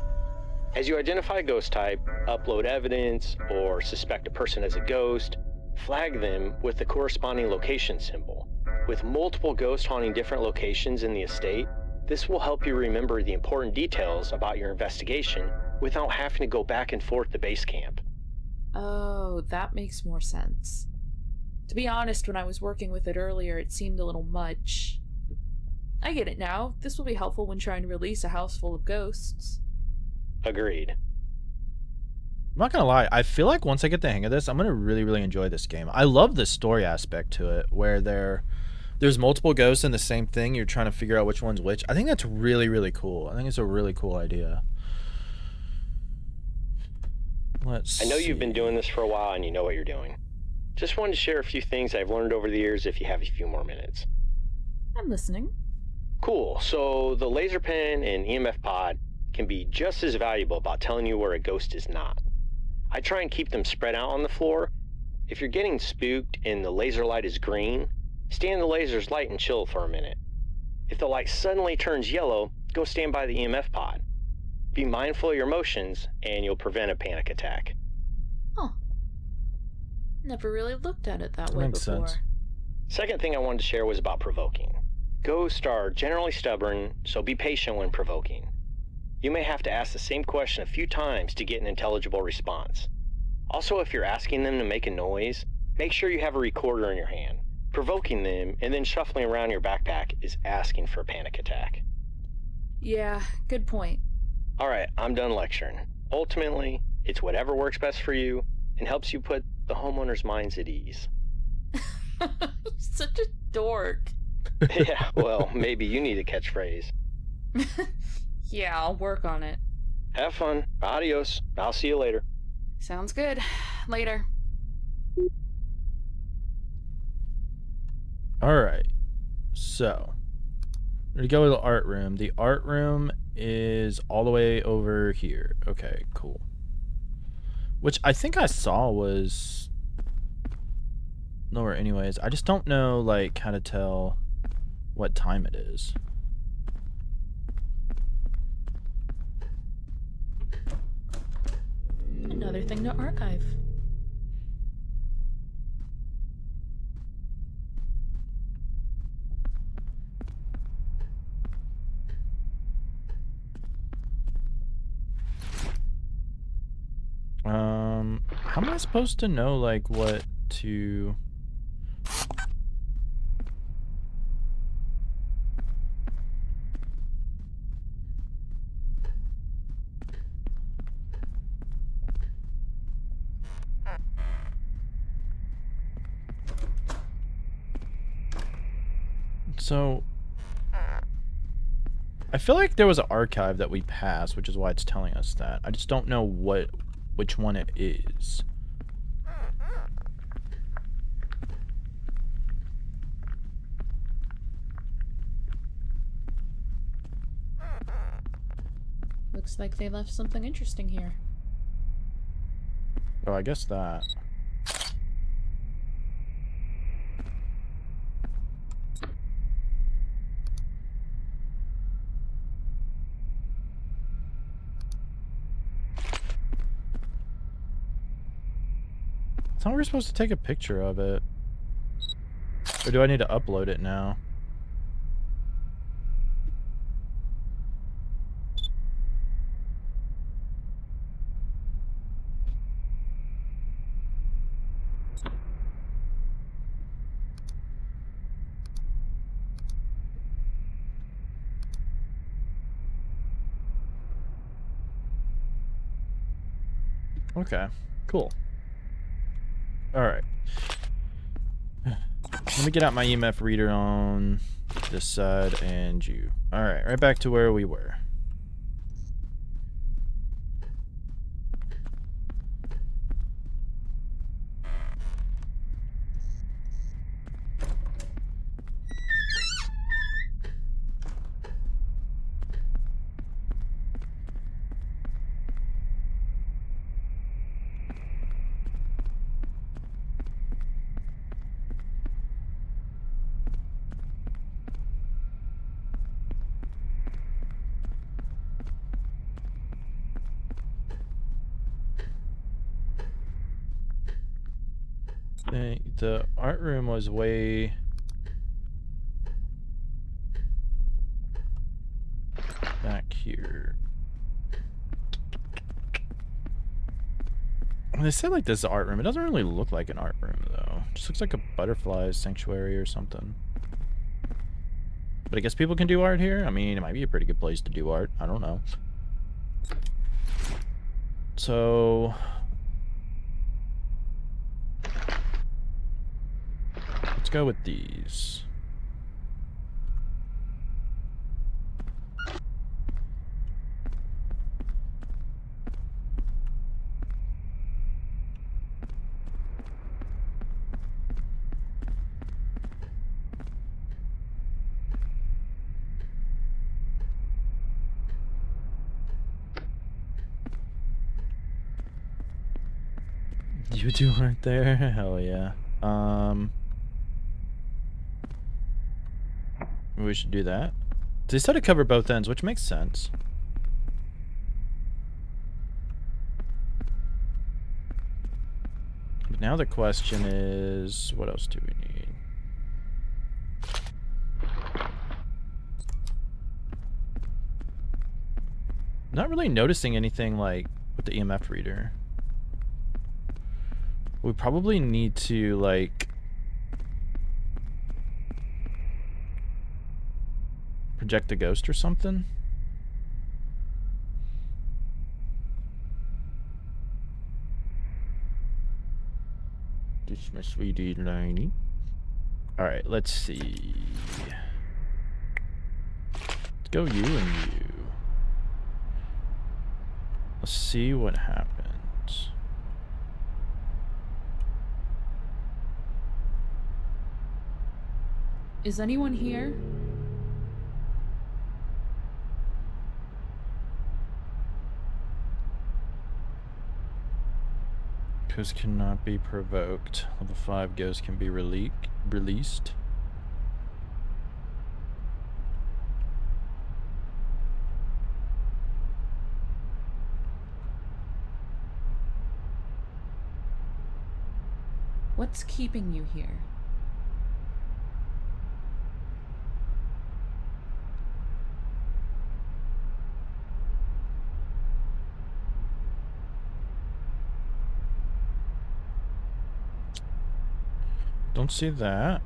As you identify a ghost type, upload evidence, or suspect a person as a ghost, flag them with the corresponding location symbol. With multiple ghosts haunting different locations in the estate, this will help you remember the important details about your investigation without having to go back and forth to base camp. Oh, that makes more sense. To be honest, when I was working with it earlier, it seemed a little much. I get it now. This will be helpful when trying to release a house full of ghosts. Agreed. I'm not gonna lie, I feel like once I get the hang of this, I'm gonna really, really enjoy this game. I love the story aspect to it, where there's multiple ghosts in the same thing. You're trying to figure out which one's which. I think that's really, really cool. I think it's a really cool idea. I know you've been doing this for a while and you know what you're doing. Just wanted to share a few things I've learned over the years if you have a few more minutes. I'm listening. Cool. So the laser pen and EMF pod can be just as valuable about telling you where a ghost is not. I try and keep them spread out on the floor. If you're getting spooked and the laser light is green, stay in the laser's light and chill for a minute. If the light suddenly turns yellow, go stand by the EMF pod. Be mindful of your motions, and you'll prevent a panic attack. Huh. Never really looked at it that way Makes before. sense. Second thing I wanted to share was about provoking. Ghosts are generally stubborn, so be patient when provoking. You may have to ask the same question a few times to get an intelligible response. Also, if you're asking them to make a noise, make sure you have a recorder in your hand. Provoking them and then shuffling around your backpack is asking for a panic attack. Yeah, good point. Alright, I'm done lecturing. Ultimately, it's whatever works best for you and helps you put the homeowners' minds at ease. You're such a dork. Yeah, well, maybe you need a catchphrase. Yeah, I'll work on it. Have fun. Adios. I'll see you later. Sounds good. Later. Alright. So, we're gonna go to the art room. The art room is all the way over here. Okay, cool. Which I think I saw was nowhere anyways. I just don't know, like, how to tell what time it is. Another thing to archive. How am I supposed to know, like, what to... So, I feel like there was an archive that we passed, which is why it's telling us that. I just don't know which one it is. Looks like they left something interesting here. Oh, I guess that. I thought we were supposed to take a picture of it. Or do I need to upload it now? Okay, cool. Alright. Let me get out my EMF reader on this side and you. Alright, right back to where we were. The art room was way back here. They said like this art room. It doesn't really look like an art room though. It just looks like a butterfly sanctuary or something. But I guess people can do art here. I mean, it might be a pretty good place to do art. I don't know. So Let's go with these. You two aren't there? Hell yeah. We should do that. They said to cover both ends, which makes sense. But now the question is, what else do we need? Not really noticing anything like with the EMF reader. We probably need to like project a ghost or something. This is my sweetie Liney. Alright, let's see. Let's go you and you. Let's see what happens. Is anyone here? Ghost cannot be provoked. Level 5 ghost can be released. What's keeping you here? Don't see that.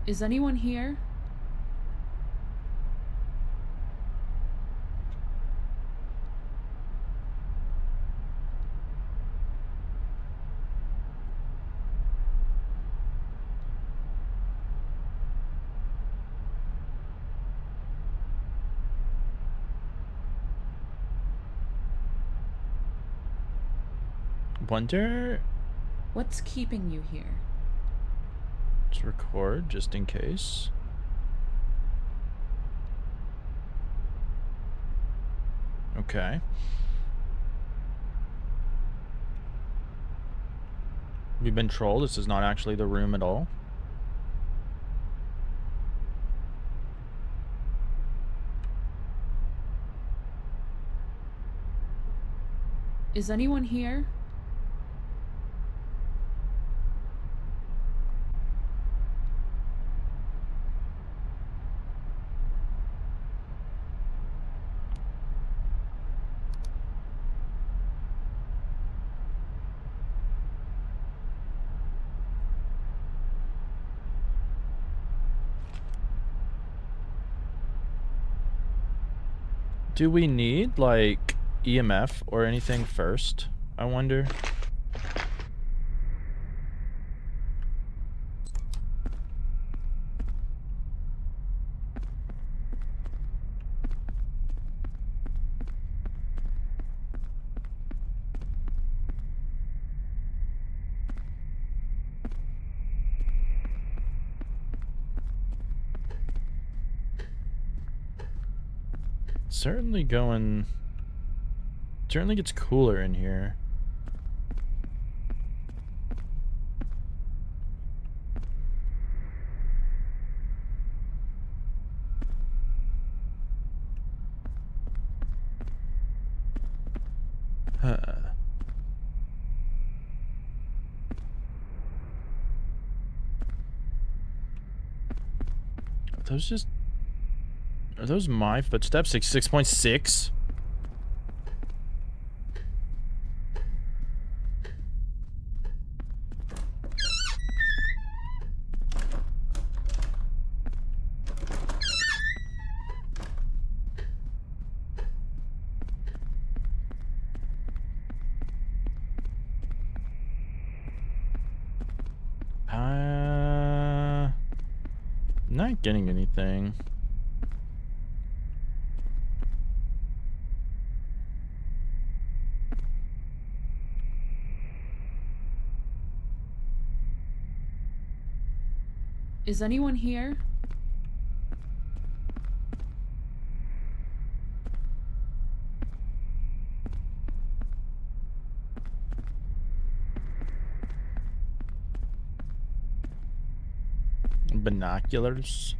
Is anyone here? Wonder. What's keeping you here? Let's record just in case. Okay. We've been trolled. This is not actually the room at all. Is anyone here? Do we need, like, EMF or anything first? I wonder. Certainly gets cooler in here. Huh. Are those my footsteps? 6.6? I'm not getting anything. Is anyone here? Binoculars.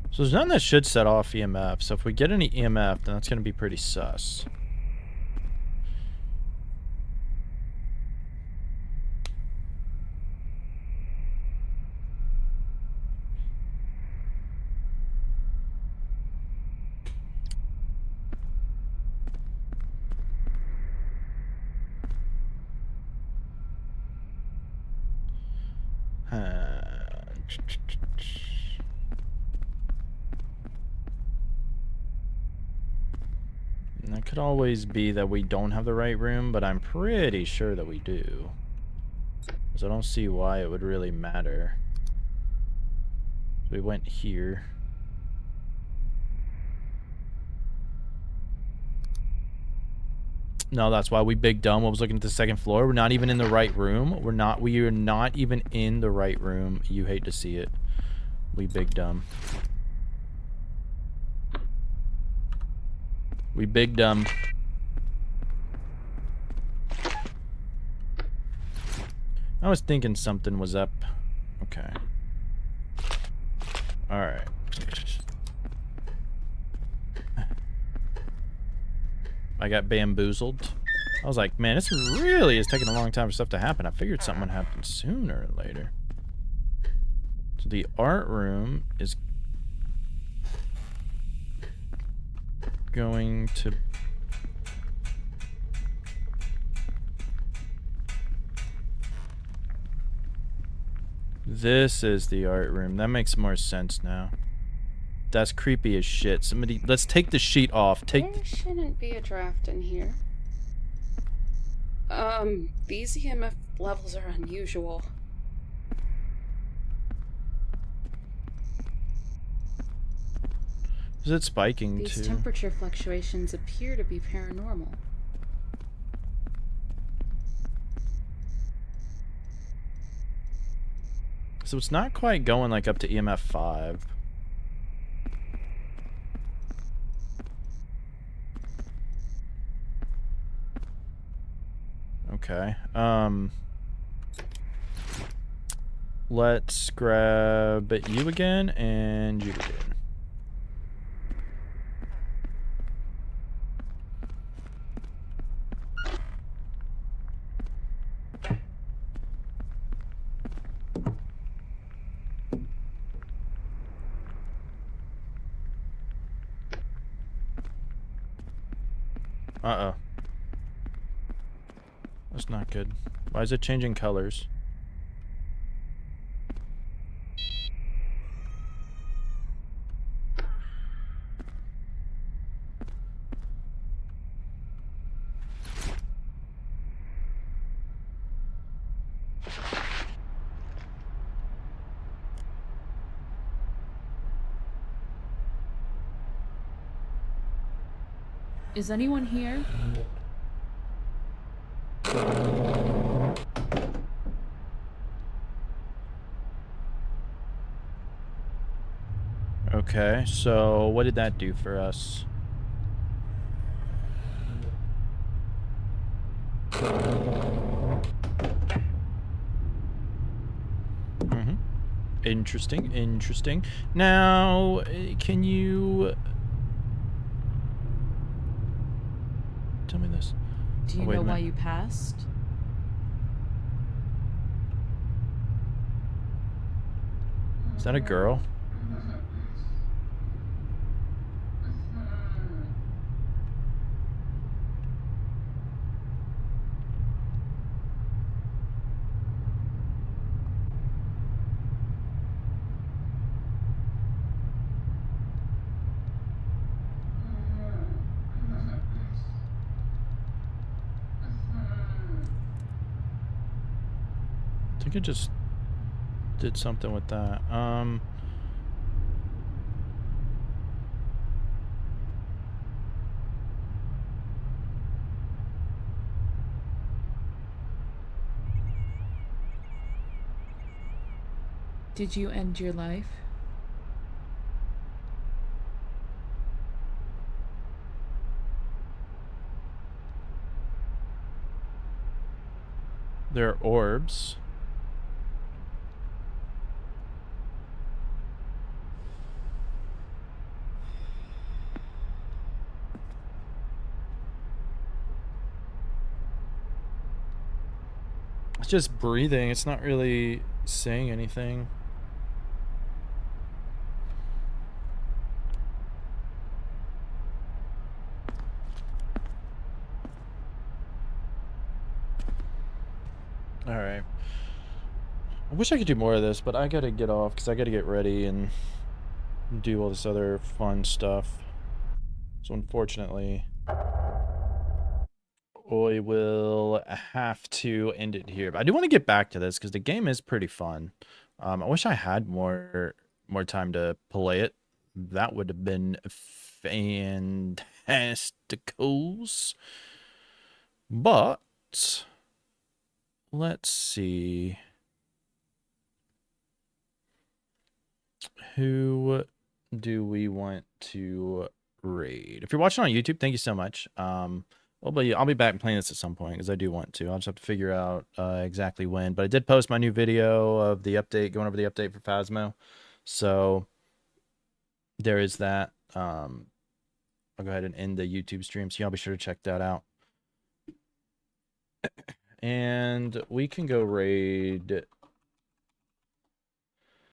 So there's nothing that should set off EMF. So if we get any EMF, then that's going to be pretty sus. That could always be that we don't have the right room, but I'm pretty sure that we do. Because I don't see why it would really matter. We went here. No, that's why we big dumb. I was looking at the second floor. We're not even in the right room. We are not even in the right room. You hate to see it. We big dumb. We big dumb. I was thinking something was up. Okay. Alright. I got bamboozled. I was like, man, this really is taking a long time for stuff to happen. I figured something would happen sooner or later. So the art room is going to... This is the art room. That makes more sense now. That's creepy as shit. Somebody, let's take the sheet off. There shouldn't be a draft in here. These EMF levels are unusual. Is it spiking These too? temperature fluctuations appear to be paranormal. So it's not quite going like up to EMF 5. Okay. Let's grab you again and you again. Uh-oh. That's not good. Why is it changing colors? Is anyone here? Okay, so what did that do for us? Interesting, interesting. Now, can you... Tell me this. Do you know why you passed? Is that a girl? I think it just did something with that. Did you end your life? There are orbs. It's just breathing. It's not really saying anything. All right. I wish I could do more of this, but I gotta get off because I gotta get ready and do all this other fun stuff. So unfortunately, I will have to end it here. But I do want to get back to this because the game is pretty fun. I wish I had more time to play it. That would have been fantasticals. But let's see. Who do we want to raid? If you're watching on YouTube, thank you so much. I'll be back playing this at some point because I do want to. I'll just have to figure out exactly when. But I did post my new video of the update, going over the update for Phasmo. So there is that. I'll go ahead and end the YouTube stream, so y'all be sure to check that out. And we can go raid